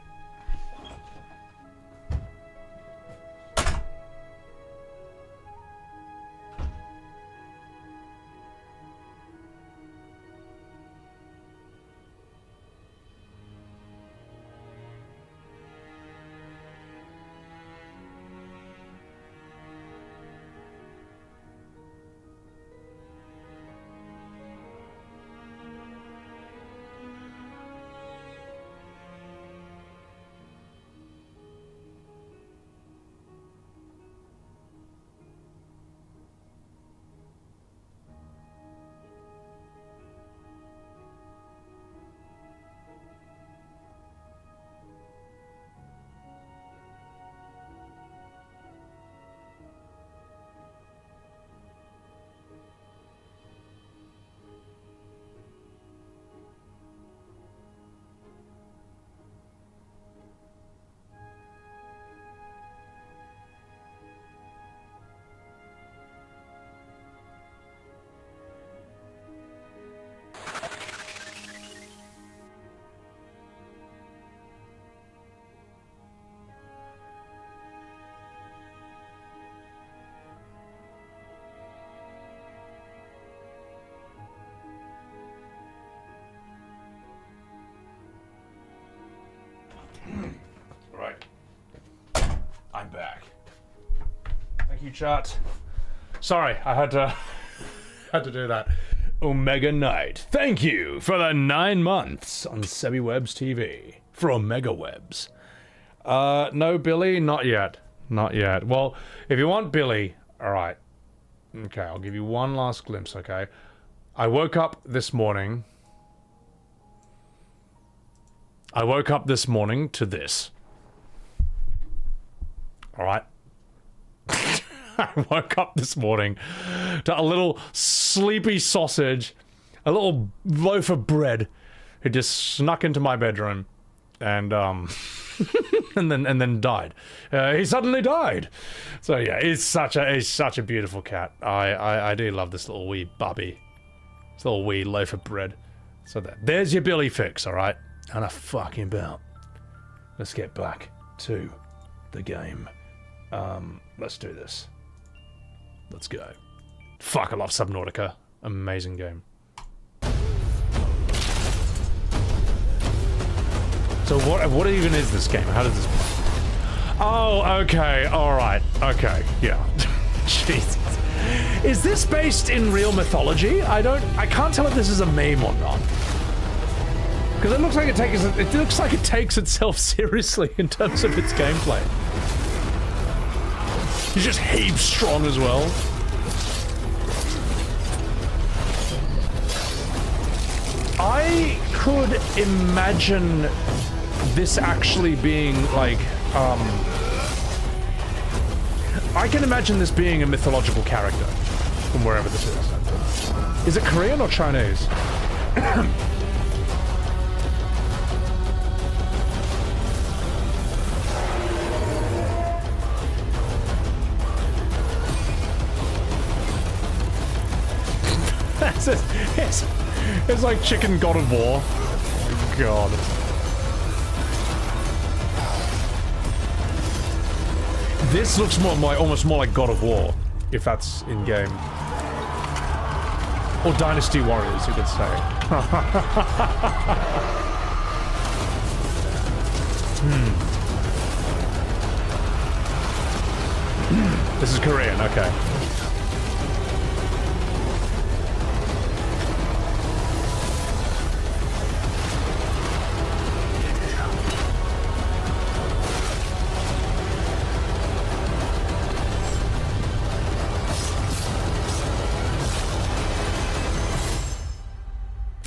Right. I'm back. Thank you, chat. Sorry, I had to do that. Omega Knight, thank you for the 9 months on Sebi Webs TV for Omega Webs. No, Billy, not yet. Not yet. Well, if you want Billy, all right. Okay, I'll give you one last glimpse, okay? I woke up this morning to this. All right. I woke up this morning to a little sleepy sausage, a little loaf of bread, who just snuck into my bedroom and and then died. He suddenly died. So yeah, he's such a beautiful cat. I do love this little wee bubby. This little wee loaf of bread. So there's your Billy fix, all right? And a fucking belt. Let's get back to the game. Let's do this. Let's go. Fuck, I love Subnautica. Amazing game. So what even is this game? How does this play? Oh, okay, alright, okay, yeah. Jesus. Is this based in real mythology? I can't tell if this is a meme or not. Because it looks like it takes itself seriously in terms of its gameplay. He's just heaps strong as well. I could imagine this actually being like, I can imagine this being a mythological character from wherever this is. Is it Korean or Chinese? It's like chicken God of War. God. This looks almost more like God of War, if that's in game. Or Dynasty Warriors, you could say. This is Korean, okay.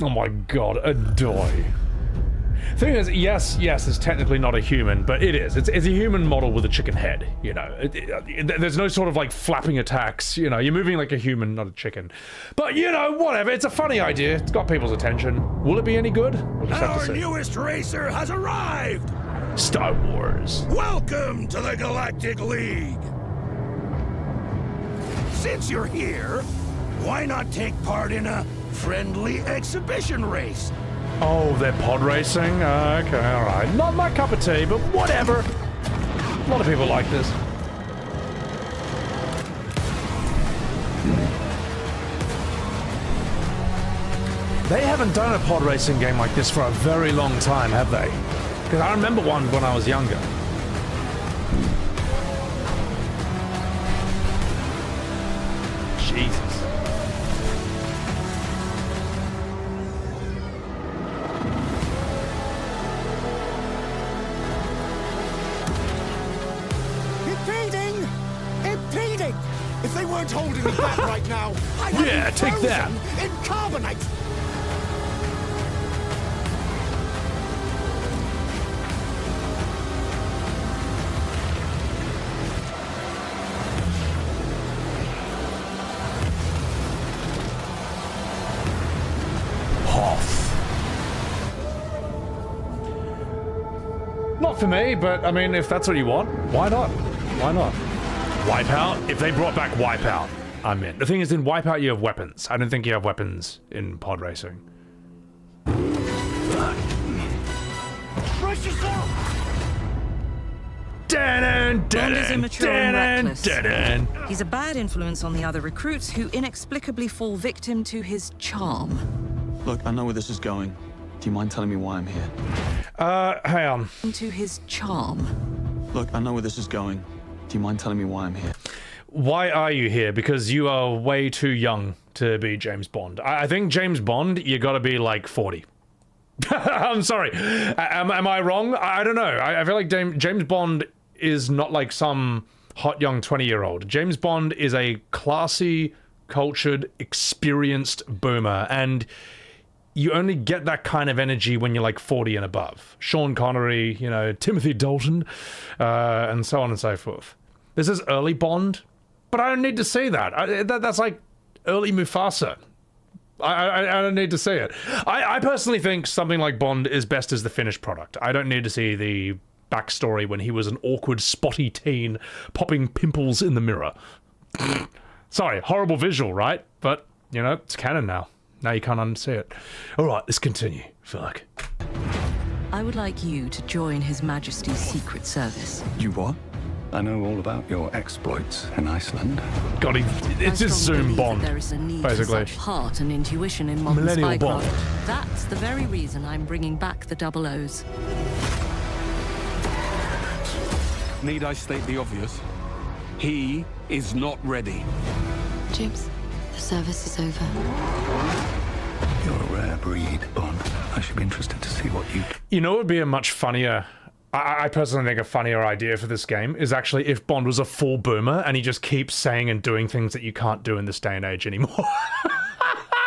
Oh my god, a doi. Thing is, yes, it's technically not a human, but it is. It's a human model with a chicken head, you know. There's no sort of like flapping attacks, you know. You're moving like a human, not a chicken. But, you know, whatever. It's a funny idea. It's got people's attention. Will it be any good? We'll just have to see. Our newest racer has arrived! Star Wars. Welcome to the Galactic League! Since you're here, why not take part in a friendly exhibition race? Oh, they're pod racing? Okay, alright. Not my cup of tea, but whatever. A lot of people like this. They haven't done a pod racing game like this for a very long time, have they? Because I remember one when I was younger. Jesus. If they weren't holding me back right now, I would yeah, be take that. In carbonite. Not for me, but I mean, if that's what you want, why not? Why not? Wipeout? If they brought back Wipeout, I'm in. The thing is, in Wipeout you have weapons. I don't think you have weapons in pod racing. Brace yourself! Bond is immature and reckless. He's a bad influence on the other recruits who inexplicably fall victim to his charm. Look, I know where this is going. Do you mind telling me why I'm here? Hang on. To his charm. Look, I know where this is going. Do you mind telling me why I'm here? Why are you here? Because you are way too young to be James Bond. I think James Bond, you gotta be like 40. I'm sorry. Am I wrong? I don't know. I feel like James Bond is not like some hot young 20-year-old. James Bond is a classy, cultured, experienced boomer, and you only get that kind of energy when you're like 40 and above. Sean Connery, you know, Timothy Dalton, and so on and so forth. This is early Bond, but I don't need to see that. That's like early Mufasa. I don't need to see it. I personally think something like Bond is best as the finished product. I don't need to see the backstory when he was an awkward, spotty teen popping pimples in the mirror. Sorry, horrible visual, right? But, you know, it's canon now. Now you can't unsee it. All right, let's continue. Fuck. I would like you to join His Majesty's Secret Service. You what? I know all about your exploits in Iceland. God, it's just Zoom Bond, there is a need basically. For such heart and intuition in modern Millennial spycraft. Bond. That's the very reason I'm bringing back the double O's. Need I state the obvious? He is not ready. James, the service is over. You're a rare breed, Bond. I should be interested to see what you... You know what would be a much funnier... I personally think a funnier idea for this game is actually if Bond was a full boomer and he just keeps saying and doing things that you can't do in this day and age anymore.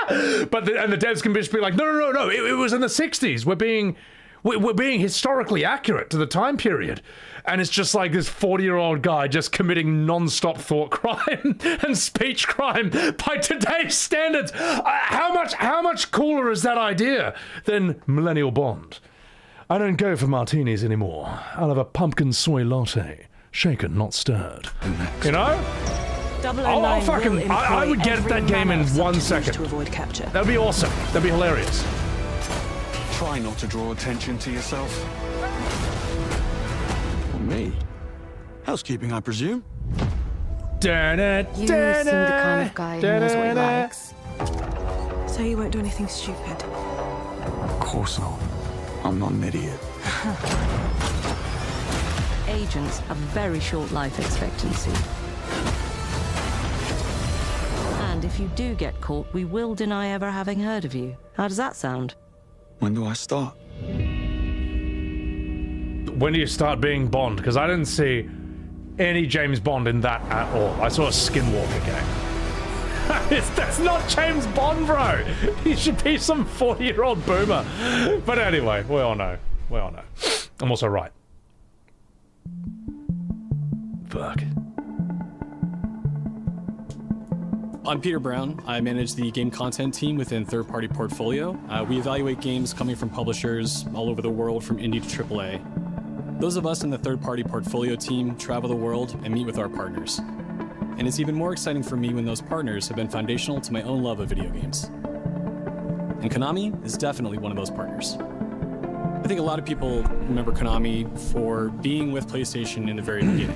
But the devs can just be like, no, it was in the 60s. We're being historically accurate to the time period. And it's just like this 40-year-old guy just committing non-stop thought crime and speech crime by today's standards. How much cooler is that idea than Millennial Bond? I don't go for martinis anymore. I'll have a pumpkin soy latte. Shaken, not stirred. You know? 009 I would get that game in 1 second. To avoid capture. That'd be awesome. That'd be hilarious. Try not to draw attention to yourself. Me? Housekeeping, I presume? You seem the kind of guy who knows what he likes. So you won't do anything stupid? Of course not. I'm not an idiot. Agents have very short life expectancy. And if you do get caught, we will deny ever having heard of you. How does that sound? When do I start? When do you start being Bond? Because I didn't see any James Bond in that at all. I saw a Skinwalker game. That's not James Bond, bro. He should be some 40-year-old boomer. But anyway, we all know. We all know. I'm also right. Fuck. I'm Peter Brown. I manage the game content team within Third Party Portfolio. We evaluate games coming from publishers all over the world, from indie to AAA. Those of us in the Third Party Portfolio team travel the world and meet with our partners. And it's even more exciting for me when those partners have been foundational to my own love of video games. And Konami is definitely one of those partners. I think a lot of people remember Konami for being with PlayStation in the very beginning,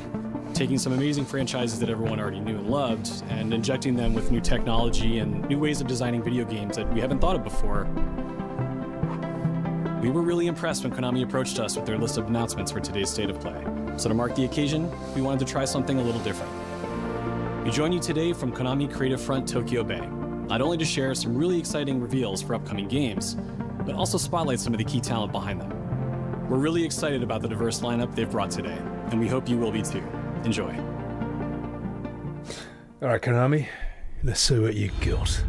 taking some amazing franchises that everyone already knew and loved, and injecting them with new technology and new ways of designing video games that we haven't thought of before. We were really impressed when Konami approached us with their list of announcements for today's State of Play. So to mark the occasion, we wanted to try something a little different. We join you today from Konami Creative Front Tokyo Bay, not only to share some really exciting reveals for upcoming games, but also spotlight some of the key talent behind them. We're really excited about the diverse lineup they've brought today, and we hope you will be too. Enjoy. All right, Konami, let's see what you got.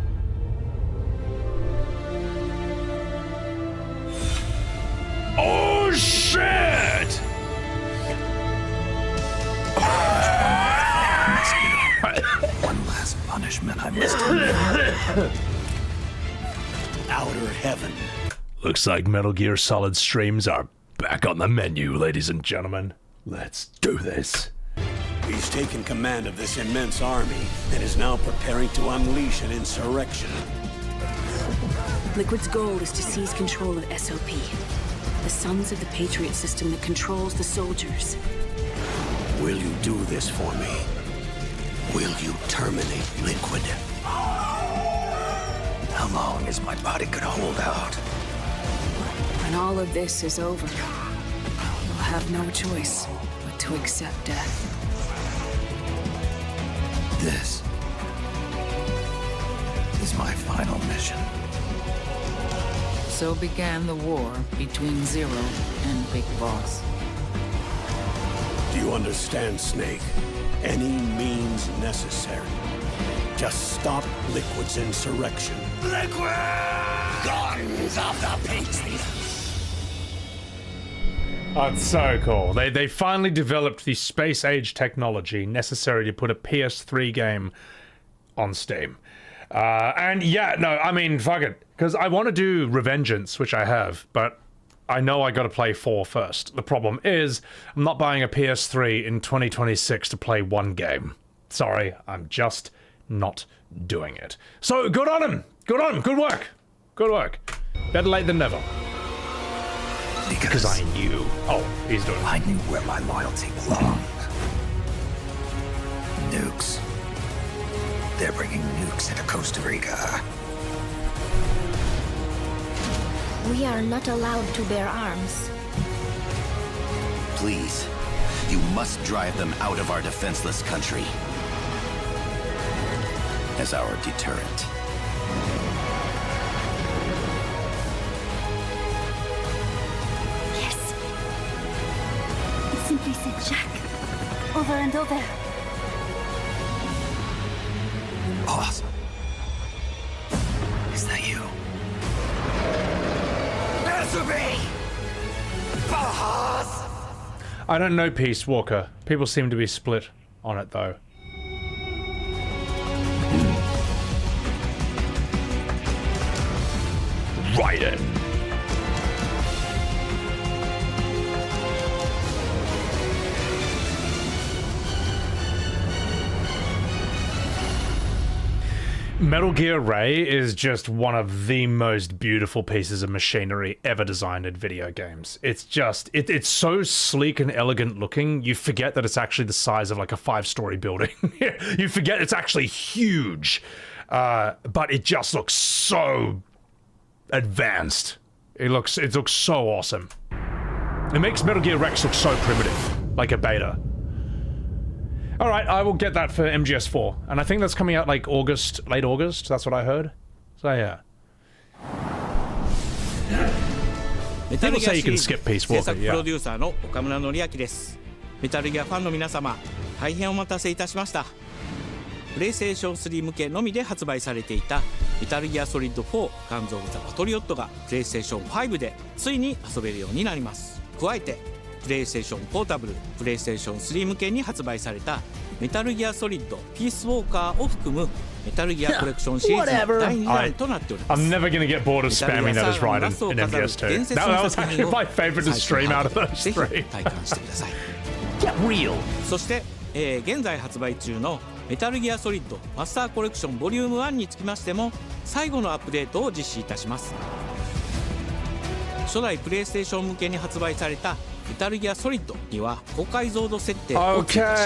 Oh, shit! One last punishment I must endure. Outer heaven. Looks like Metal Gear Solid streams are back on the menu, ladies and gentlemen. Let's do this. He's taken command of this immense army and is now preparing to unleash an insurrection. Liquid's goal is to seize control of SOP, the Sons of the Patriot system that controls the soldiers. Will you do this for me? Will you terminate Liquid? How long is my body gonna hold out? When all of this is over, you'll have no choice but to accept death. This is my final mission. So began the war between Zero and Big Boss. Do you understand, Snake? Any means necessary. Just stop Liquid's insurrection. Liquid! Guns of the Patriots! That's so cool. They finally developed the space age technology necessary to put a PS3 game on Steam. And yeah, no, I mean, fuck it. Because I want to do Revengeance, which I have, but I know I got to play 4 first. The problem is, I'm not buying a PS3 in 2026 to play one game. Sorry, I'm just not doing it. So, good on him! Good on him! Good work! Good work. Better late than never. Because I knew. Oh, he's doing it. I knew where my loyalty belonged. Nukes. They're bringing nukes into Costa Rica. We are not allowed to bear arms. Please, you must drive them out of our defenseless country. As our deterrent. Yes. It simply said Jack. Over and over. Boss. Is that you? Answer me! Boss! I don't know Peace Walker. People seem to be split on it though. Raiden. Metal Gear Ray is just one of the most beautiful pieces of machinery ever designed in video games. It's just, it's so sleek and elegant looking, you forget that it's actually the size of like a 5-story building. You forget it's actually huge. But it just looks so advanced. It looks so awesome. It makes Metal Gear Rex look so primitive, like a beta. All right, I will get that for MGS4, and I think that's coming out like August, late August. That's what I heard. So yeah. People say you can skip Peace Walker. Yeah. プロデューサーの岡村典明です。メタルギアファンの皆様、大変お待たせいたしました。プレイステーション3向けのみで発売されていたメタルギアソリッド4ガンズ・オブ・ザ・パトリオットがプレイステーション5でついに遊べるようになります。加えてプレイステーションポータブル、プレイステーション3向けに発売されたメタルギアソリッドピースウォーカーを含むメタルギアコレクションシリーズの第2弾となっております。I'm never gonna get bored of spamming that as Raiden in MGS2. That was actually my favorite to stream out of those 3. 体感してください。Get real. そして、現在発売中のメタルギアソリッドマスターコレクションボリューム1につきましても最後のアップデートを実施いたします。初代プレイステーション向けに発売されたメタルギアソリッドには高解像度設定を追加し、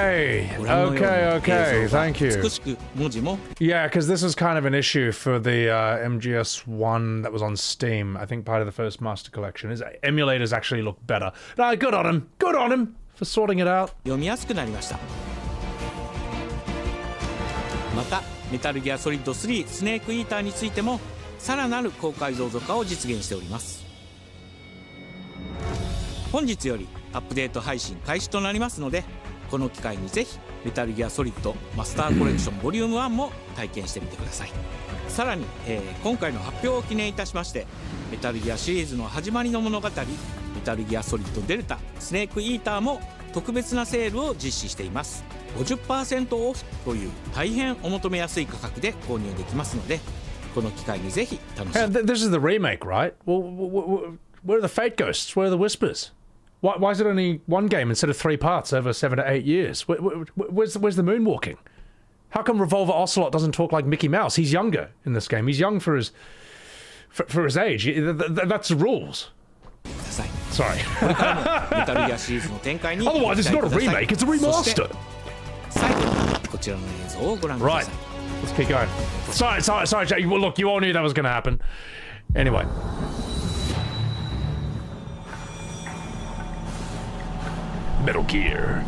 ご覧のように映像が美しく文字も Yeah, because this is kind of an issue for the MGS1 that was on Steam. I think part of the first Master Collection is emulators actually look better. No, good on him. Good on him for sorting it out. 読みやすくなりました。またメタルギアソリッド3スネークイーターについてもさらなる高解像度化を実現しております。本日よりアップデート配信開始となりますので、この機会にぜひメタルギアソリッドマスターコレクションボリューム1も体験してみてください。さらに、今回の発表を記念いたしましてメタルギアシリーズの始まりの物語メタルギアソリッドデルタスネークイーターも特別なセールを実施しています。 50% オフという大変お求めやすい価格で購入できますので、この機会にぜひ楽しみに。This is the remake, right? Well, where are the Fate Ghosts? Where are the Whispers? Why is it only one game instead of 3 parts over 7 to 8 years? Where's the moonwalking? How come Revolver Ocelot doesn't talk like Mickey Mouse? He's younger in this game. He's young for his age. That's the rules. Sorry. Otherwise, it's not a remake. It's a remaster. Right. Let's keep going. Sorry, Jack. Well, look, you all knew that was going to happen. Anyway. Metal Gear.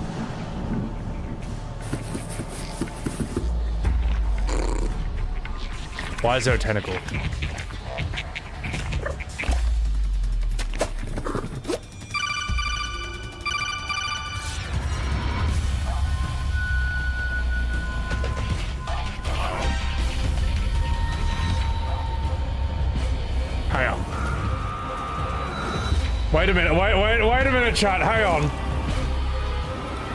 Why is there a tentacle? Hang on. Wait a minute, wait a minute, chat, hang on.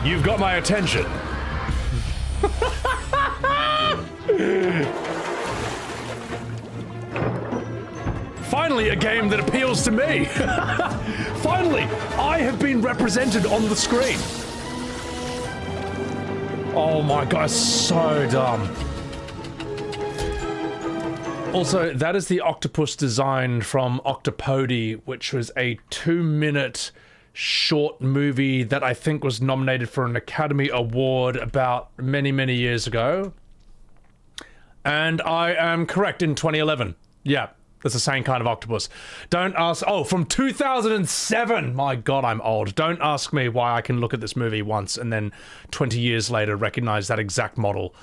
You've got my attention. Finally, a game that appeals to me. Finally, I have been represented on the screen. Oh my god, so dumb. Also, that is the octopus design from Octopody, which was a 2-minute short movie that I think was nominated for an Academy Award about many, many years ago. And I am correct, in 2011. Yeah, that's the same kind of octopus. Don't ask... Oh, from 2007! My god, I'm old. Don't ask me why I can look at this movie once and then 20 years later recognize that exact model.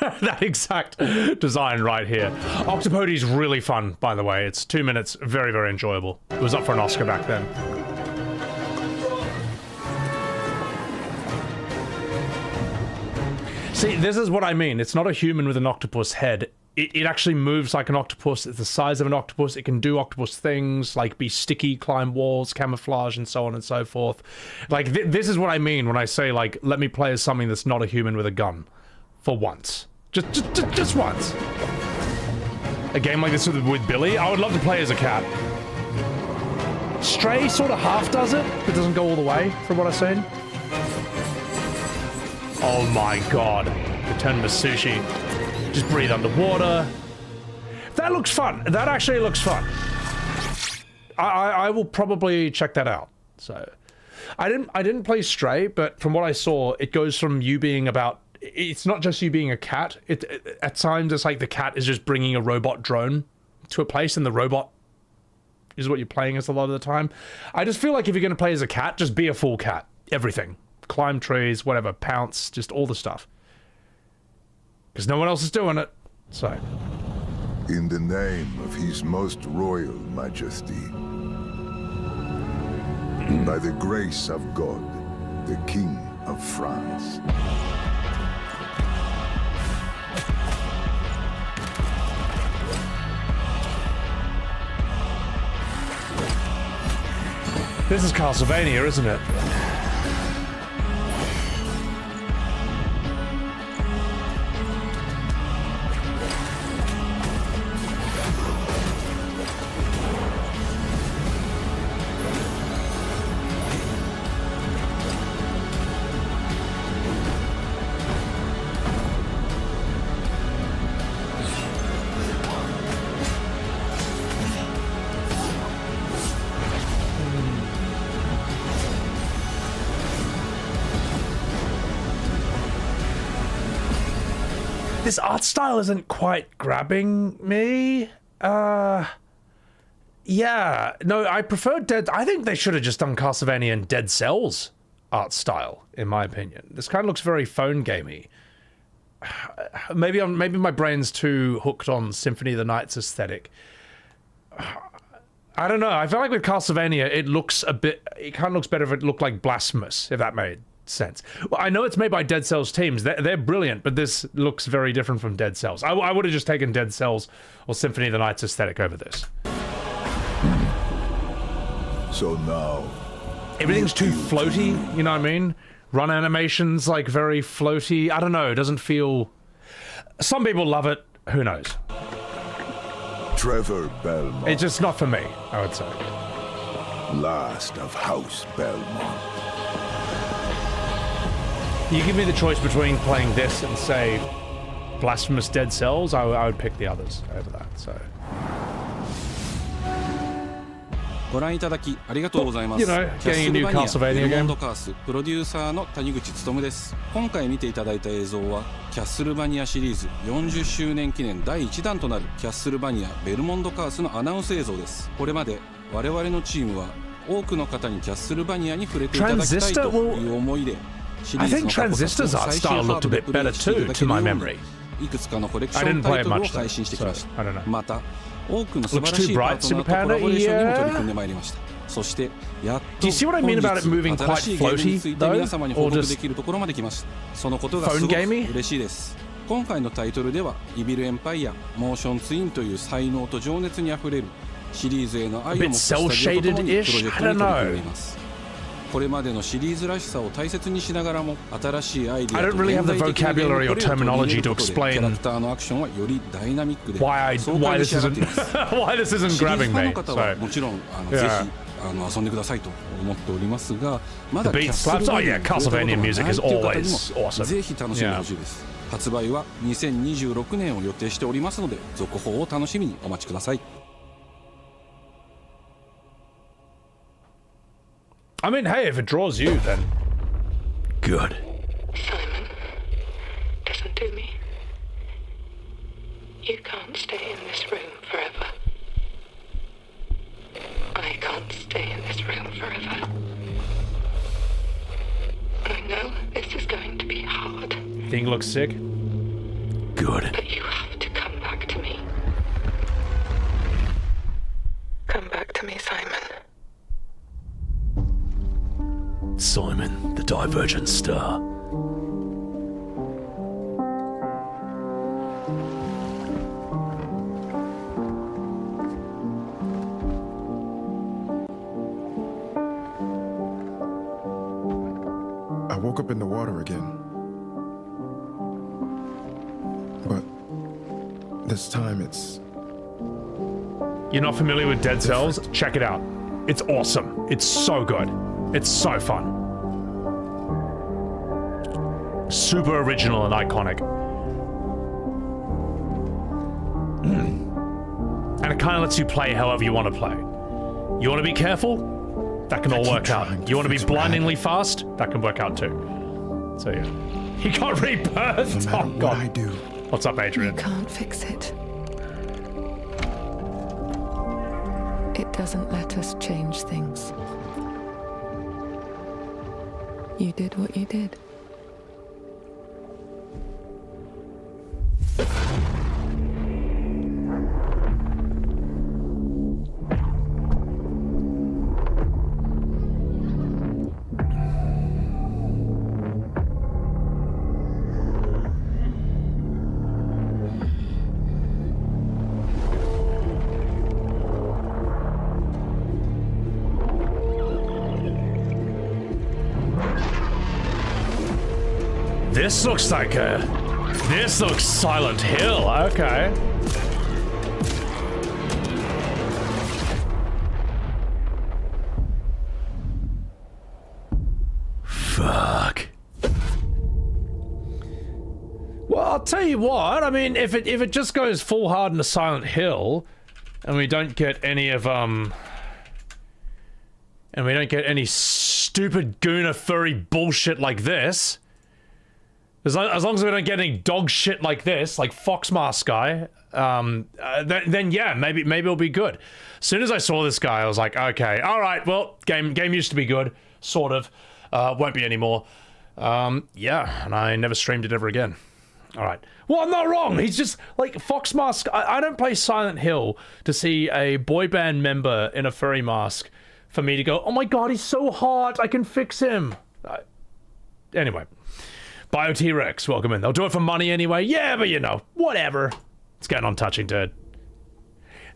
That exact design right here. Octopody's really fun, by the way. It's 2 minutes, very, very enjoyable. It was up for an Oscar back then. See, this is what I mean. It's not a human with an octopus head. It actually moves like an octopus. It's the size of an octopus. It can do octopus things, like be sticky, climb walls, camouflage, and so on and so forth. Like, this is what I mean when I say, like, let me play as something that's not a human with a gun. For once. Just once. A game like this with Billy? I would love to play as a cat. Stray sort of half does it, but doesn't go all the way, from what I've seen. Oh my god. Return to sushi. Just breathe underwater. That looks fun. That actually looks fun. I will probably check that out. So I didn't play Stray, but from what I saw, it goes from you being about... It's not just you being a cat. At times it's like the cat is just bringing a robot drone to a place and the robot is what you're playing as a lot of the time. I just feel like if you're going to play as a cat, just be a full cat. Everything. Climb trees, whatever, pounce, just all the stuff. Because no one else is doing it, so. In the name of His Most Royal Majesty, by the grace of God, the King of France. This is Castlevania, isn't it? This art style isn't quite grabbing me. Yeah. No, I prefer Dead... I think they should have just done Castlevania and Dead Cells art style, in my opinion. This kind of looks very phone gamey. Maybe my brain's too hooked on Symphony of the Night's aesthetic. I don't know. I feel like with Castlevania, it looks a bit... It kind of looks better if it looked like Blasphemous, if that made sense. Well, I know it's made by Dead Cells teams. They're brilliant, but this looks very different from Dead Cells. I would have just taken Dead Cells or Symphony of the Night's aesthetic over this. So now... Everything's too floaty, you know what I mean? Run animations, like, very floaty. I don't know, it doesn't feel... Some people love it, who knows? Trevor Belmont. It's just not for me, I would say. Last of House Belmont. You give me the choice between playing this and, say, Blasphemous Dead Cells, I would pick the others over that, so... ご覧いただきありがとうございます。 You know, getting a new Castlevania game. カースプロデューサーの谷口勉です。今回見ていただいた映像はキャッスルバニアシリーズ40周年記念第1弾となるキャッスルバニアベルモンドカースのアナウンス映像です。これまで我々のチームは多くの方にキャッスルバニアに触れていただきたいという思いでシリーズの過去作最新ハードでプレイしていただけるようにいくつかのコレクションタイトルを配信してきました。また多くの素晴らしいパートナーとコラボレーションにも取り組んでまいりました。そしてやっと本日新しいゲームについて皆様に報告できるところまで来ました。そのことがすごく嬉しいです。今回のタイトルではイビルエンパイアモーションツインという才能と情熱にあふれるシリーズへの愛を持ったスタジオとともにプロジェクトに取り組んでいます。これまでのシリーズらしさを大切にしながらも新しいアイデア I don't really have the vocabulary or terminology to explain キャラクターのアクションはよりダイナミックで why this isn't grabbing me. ファンの方はもちろんぜひ遊んでくださいと思っておりますが、まだ The beat slaps. Oh yeah, Castlevania music is always awesome. ぜひ楽しんでほしいです。発売は2026年を予定しておりますので、続報を楽しみにお待ちください。I mean, hey, if it draws you, then good. Simon, listen to me. You can't stay in this room forever. I can't stay in this room forever. I know this is going to be hard. Thing looks sick. Good. But you have to come back to me. Come back to me, Simon. Simon, the Divergent Star. I woke up in the water again. But this time it's... You're not familiar with Dead Cells? Check it out. It's awesome. It's so good. It's so fun. Super original and iconic. And it kind of lets you play however you want to play. You want to be careful? That can all work out. You want to be blindingly fast? That can work out too. So yeah. He got rebirthed! Oh god. What I do. What's up, Adrian? You can't fix it. It doesn't let us change things. You did what you did. This looks like a... This looks Silent Hill, okay. Fuck. Well, I'll tell you what, I mean, if it just goes full hard into Silent Hill, and we don't get any of, and we don't get any stupid Gooner furry bullshit like this, as long as we don't get any dog shit like this, like Fox Mask guy, then yeah, maybe it'll be good. As soon as I saw this guy, I was like, okay, all right, well, game used to be good, sort of, won't be anymore. Yeah, and I never streamed it ever again. All right. Well, I'm not wrong. He's just like Fox Mask. I don't play Silent Hill to see a boy band member in a furry mask for me to go, oh my god, he's so hot, I can fix him. Anyway. Bio T-Rex, welcome in. They'll do it for money anyway. Yeah, but you know, whatever. It's getting on touching, dude.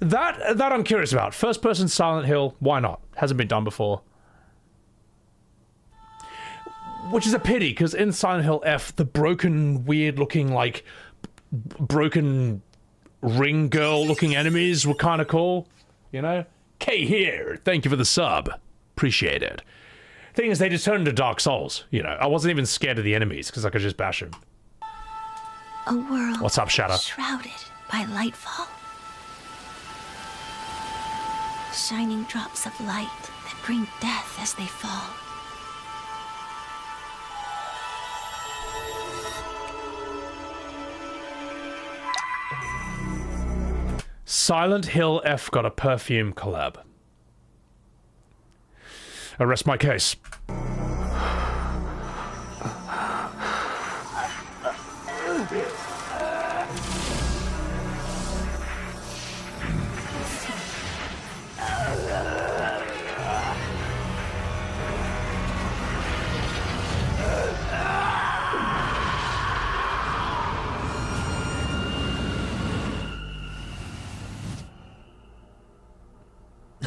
That I'm curious about. First person Silent Hill, why not? Hasn't been done before. Which is a pity, because in Silent Hill F, the broken, weird-looking, like, broken ring girl-looking enemies were kind of cool. You know? K here, thank you for the sub. Appreciate it. Thing is, they just turned into Dark Souls, you know. I wasn't even scared of the enemies, because I could just bash them. A world What's up, Shadow? shrouded by lightfall. Shining drops of light that bring death as they fall. Silent Hill F got a perfume collab. I rest my case.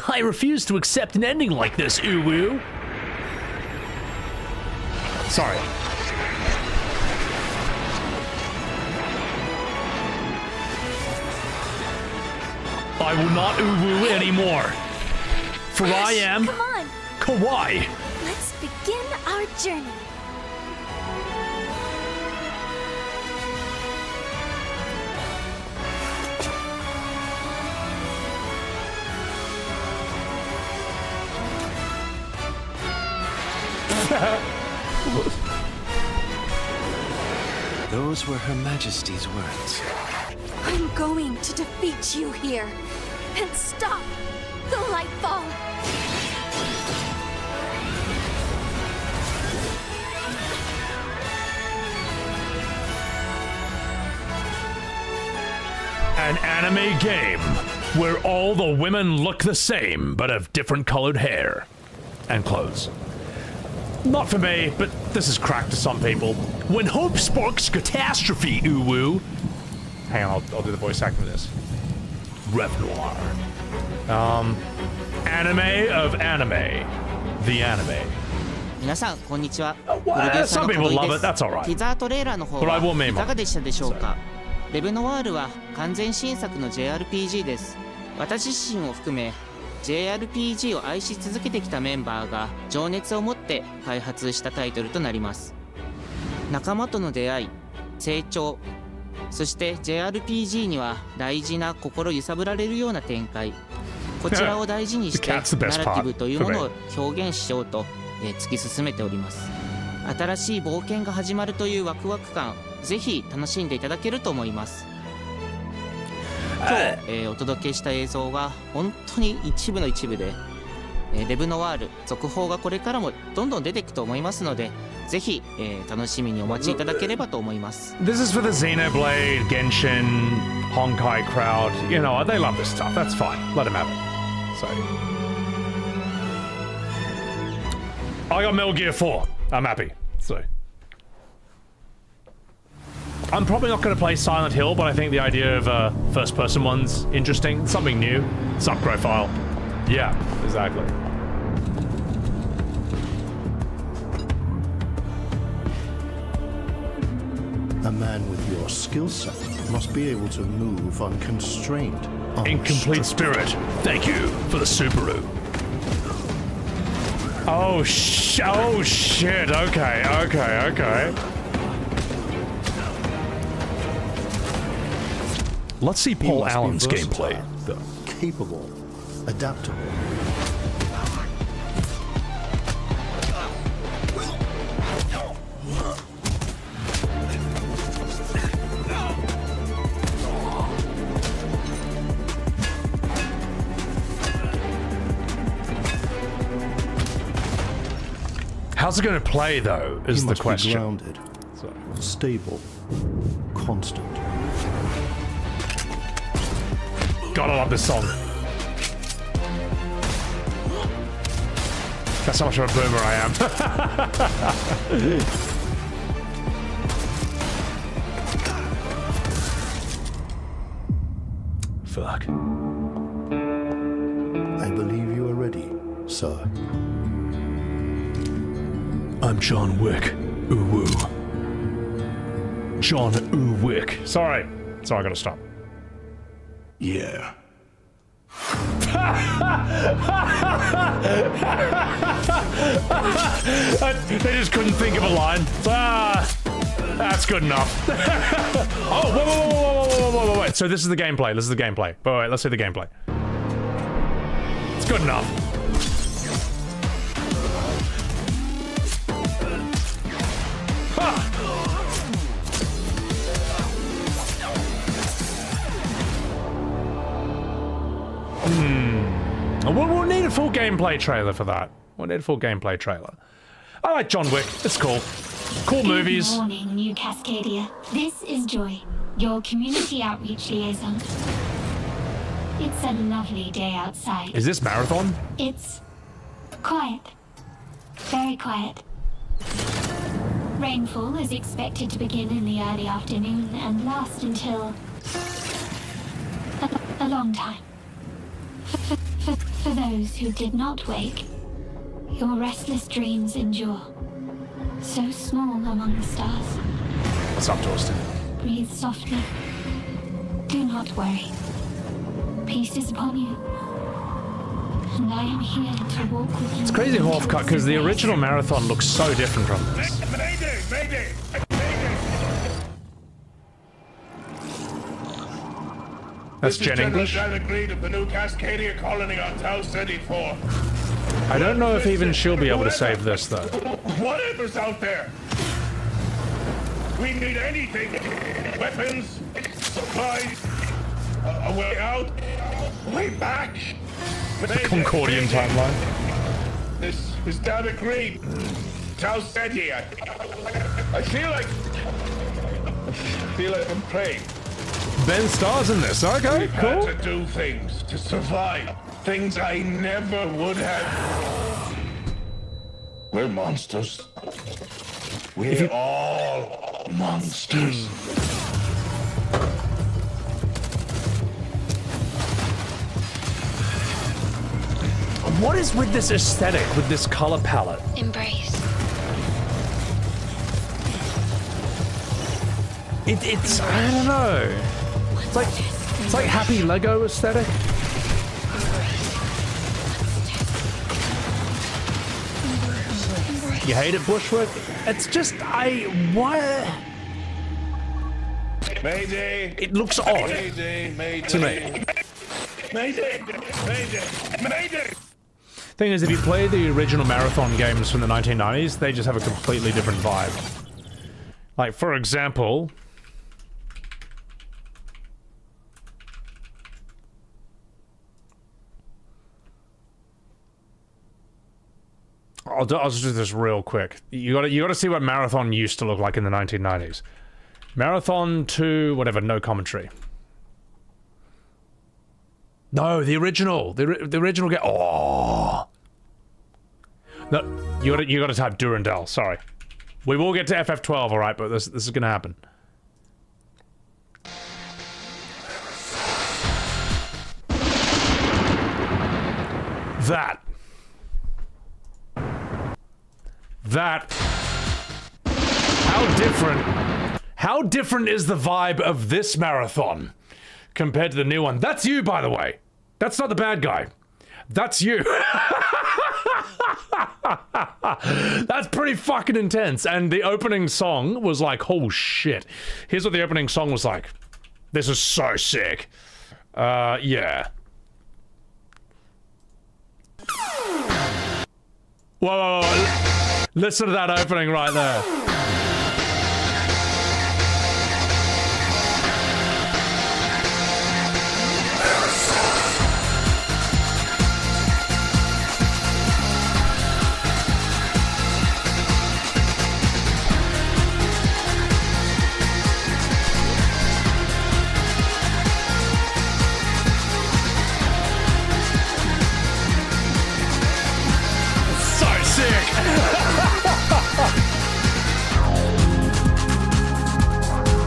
I refuse to accept an ending like this, Uwu. Sorry. I will not uwu anymore. For I am Come on. kawaii. Let's begin our journey. Those were Her Majesty's words. I'm going to defeat you here and stop the Lightfall. An anime game where all the women look the same but have different colored hair and clothes. Not for me, but this is crack to some people. When hope sparks catastrophe, uwu. Hang on, I'll do the voice acting for this. Revenue. Anime of anime. The anime. 皆さんこんにちは。 Some people love it, that's alright. ティザートレーラーの方 But I は will mean いかがでしたでしょうか。レブノワールは完全新作の JRPG です。私自身を含め JRPG を愛し続けてきたメンバーが情熱を持って開発したタイトルとなります。仲間との出会い、成長、そして JRPG には大事な心揺さぶられるような展開、こちらを大事にしてナラティブというものを表現しようと突き進めております。新しい冒険が始まるというワクワク感、ぜひ楽しんでいただけると思います。今日、お届けした映像は本当に一部の一部で、レブノワール続報がこれからもどんどん出ていくと思いますので、ぜひ、楽しみにお待ちいただければと思います。This is for the Xenoblade, Genshin, Honkai crowd. You know, they love this stuff. That's fine. Let them have it. So, I got Metal Gear 4. I'm happy. So, I'm probably not going to play Silent Hill, but I think the idea of first-person one's interesting. Something new. Sup, profile. Yeah, exactly. A man with your skill set must be able to move unconstrained. Incomplete spirit. Thank you for the Subaru. Oh shit. Okay. Let's see Paul Allen's gameplay. Capable, adaptable. How's it going to play, though, is the question. Be grounded, stable, constant. Gotta love this song. That's how much of a boomer I am. Fuck. I believe you are ready, sir. I'm John Wick. Ooh-woo. John Wick. Sorry, I gotta stop. Yeah. They just couldn't think of a line. That's good enough. Oh, wait. So this is the gameplay. Wait, let's see the gameplay. It's good enough. We'll need a full gameplay trailer for that. I like John Wick. It's cool. Cool movies. Good morning, New Cascadia. This is Joy, your community outreach liaison. It's a lovely day outside. Is this marathon? It's quiet. Very quiet. Rainfall is expected to begin in the early afternoon and last until a long time. For those who did not wake, your restless dreams endure. So small among the stars. What's up, Torsten? Breathe softly. Do not worry. Peace is upon you. And I am here to walk with you. It's crazy half cut because the original Marathon looks so different from this. Mayday! Mayday! That's Jen English. Agreed of the new Cascadia colony on Tau 34. I don't know if even she'll be able to save this though. Whatever's out there. We need anything. Weapons, supplies, a way out, way back. The Concordian timeline. This is down agreed. Tau Ceti. I feel like I'm praying. Ben Starr's in this. Okay, We've cool. had to do things to survive. Things I never would have. We're monsters. We're all monsters. What is with this aesthetic, with this color palette? Embrace. It's I don't know. It's like happy Lego aesthetic. You hate it, Bushwick? It's just what? Mayday. It looks odd Mayday. to me. Mayday. Thing is, if you play the original Marathon games from the 1990s, they just have a completely different vibe. Like, for example, I'll just do this real quick. You gotta see what Marathon used to look like in the 1990s. Marathon 2, whatever, no commentary. No, the original. The original game. Oh. No, you gotta type Durandal, sorry. We will get to FF12, alright, but this is gonna happen. That. How different is the vibe of this Marathon compared to the new one? That's you, by the way. That's not the bad guy. That's you. That's pretty fucking intense. And the opening song was like, oh shit. Here's what the opening song was like. This is so sick. Yeah. Whoa. Listen to that opening right there.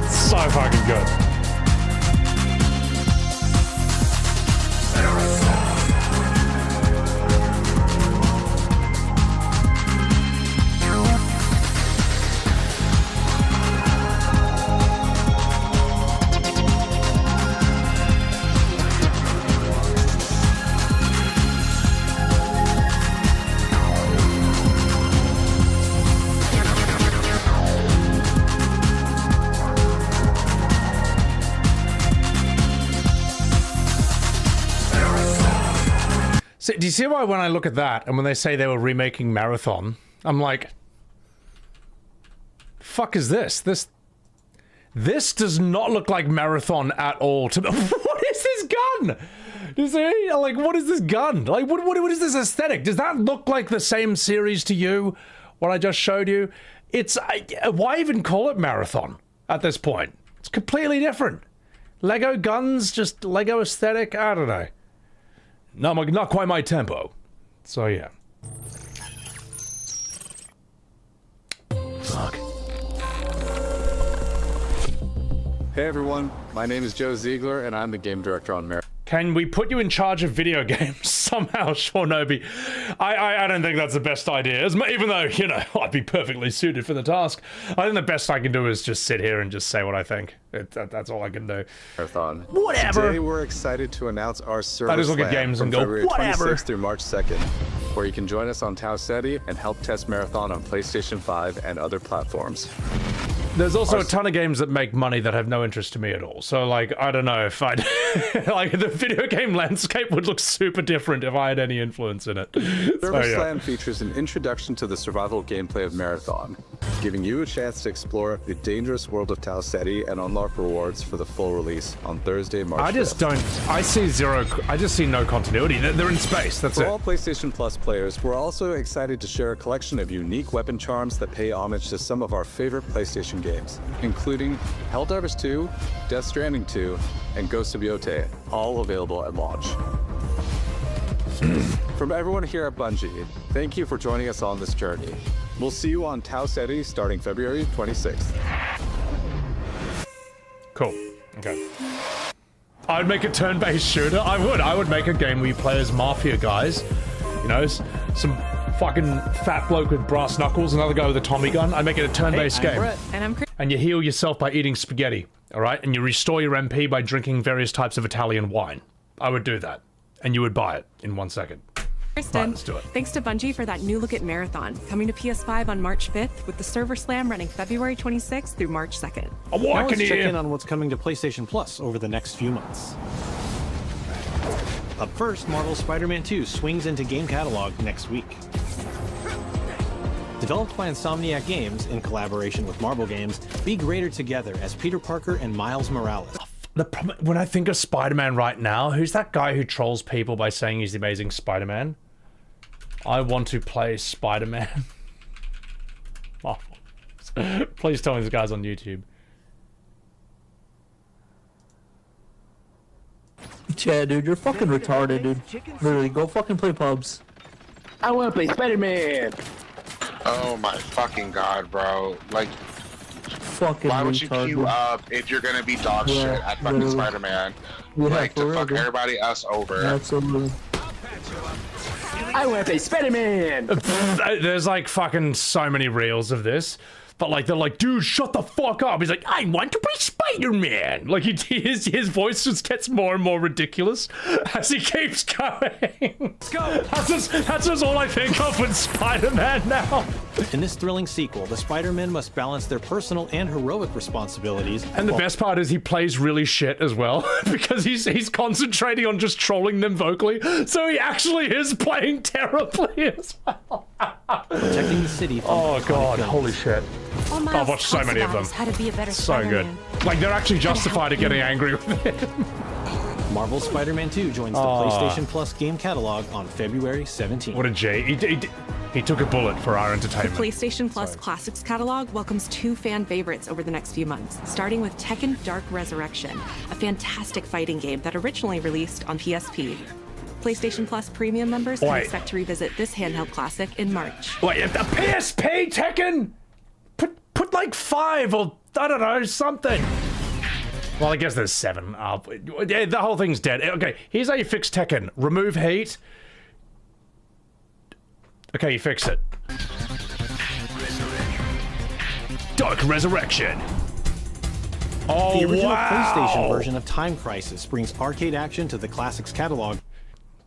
So fucking good. So, do you see why when I look at that and when they say they were remaking Marathon, I'm like, fuck is this? This does not look like Marathon at all to me. What is this gun? You see? Like, what is this gun? Like, what is this aesthetic? Does that look like the same series to you? What I just showed you? It's, why even call it Marathon at this point? It's completely different. Lego guns, just Lego aesthetic, I don't know. Not quite my tempo. So yeah. Fuck. Hey everyone, my name is Joe Ziegler and I'm the game director on Marathon. Can we put you in charge of video games somehow, Shornobi? I don't think that's the best idea, even though, you know, I'd be perfectly suited for the task. I think the best I can do is just sit here and just say what I think. That's all I can do. Marathon. Whatever. Today we're excited to announce our server I just look at slam games from and go, February whatever. 26th through March 2nd, where you can join us on Tau Ceti and help test Marathon on PlayStation 5 and other platforms. There's also a ton of games that make money that have no interest to me at all. So, like, I don't know if I'd... like, the video game landscape would look super different if I had any influence in it. Server Slam features an introduction to the survival gameplay of Marathon, giving you a chance to explore the dangerous world of Tau Ceti and unlock rewards for the full release on Thursday, March 5th. I just don't... I just see no continuity. They're in space, that's it. For all PlayStation Plus players, we're also excited to share a collection of unique weapon charms that pay homage to some of our favorite PlayStation games, including Helldivers 2, Death Stranding 2, and Ghost of Yotei, all available at launch. From everyone here at Bungie, thank you for joining us on this journey. We'll see you on Tau Ceti starting February 26th. Cool. Okay. I'd make a turn-based shooter. I would make a game where you play as mafia guys. You know, some fucking fat bloke with brass knuckles, another guy with a Tommy gun. I'd make it a turn-based game. Brett. And I'm Chris. And you heal yourself by eating spaghetti, all right? And you restore your MP by drinking various types of Italian wine. I would do that. And you would buy it in 1 second. Kristen, right, let's do it. Thanks to Bungie for that new look at Marathon, coming to PS5 on March 5th, with the Server Slam running February 26th through March 2nd. Now let's check in on what's coming to PlayStation Plus over the next few months. Up first, Marvel's Spider-Man 2 swings into game catalog next week. Developed by Insomniac Games in collaboration with Marvel Games, be greater together as Peter Parker and Miles Morales. The problem, when I think of Spider-Man right now, who's that guy who trolls people by saying he's the amazing Spider-Man? I want to play Spider-Man. Oh, please tell me this guy's on YouTube. Chad, dude, you're fucking retarded, dude. Literally, go fucking play pubs. I want to play Spider-Man. Oh my fucking god, bro. Like, fucking why would you retard, queue dude. up if you're gonna be dog shit at fucking literally. Spider-Man? Yeah, like, for to real, fuck dude. everybody else over. Absolutely. I want to play Spider-Man. There's like fucking so many reels of this. But like, they're like, dude, shut the fuck up. He's like, I want to play Spider-Man. Like, his voice just gets more and more ridiculous as he keeps going. Let's go. That's just all I think of with Spider-Man now. In this thrilling sequel, the Spider-Men must balance their personal and heroic responsibilities. And the best part is he plays really shit as well, because he's concentrating on just trolling them vocally, so he actually is playing terribly as well. Protecting the city from oh god, villains. holy shit. I've watched so many of them. How to be a better So good. Spider-Man. Like, they're actually justified at getting angry with it. Marvel's Spider-Man 2 joins the PlayStation Plus game catalog on February 17th. What a J. He took a bullet for our The entertainment. PlayStation Plus Classics catalog welcomes 2 fan favorites over the next few months, starting with Tekken Dark Resurrection, a fantastic fighting game that originally released on PSP. PlayStation Plus Premium members can expect to revisit this handheld classic in March. Wait, the PSP Tekken? Put like 5 or, I don't know, something. Well, I guess there's 7. The whole thing's dead. Okay, here's how you fix Tekken. Remove heat. Okay, you fix it. Dark Resurrection. Oh, The original wow. PlayStation version of Time Crisis brings arcade action to the classics catalog.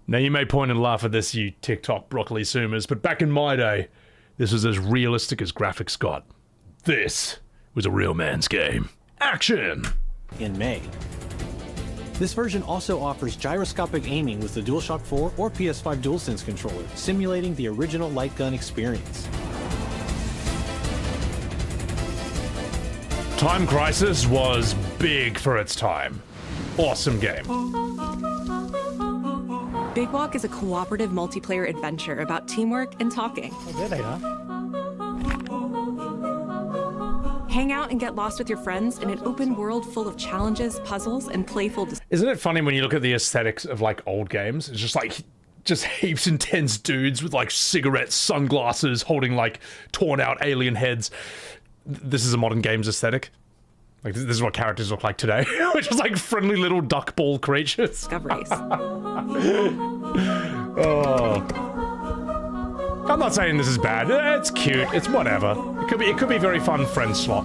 Now, you may point and laugh at this, you TikTok broccoli zoomers, but back in my day, this was as realistic as graphics got. This was a real man's game. Action! In May. This version also offers gyroscopic aiming with the DualShock 4 or PS5 DualSense controller, simulating the original light gun experience. Time Crisis was big for its time. Awesome game. Big Walk is a cooperative multiplayer adventure about teamwork and talking. Oh, there they are. Hang out and get lost with your friends in an open world full of challenges, puzzles, and playful. Isn't it funny when you look at the aesthetics of like old games? It's just like heaps intense dudes with like cigarettes, sunglasses, holding like torn out alien heads. This is a modern games aesthetic. Like, this is what characters look like today, which is like friendly little duck ball creatures. Discoveries. Oh. I'm not saying this is bad. It's cute. It's whatever. It could be very fun friend swap.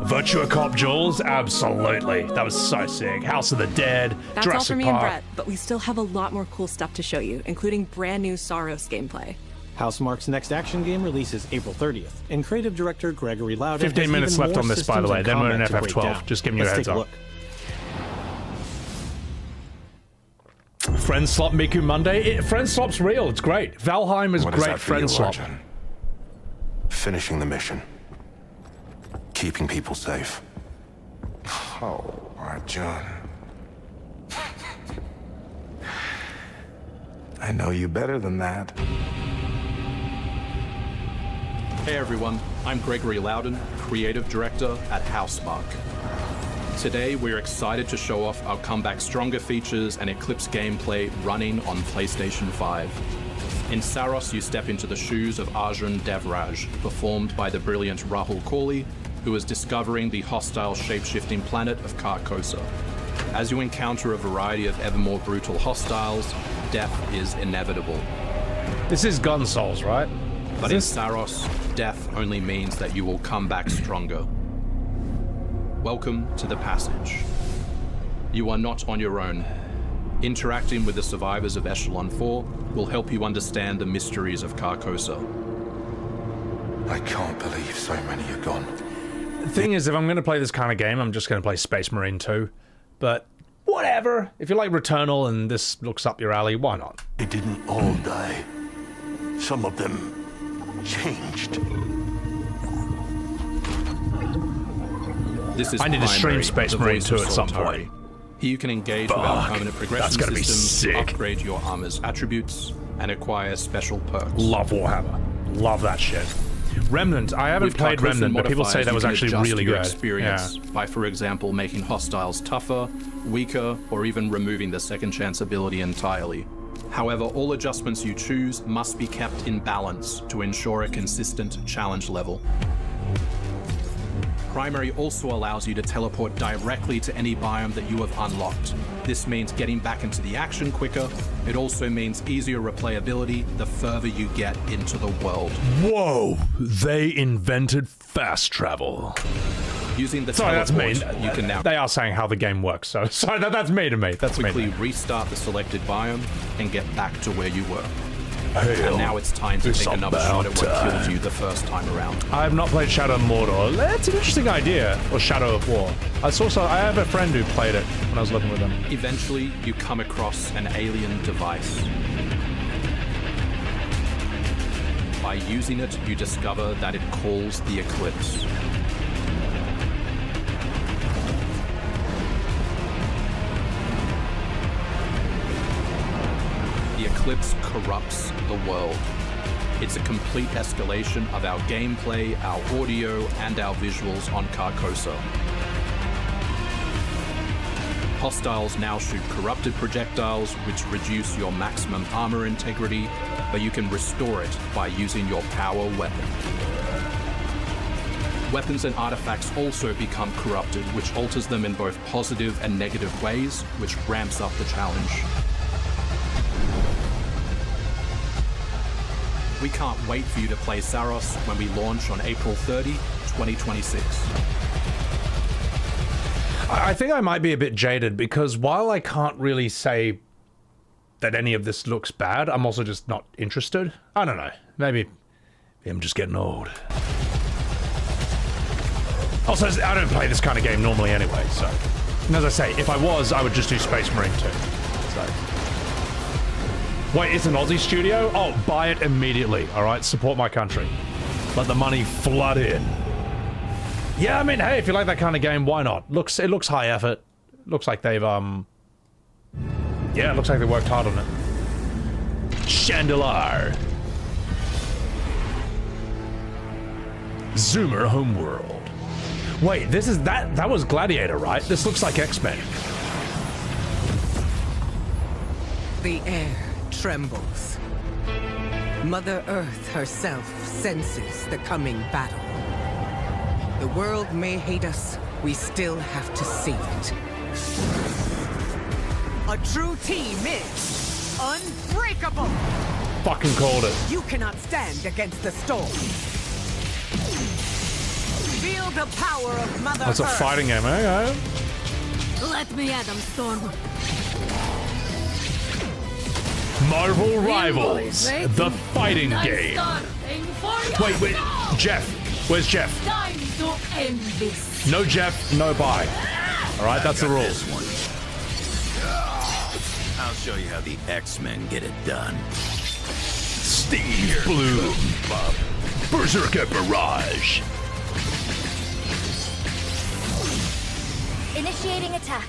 Virtua Cop Jules? Absolutely. That was so sick. House of the Dead, That's Jurassic all for me Park. and Brett, but we still have a lot more cool stuff to show you, including brand new Saros gameplay. Housemarque's next action game releases April 30th, and creative director Gregory Loudon 15 minutes left on this, by the way. Then we're in FF12. Just giving you a heads up. Friend Swap Miku Monday. Friend Swap's real. It's great. Valheim is great friend swap. Finishing the mission. Keeping people safe. Oh, Arjun. I know you better than that. Hey everyone, I'm Gregory Loudon, Creative Director at Housemarque. Today we're excited to show off our Comeback Stronger features and Eclipse gameplay running on PlayStation 5. In Saros, you step into the shoes of Arjun Devraj, performed by the brilliant Rahul Kohli, who is discovering the hostile shape-shifting planet of Carcosa. As you encounter a variety of ever more brutal hostiles, death is inevitable. This is Gun Souls, right? But in Saros, death only means that you will come back stronger. Welcome to the passage. You are not on your own. Interacting with the survivors of Echelon 4 will help you understand the mysteries of Carcosa. I can't believe so many are gone. The thing is, if I'm going to play this kind of game, I'm just going to play Space Marine 2. But whatever. If you like Returnal and this looks up your alley, why not? They didn't all die. Some of them changed. This is I need to stream Space Marine 2 at some point. Here you can engage with our permanent progression That's gonna system, be sick. upgrade your armor's attributes, and acquire special perks. Love Warhammer. Love that shit. Remnant. I haven't played Remnant, but people say that was actually really good. Experience by, for example, making hostiles tougher, weaker, or even removing the second chance ability entirely. However, all adjustments you choose must be kept in balance to ensure a consistent challenge level. Primary also allows you to teleport directly to any biome that you have unlocked. This means getting back into the action quicker. It also means easier replayability the further you get into the world. Whoa! They invented fast travel. Using the Sorry, that's me. You can now. They are saying how the game works, so sorry, that's me to me. That's quickly me. Restart the selected biome and get back to where you were. Hail And now it's time to take another shot at what killed you the first time around. I have not played Shadow of Mordor. That's an interesting idea. Or Shadow of War. I have a friend who played it when I was living with him. Eventually, you come across an alien device. By using it, you discover that it calls the Eclipse. The Eclipse corrupts the world. It's a complete escalation of our gameplay, our audio, and our visuals on Carcosa. Hostiles now shoot corrupted projectiles, which reduce your maximum armor integrity, but you can restore it by using your power weapon. Weapons and artifacts also become corrupted, which alters them in both positive and negative ways, which ramps up the challenge. We can't wait for you to play Saros when we launch on April 30, 2026. I think I might be a bit jaded because while I can't really say that any of this looks bad, I'm also just not interested. I don't know. Maybe I'm just getting old. Also, I don't play this kind of game normally anyway, so. And as I say, if I was, I would just do Space Marine 2. So. Wait, it's an Aussie studio? Oh, buy it immediately, alright? Support my country. Let the money flood in. Yeah, I mean, hey, if you like that kind of game, why not? It looks high effort. Looks like they've, yeah, it looks like they worked hard on it. Chandelar. Zoomer Homeworld. Wait, this is, that was Gladiator, right? This looks like X-Men. The air trembles. Mother Earth herself senses the coming battle. The world may hate us, We still have to save it. A true team is unbreakable. Fucking called it. You cannot stand against the storm. Feel the power of Mother That's a Earth. fighting game, eh? Let me at them, Storm. Marvel Rivals, the fighting game. Wait, Jeff. Where's Jeff? Time to end this. No Jeff, no bye. All right, that's the rules. I'll show you how the X-Men get it done. Steve Bloom, Berserker Barrage. Initiating attack.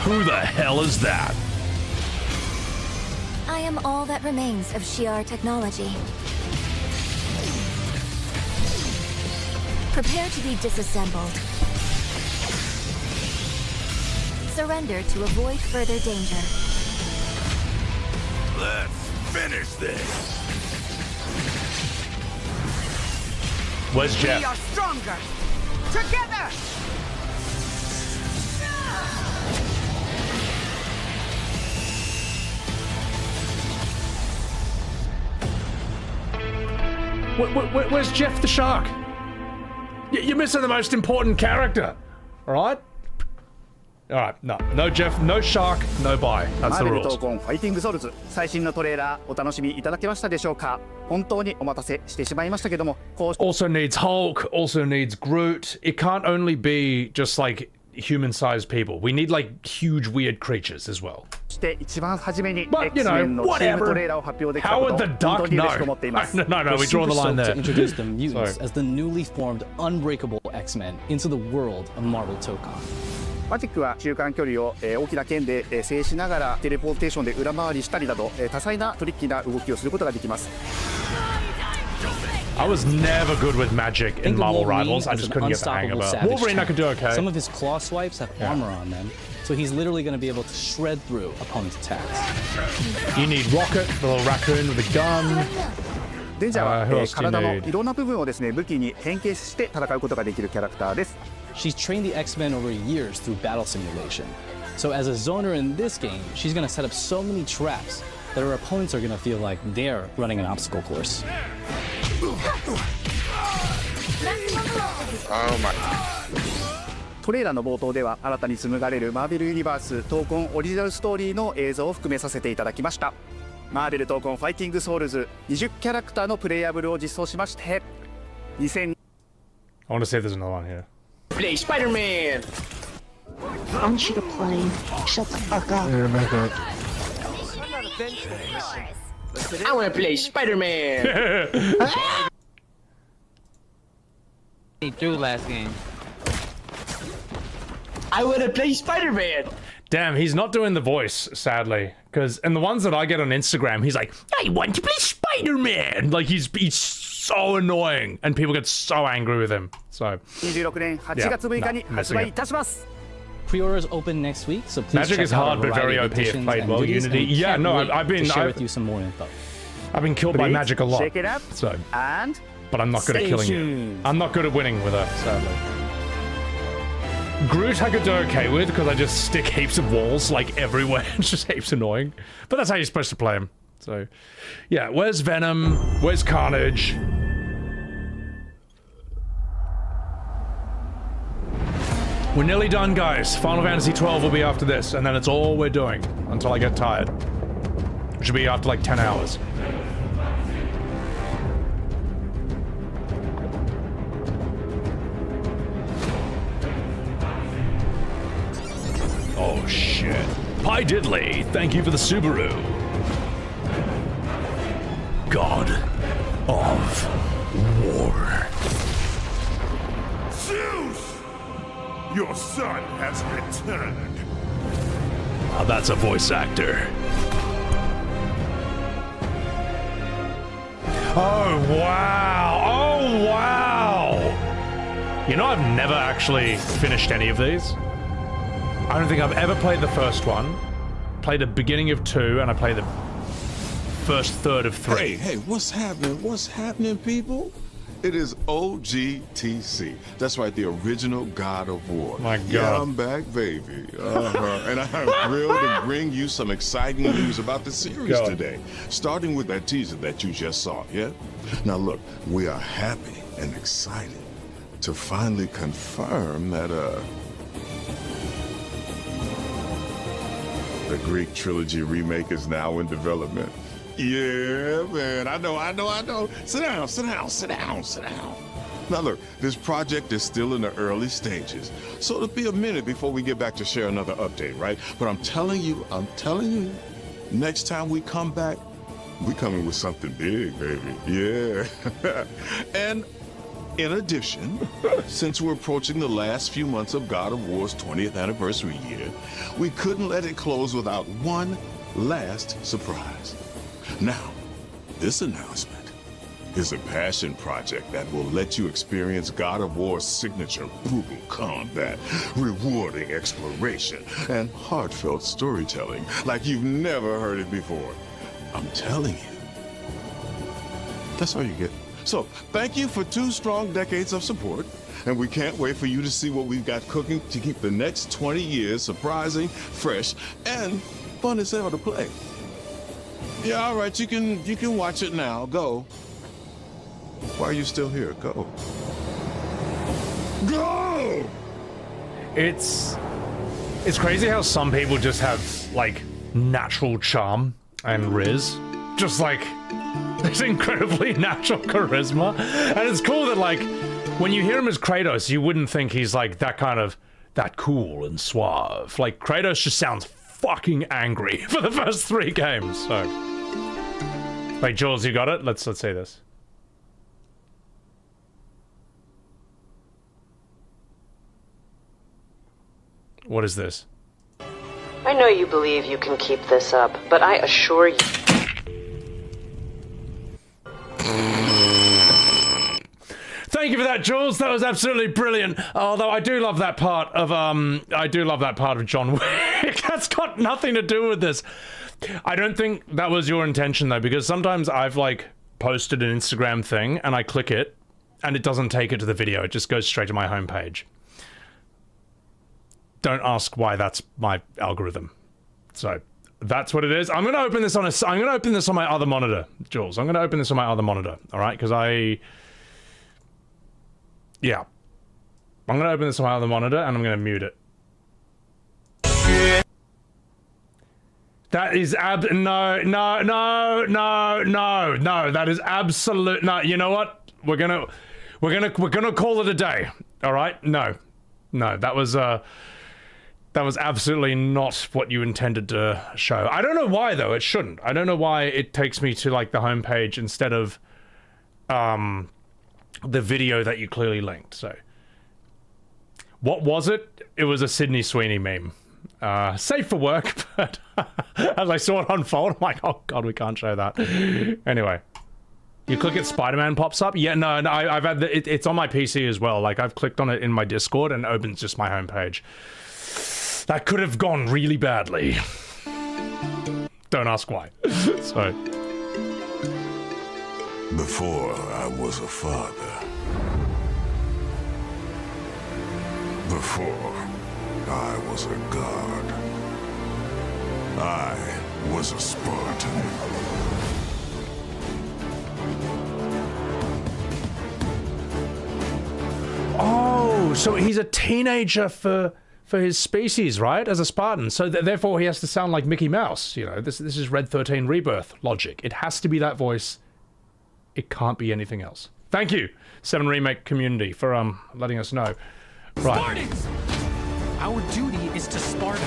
Who the hell is that? I am all that remains of Shi'ar technology. Prepare to be disassembled. Surrender to avoid further danger. Let's finish this. Where's Jeff? We are stronger together. Where's Jeff the Shark? You're missing the most important character. All right? All right, no Jeff, no Shark, no bye. That's the rules. ファイティングソウルズ最新のトレーラーお楽しみいただけましたでしょうか。本当にお待たせしてしまいましたけども、Also needs Hulk, also needs Groot. It can't only be just like human-sized people. We need like huge weird creatures as well. して一番初めに But you know, X-Men のチームトレーラーを発表できたこと Howard the 本 Duck, 当に嬉しく思っています。 no, we draw the line there. To introduce the mutants as the newly formed unbreakable X-Men into the world of Marvel Tokon. マジックは中間距離を大きな剣で制しながらテレポーテーションで裏回りしたりなど多彩なトリッキーな動きをすることができます。I was never good with magic in Marvel Rivals. I just couldn't get the hang of it. Wolverine I could do okay. Some of his claw swipes have armor on them, so he's literally going to be able to shred through opponents' attacks. You need Rocket, the little raccoon with a gun. デンジャーは体のいろんな部分をですね武器に変形して戦うことができるキャラクターです。She's trained the X-Men over years through battle simulation. So as a zoner in this game, she's going to set up so many traps that her opponents are going to feel like they're running an obstacle course. Oh my. トレーラーの冒頭では新たに紡がれるマーベルユニバース闘魂オリジナルストーリーの映像を含めさせていただきました。マーベル闘魂ファイティングソウルズ20キャラクターのプレイヤブルを実装しまして2000 I want to see if there's another one here. Play Spider-Man! I want you to play. Shut the fuck up. Yeah, back up. I want to play Spider-Man! He threw last game. I want to play Spider-Man! Damn, he's not doing the voice, sadly. Because in the ones that I get on Instagram, he's like, I want to play Spider-Man! Like, he's so annoying. And people get so angry with him. So, 26年8月6日に発売いたします。 Pre-orders open next week, so please Magic check is out hard, our but very variety of OP if editions played and well. goodies, Unity. and we Yeah, can't no, wait I've been to share with you some more info. I've been killed by Magic a lot. Shake it up. So, And but I'm not good at killing you. I'm not good at winning with her, sadly. Groot I could do okay with because I just stick heaps of walls like everywhere. It's just heaps annoying. But that's how you're supposed to play him. So, yeah, where's Venom? Where's Carnage? We're nearly done, guys. Final Fantasy XII will be after this, and then it's all we're doing until I get tired. Which will be after like 10 hours. Oh shit. Pi Diddley, thank you for the Subaru. God of War. Zeus! Your son has returned. Oh, that's a voice actor. Oh, wow. Oh, wow. You know, I've never actually finished any of these. I don't think I've ever played the first one. Played the beginning of 2, and I played the first third of 3. Hey, what's happening? What's happening, people? It is OGTC. That's right, the original God of War. My God. Yeah, I'm back, baby. And I'm thrilled to bring you some exciting news about the series today. Starting with that teaser that you just saw, yeah? Now look, we are happy and excited to finally confirm that, the Greek trilogy remake is now in development. Yeah, man, I know. Sit down. Now look, this project is still in the early stages, so it'll be a minute before we get back to share another update, right? But I'm telling you, next time we come back, we coming with something big, baby. Yeah. And in addition, since we're approaching the last few months of God of War's 20th anniversary year, we couldn't let it close without one last surprise. Now, this announcement is a passion project that will let you experience God of War's signature brutal combat, rewarding exploration, and heartfelt storytelling like you've never heard it before. I'm telling you. That's all you get. So, thank you for 2 strong decades of support, and we can't wait for you to see what we've got cooking to keep the next 20 years surprising, fresh, and fun as hell to play. Yeah, all right, you can watch it now. Go. Why are you still here? Go. Go! It's crazy how some people just have, like, natural charm and riz. Just, like, this incredibly natural charisma. And it's cool that, like, when you hear him as Kratos, you wouldn't think he's, like, that cool and suave. Like, Kratos just sounds fucking angry for the first 3 games, so... Wait, Jules, you got it? Let's see this. What is this? I know you believe you can keep this up, but I assure you... Thank you for that, Jules. That was absolutely brilliant. Although I do love that part of John Wick. That's got nothing to do with this. I don't think that was your intention though, because sometimes I've like posted an Instagram thing and I click it and it doesn't take it to the video. It just goes straight to my homepage. Don't ask why. That's my algorithm. So that's what it is. I'm gonna open this on my other monitor, Jules. I'm gonna open this on my other monitor. All right, because I'm gonna open this on my other monitor and I'm gonna mute it. That is no. That is absolute no. You know what? We're gonna call it a day. All right? No, that was absolutely not what you intended to show. I don't know why though. It shouldn't. I don't know why it takes me to like the homepage instead of the video that you clearly linked. So, what was it? It was a Sydney Sweeney meme. Safe for work, but as I saw it unfold, I'm like, oh god, we can't show that. Anyway, you click it, Spider-Man pops up. Yeah, no, I've had it's on my PC as well. Like I've clicked on it in my Discord and it opens just my homepage. That could have gone really badly. Don't ask why. So, before I was a father, before I was a god, I was a Spartan. Oh, so he's a teenager for his species, right? As a Spartan. So therefore he has to sound like Mickey Mouse. You know, this is Red 13 Rebirth logic. It has to be that voice. It can't be anything else. Thank you, 7 Remake community, for letting us know. Right. Spartans! Our duty is to Sparta.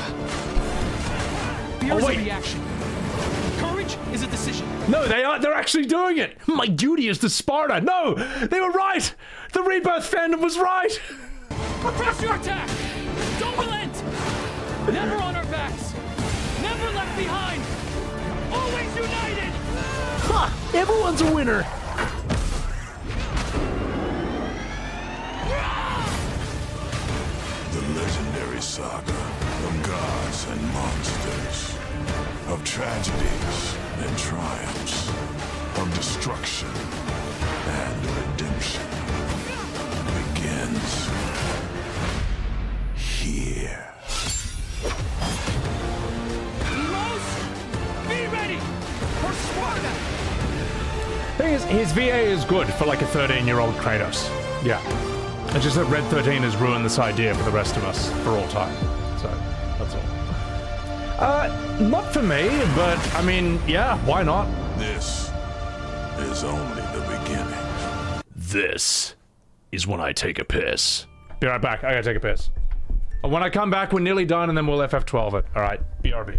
Fear is a reaction. Courage is a decision. No, they're actually doing it. My duty is to Sparta. No, they were right. The Rebirth fandom was right. Press your attack. Don't relent. Never on our backs. Never left behind. Always united. Ha! Everyone's a winner. The legendary saga of gods and monsters, of tragedies and triumphs, of destruction and redemption. revolution begins here. Be ready for Sparta! Thing is, his VA is good for like a 13-year-old Kratos. Yeah. It's just that Red 13 has ruined this idea for the rest of us for all time. So, that's all. Not for me, but I mean, yeah, why not? This is only the beginning. This is when I take a piss. Be right back. I gotta take a piss. When I come back, we're nearly done, and then we'll FF12 it. All right, BRB.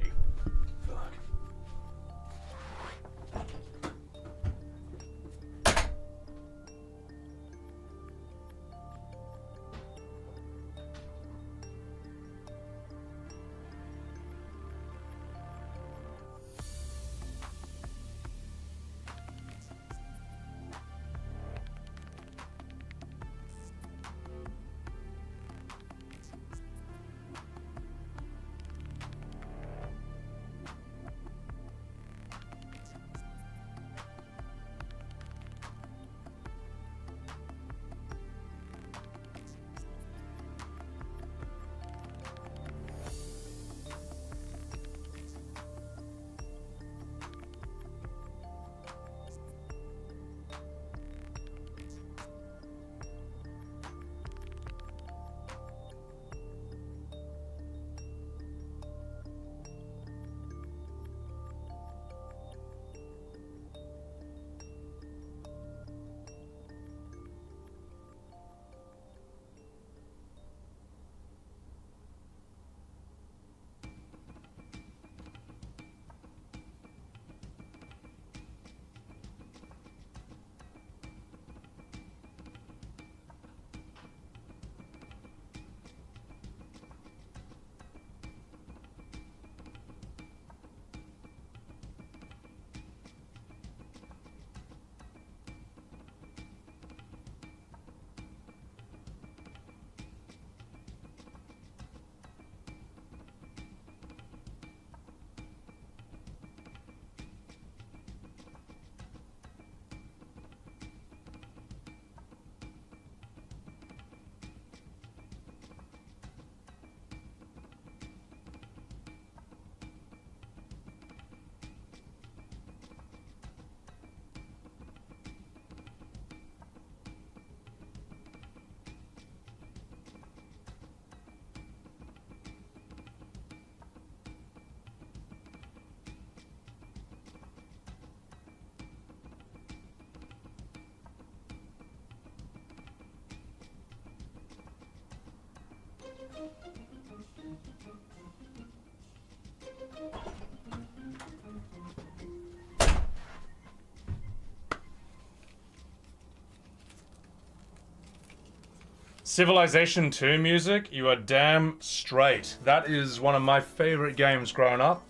Civilization 2 music, you are damn straight. That is one of my favorite games growing up.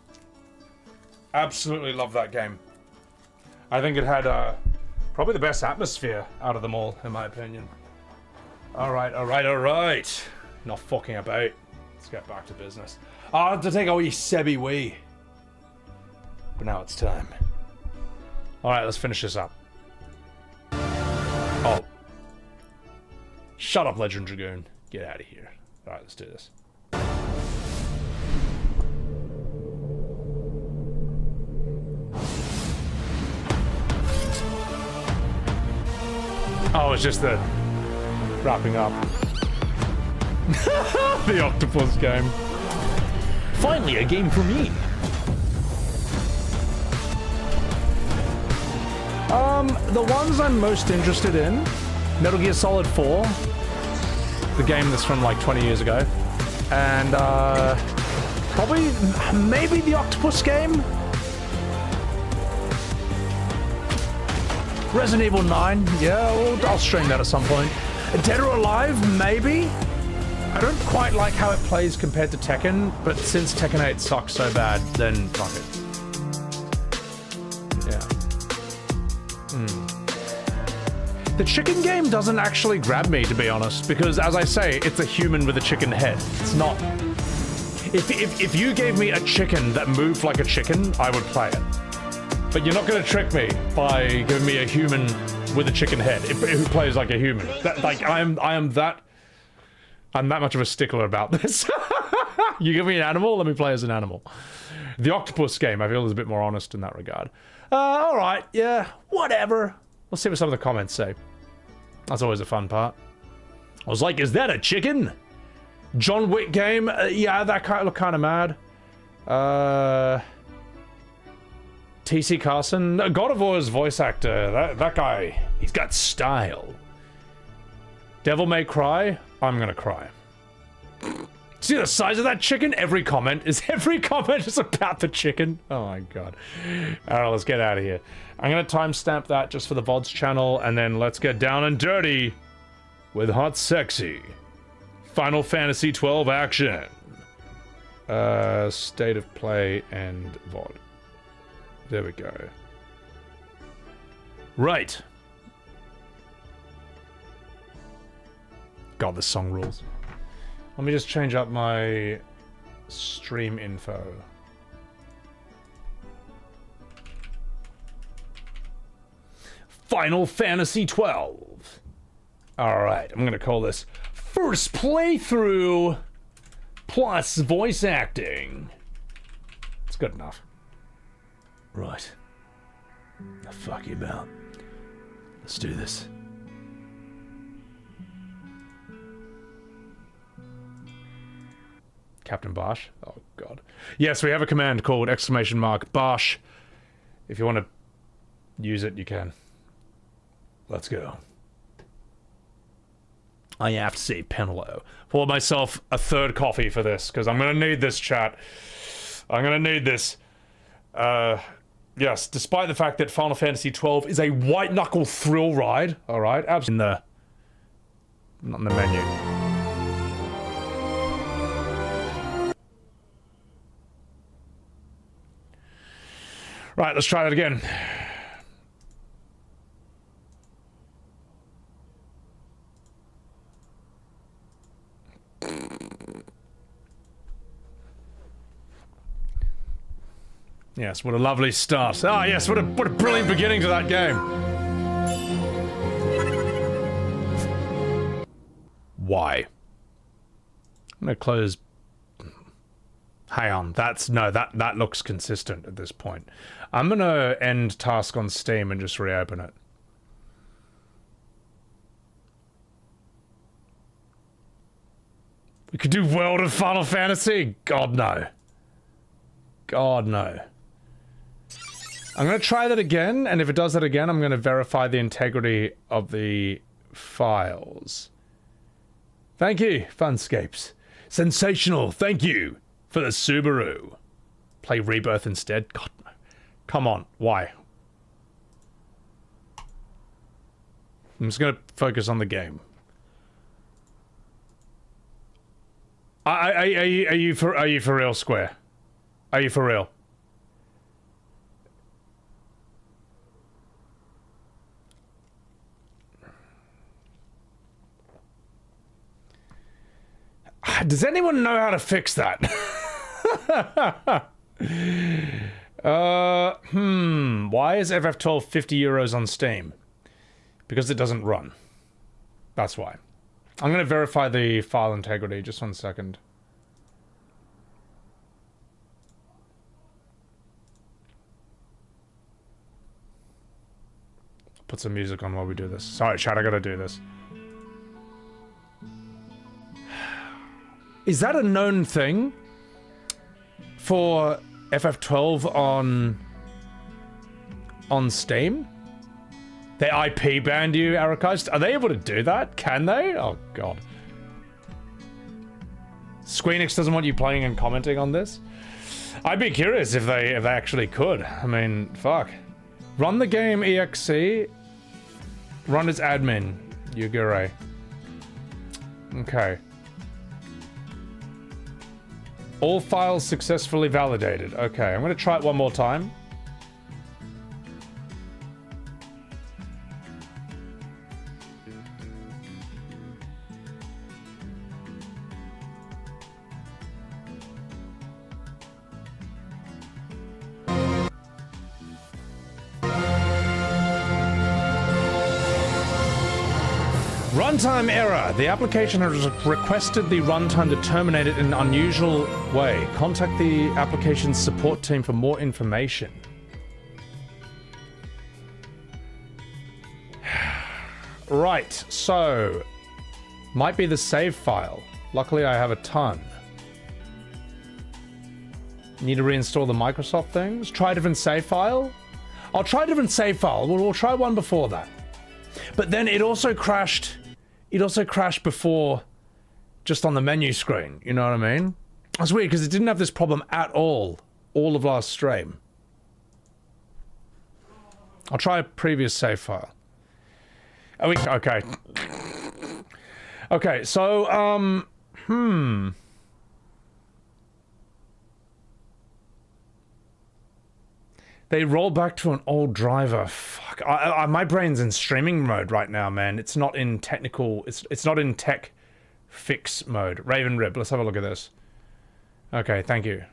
Absolutely love that game. I think it had probably the best atmosphere out of them all, in my opinion. Alright, alright, alright. Not fucking about. Let's get back to business. I have to take away Sebi Wee. But now it's time. Alright, let's finish this up. Oh. Shut up, Legend Dragoon. Get out of here. Alright, let's do this. Oh, it's just the wrapping up. The octopus game. Finally, a game for me. The ones I'm most interested in, Metal Gear Solid 4, the game that's from like 20 years ago, and probably, maybe the octopus game? Resident Evil 9, yeah, I'll stream that at some point. Dead or Alive, maybe? I don't quite like how it plays compared to Tekken, but since Tekken 8 sucks so bad, then fuck it. Yeah. The chicken game doesn't actually grab me, to be honest, because as I say, it's a human with a chicken head. It's not... If you gave me a chicken that moved like a chicken, I would play it. But you're not gonna trick me by giving me a human with a chicken head who plays like a human. I'm that much of a stickler about this. You give me an animal, let me play as an animal. The octopus game, I feel, is a bit more honest in that regard. Alright, yeah, whatever. Let's see what some of the comments say. That's always a fun part. I was like, is that a chicken? John Wick game? Yeah, that kind of looked kind of mad. TC Carson? God of War's voice actor. That guy, he's got style. Devil May Cry? I'm gonna cry. See the size of that chicken? Every comment is about the chicken. Oh my god. Alright, let's get out of here. I'm gonna timestamp that just for the VODs channel, and then let's get down and dirty with Hot Sexy. Final Fantasy XII action. State of play and VOD. There we go. Right. God, this song rules. Let me just change up my stream info. Final Fantasy XII. Alright, I'm gonna call this first playthrough plus voice acting. It's good enough. Right. The fuck you about? Let's do this. Captain Bosch? Oh god. Yes, we have a command called !Bosch. If you want to use it, you can. Let's go. I have to say Penelo. Pour myself a third coffee for this, because I'm gonna need this, chat. I'm gonna need this. Yes, despite the fact that Final Fantasy XII is a white-knuckle thrill ride, alright, absolutely. Not in the menu. Right, let's try that again. Yes, what a lovely start. Ah, yes, what a brilliant beginning to that game. Why? I'm gonna close. Hang on, that looks consistent at this point. I'm gonna end task on Steam and just reopen it. We could do World of Final Fantasy? God no. God no. I'm gonna try that again, and if it does that again, I'm gonna verify the integrity of the files. Thank you, Funscapes. Sensational, thank you for the Subaru. Play Rebirth instead? God no. Come on, why? I'm just gonna focus on the game. Are you for real, Square? Are you for real? Does anyone know how to fix that? Why is FF12 50 euros on Steam? Because it doesn't run. That's why. I'm going to verify the file integrity. Just 1 second. Put some music on while we do this. Sorry, chat, I gotta do this. Is that a known thing for FF12 on Steam? They IP banned you, Arachized? Are they able to do that? Can they? Oh god. Squeenix doesn't want you playing and commenting on this? I'd be curious if they actually could. I mean, fuck. Run the game EXE. Run as admin, Yugure. Okay. All files successfully validated. Okay, I'm gonna try it one more time. Runtime error. The application has requested the runtime to terminate it in an unusual way. Contact the application's support team for more information. Right, so might be the save file. Luckily I have a ton. Need to reinstall the Microsoft things? Try a different save file? I'll try a different save file. We'll try one before that. But then it also crashed. It also crashed before, just on the menu screen. You know what I mean? It's weird because it didn't have this problem at all of last stream. I'll try a previous save file. Oh, okay. Okay, so, They roll back to an old driver. Fuck. My brain's in streaming mode right now, man. It's not in technical... It's not in tech fix mode. Raven Rib, let's have a look at this. Okay, thank you.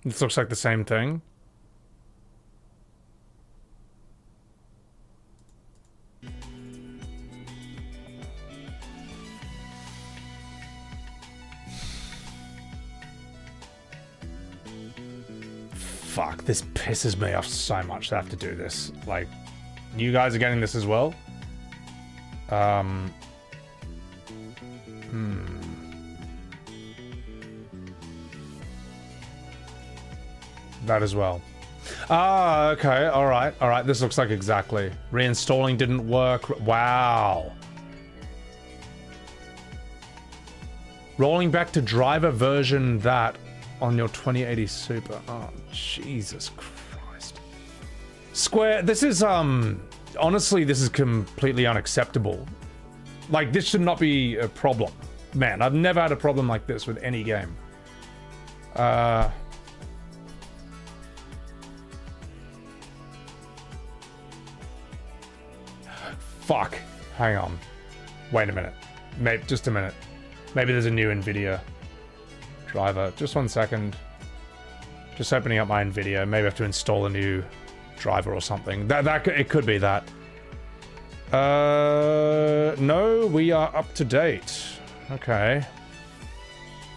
This looks like the same thing. Fuck, this pisses me off so much to have to do this. Like, you guys are getting this as well? That as well. Ah, okay, alright, this looks like exactly. Reinstalling didn't work. Wow. Rolling back to driver version that on your 2080 Super. Oh, Jesus Christ. Square, this is, honestly, this is completely unacceptable. Like, this should not be a problem. Man, I've never had a problem like this with any game. Fuck. Hang on. Wait a minute. Maybe, just a minute. Maybe there's a new NVIDIA driver. Just 1 second. Just opening up my NVIDIA. Maybe I have to install a new driver or something. It could be that. No, we are up to date. Okay.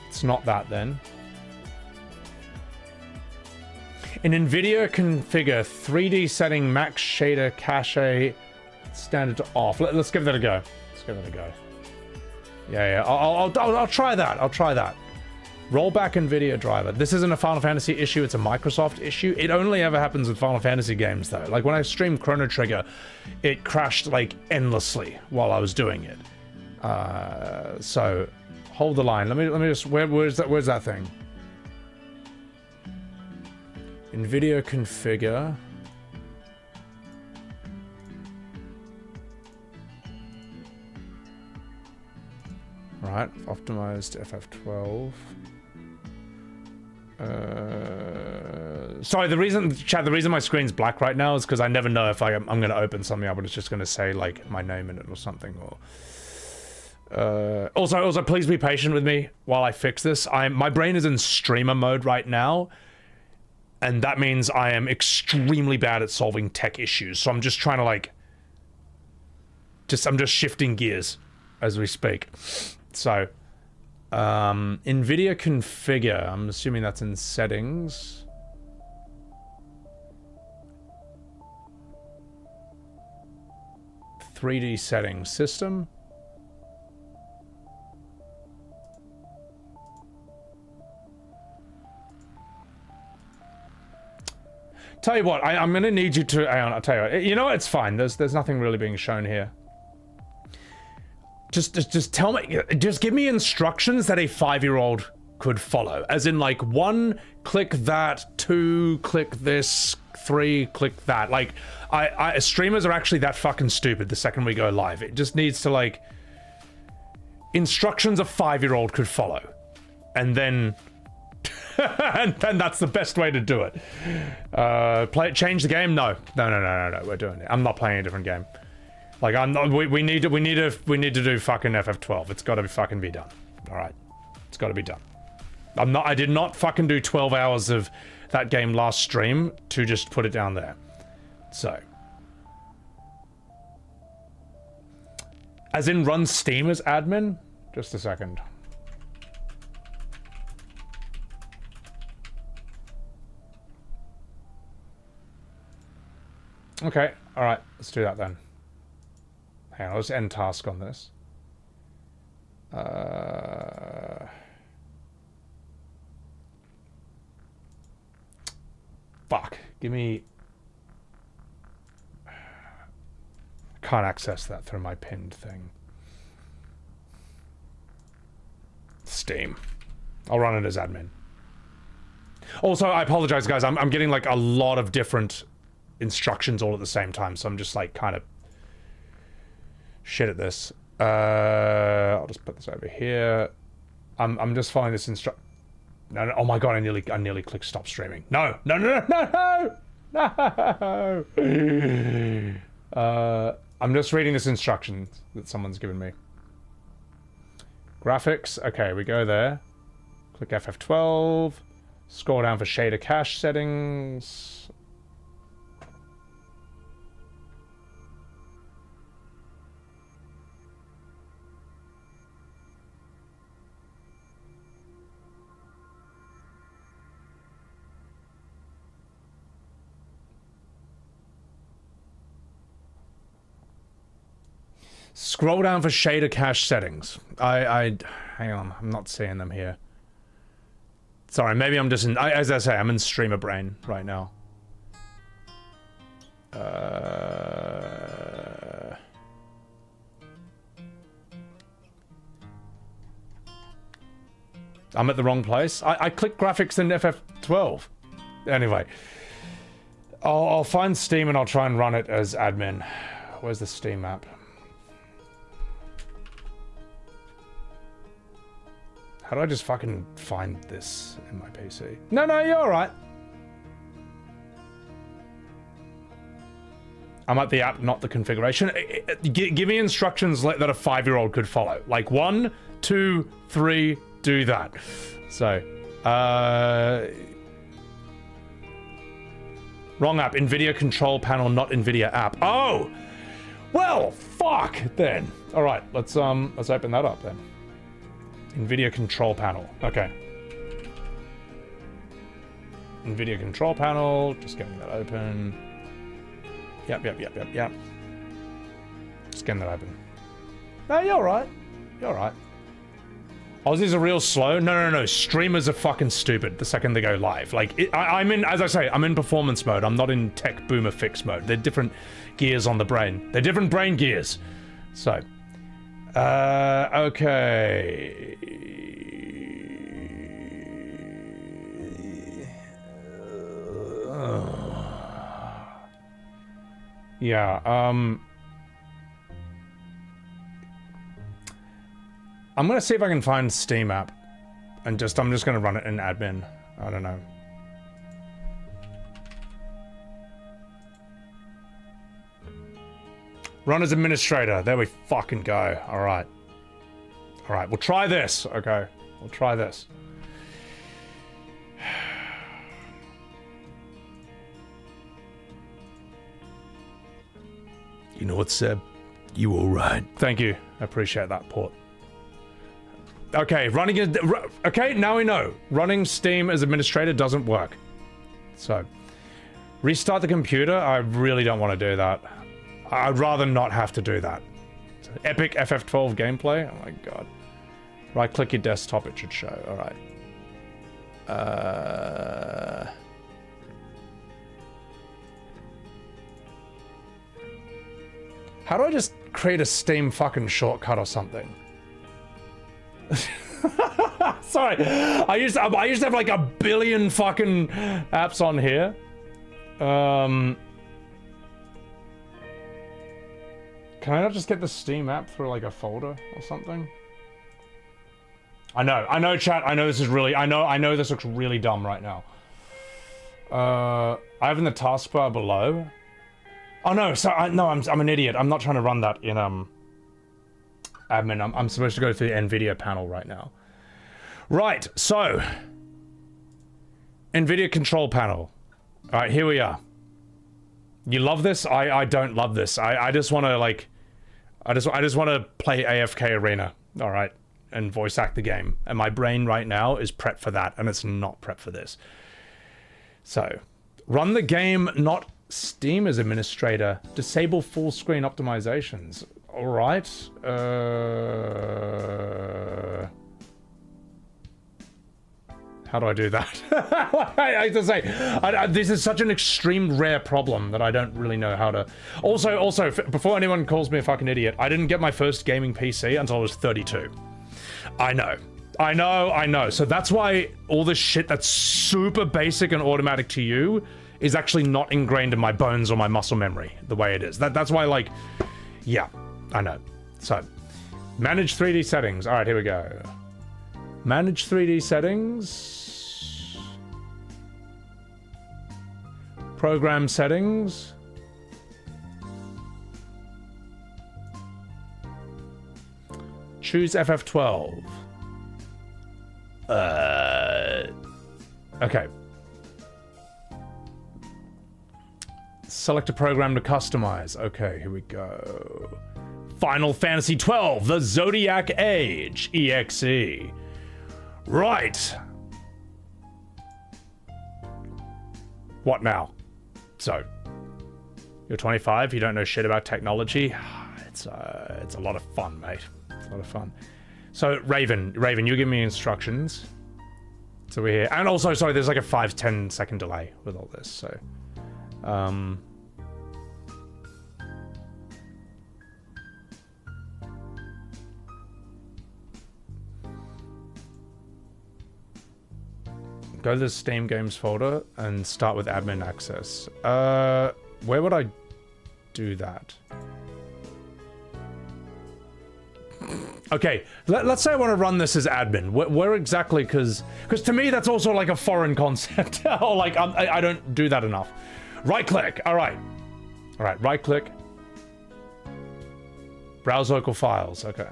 It's not that then. In NVIDIA configure 3D setting max shader cache standard to off. Let's give that a go. Let's give that a go. Yeah. I'll try that. I'll try that. Rollback NVIDIA driver. This isn't a Final Fantasy issue, it's a Microsoft issue. It only ever happens with Final Fantasy games, though. Like, when I streamed Chrono Trigger, it crashed, like, endlessly while I was doing it. So, hold the line. Let me just... Where's that thing? NVIDIA configure. Right, optimized FF12. Sorry, the reason my screen's black right now is because I never know if I'm going to open something up and it's just going to say, like, my name in it or something. Or also, please be patient with me while I fix this. My brain is in streamer mode right now, and that means I am extremely bad at solving tech issues. So I'm just trying to, like... I'm just shifting gears as we speak. So... NVIDIA configure, I'm assuming that's in settings. .3D settings, system. Tell you what, I'm gonna need you to, hang on, I'll tell you what, you know what, it's fine, there's nothing really being shown here. Just tell me, just give me instructions that a 5-year-old could follow. As in, like, 1, click that, 2, click this, 3, click that. Like, streamers are actually that fucking stupid the second we go live. It just needs to, like, instructions a 5-year-old could follow. And then, and then that's the best way to do it. Change the game? No, we're doing it. I'm not playing a different game. Like, I'm not, we need to do fucking FF12. It's got to fucking be done. All right, it's got to be done. I did not fucking do 12 hours of that game last stream to just put it down there. So, As in run Steam as admin? Just a second. Okay, alright, let's do that then. Hang on, let's end task on this. Fuck, give me... I can't access that through my pinned thing. Steam. I'll run it as admin. Also, I apologize, guys. I'm getting like a lot of different instructions all at the same time, so I'm just like kind of shit at this. I'll just put this over here. I'm just following this No, oh my god! I nearly clicked stop streaming. No! I'm just reading this instruction that someone's given me. Graphics. Okay, we go there. Click FF12. Scroll down for shader cache settings. Scroll down for shader cache settings. Hang on, I'm not seeing them here. Sorry, maybe I'm just in, as I say, I'm in streamer brain right now. I'm at the wrong place. I clicked graphics in FF12. Anyway. I'll find Steam and I'll try and run it as admin. Where's the Steam app? How do I just fucking find this in my PC? No, you're alright. I'm at the app, not the configuration. Give me instructions that a 5-year-old could follow. Like 1, 2, 3, do that. So, wrong app. NVIDIA control panel, not NVIDIA app. Oh! Well, fuck then. Alright, let's open that up then. NVIDIA control panel. Okay. NVIDIA control panel. Just getting that open. Yep. Just getting that open. No, you're alright. You're alright. Aussies are real slow. No. Streamers are fucking stupid the second they go live. Like, I'm in, as I say, I'm in performance mode. I'm not in tech boomer fix mode. They're different gears on the brain. They're different brain gears. So... okay. Yeah, I'm gonna see if I can find Steam app and I'm just gonna run it in admin. I don't know. Run as administrator. There we fucking go. Alright. Alright, we'll try this. Okay. We'll try this. You know what, Seb? You alright. Thank you. I appreciate that, Port. Okay, okay, now we know. Running Steam as administrator doesn't work. So, restart the computer? I really don't want to do that. I'd rather not have to do that. Epic FF12 gameplay? Oh my god. Right click your desktop, it should show. Alright. How do I just create a Steam fucking shortcut or something? Sorry. I used to have like a billion fucking apps on here. Can I not just get the Steam app through like a folder or something? I know, chat. I know this is really. I know this looks really dumb right now. I have in the taskbar below. Oh no, I'm an idiot. I'm not trying to run that in admin. I'm supposed to go through the NVIDIA panel right now. Right, so NVIDIA control panel. All right, here we are. You love this? I don't love this. I just want to like. I just want to play AFK Arena, all right, and voice act the game. And my brain right now is prepped for that, and it's not prepped for this. So, run the game, not Steam as administrator. Disable full screen optimizations. All right. How do I do that? I have to say, this is such an extreme rare problem that I don't really know how to... Also, before anyone calls me a fucking idiot, I didn't get my first gaming PC until I was 32. I know. So that's why all this shit that's super basic and automatic to you is actually not ingrained in my bones or my muscle memory the way it is. That's why, like, yeah, I know. So, manage 3D settings. All right, here we go. Manage 3D settings. Program settings. Choose FF12. Okay. Select a program to customize. Okay, here we go. Final Fantasy XII, The Zodiac Age, EXE. Right. What now? So, you're 25, you don't know shit about technology. It's a lot of fun, mate. It's a lot of fun. So, Raven, you give me instructions. So we're here. And also, sorry, there's like a 5-10 second delay with all this, so... Go to the Steam Games folder and start with admin access. Where would I do that? Okay, let's say I want to run this as admin. Where exactly? Because to me that's also like a foreign concept. Or like I don't do that enough. Right click. All right. Right click. Browse local files. Okay.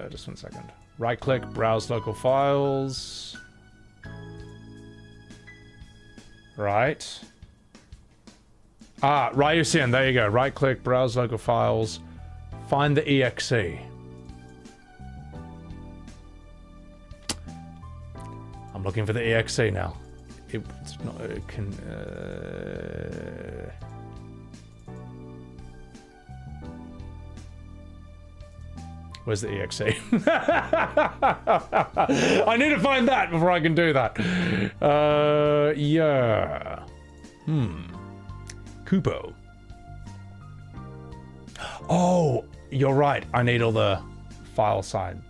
Just 1 second. Right click. Browse local files. Right. Ryusian, there you go. Right click, browse local files, find the EXE. I'm looking for the EXE now. It's not, it can, Where's the EXE? I need to find that before I can do that. Yeah. Kupo. Oh, you're right. I need all the file side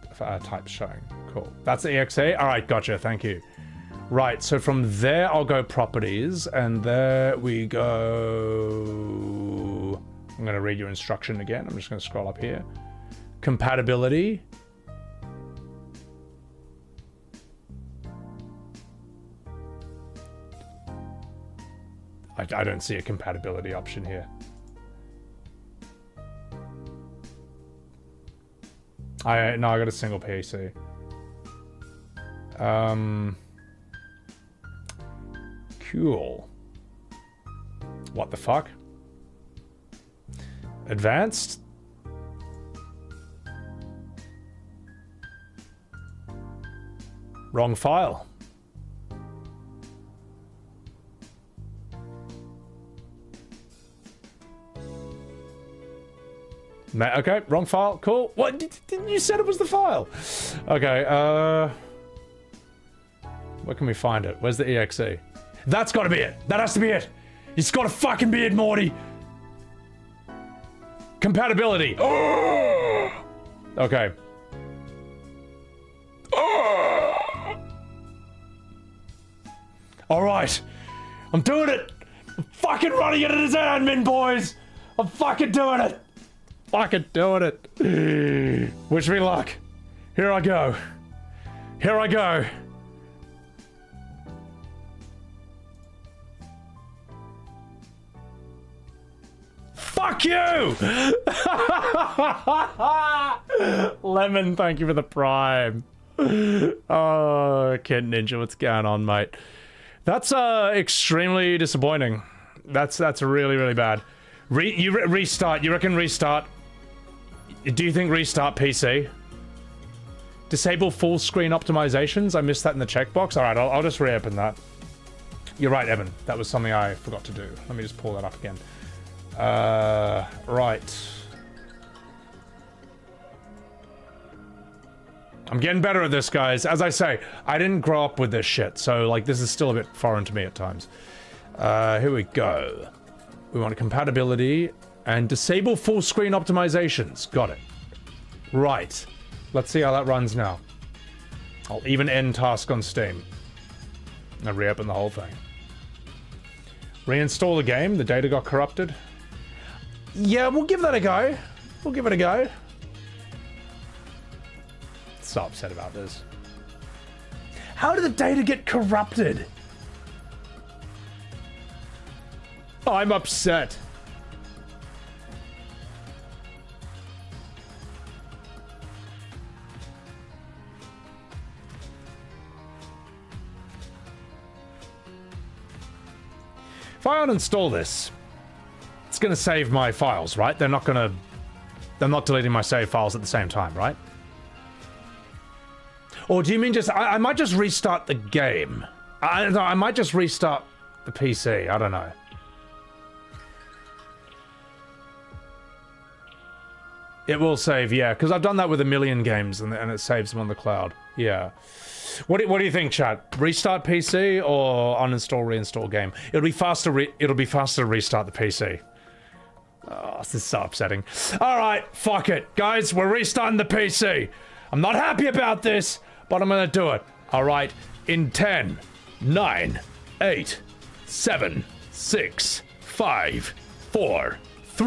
types showing. Cool. That's the EXE? Alright, gotcha. Thank you. Right, so from there I'll go properties, and there we go. I'm going to read your instruction again. I'm just going to scroll up here. Compatibility. I don't see a compatibility option here. No, I got a single PC. Cool. What the fuck? Advanced? Wrong file. Okay, wrong file. Cool. What? Didn't you said it was the file? Okay, where can we find it? Where's the EXE? That's gotta be it. That has to be it. It's gotta fucking be it, Morty. Compatibility. Okay. Alright. I'm doing it. I'm fucking running it as admin, boys. I'm fucking doing it. Fucking doing it. Wish me luck. Here I go. Here I go. Fuck you! Lemon, thank you for the prime. Oh, Kid Ninja, what's going on, mate? That's extremely disappointing. That's really, really bad. Restart. You reckon restart? Do you think restart PC? Disable full screen optimizations? I missed that in the checkbox. All right, I'll just reopen that. You're right, Evan. That was something I forgot to do. Let me just pull that up again. Right. I'm getting better at this, guys. As I say, I didn't grow up with this shit, so, like, this is still a bit foreign to me at times. Here we go. We want compatibility and disable full screen optimizations. Got it. Right. Let's see how that runs now. I'll even end task on Steam. And reopen the whole thing. Reinstall the game. The data got corrupted. Yeah, we'll give that a go. We'll give it a go. So upset about this. How did the data get corrupted? I'm upset. If I uninstall this, it's gonna save my files, right? They're not deleting my save files at the same time, right? Or do you mean just, I might just restart the game. I might just restart the PC, I don't know. It will save, yeah, because I've done that with a million games and it saves them on the cloud. Yeah. What do you think, chat? Restart PC or uninstall, reinstall game? It'll be faster. It'll be faster to restart the PC. Oh, this is so upsetting. All right, fuck it, guys. We're restarting the PC. I'm not happy about this, but I'm gonna do it. All right, in 10, 9, 8, 7, 6, 5, 4.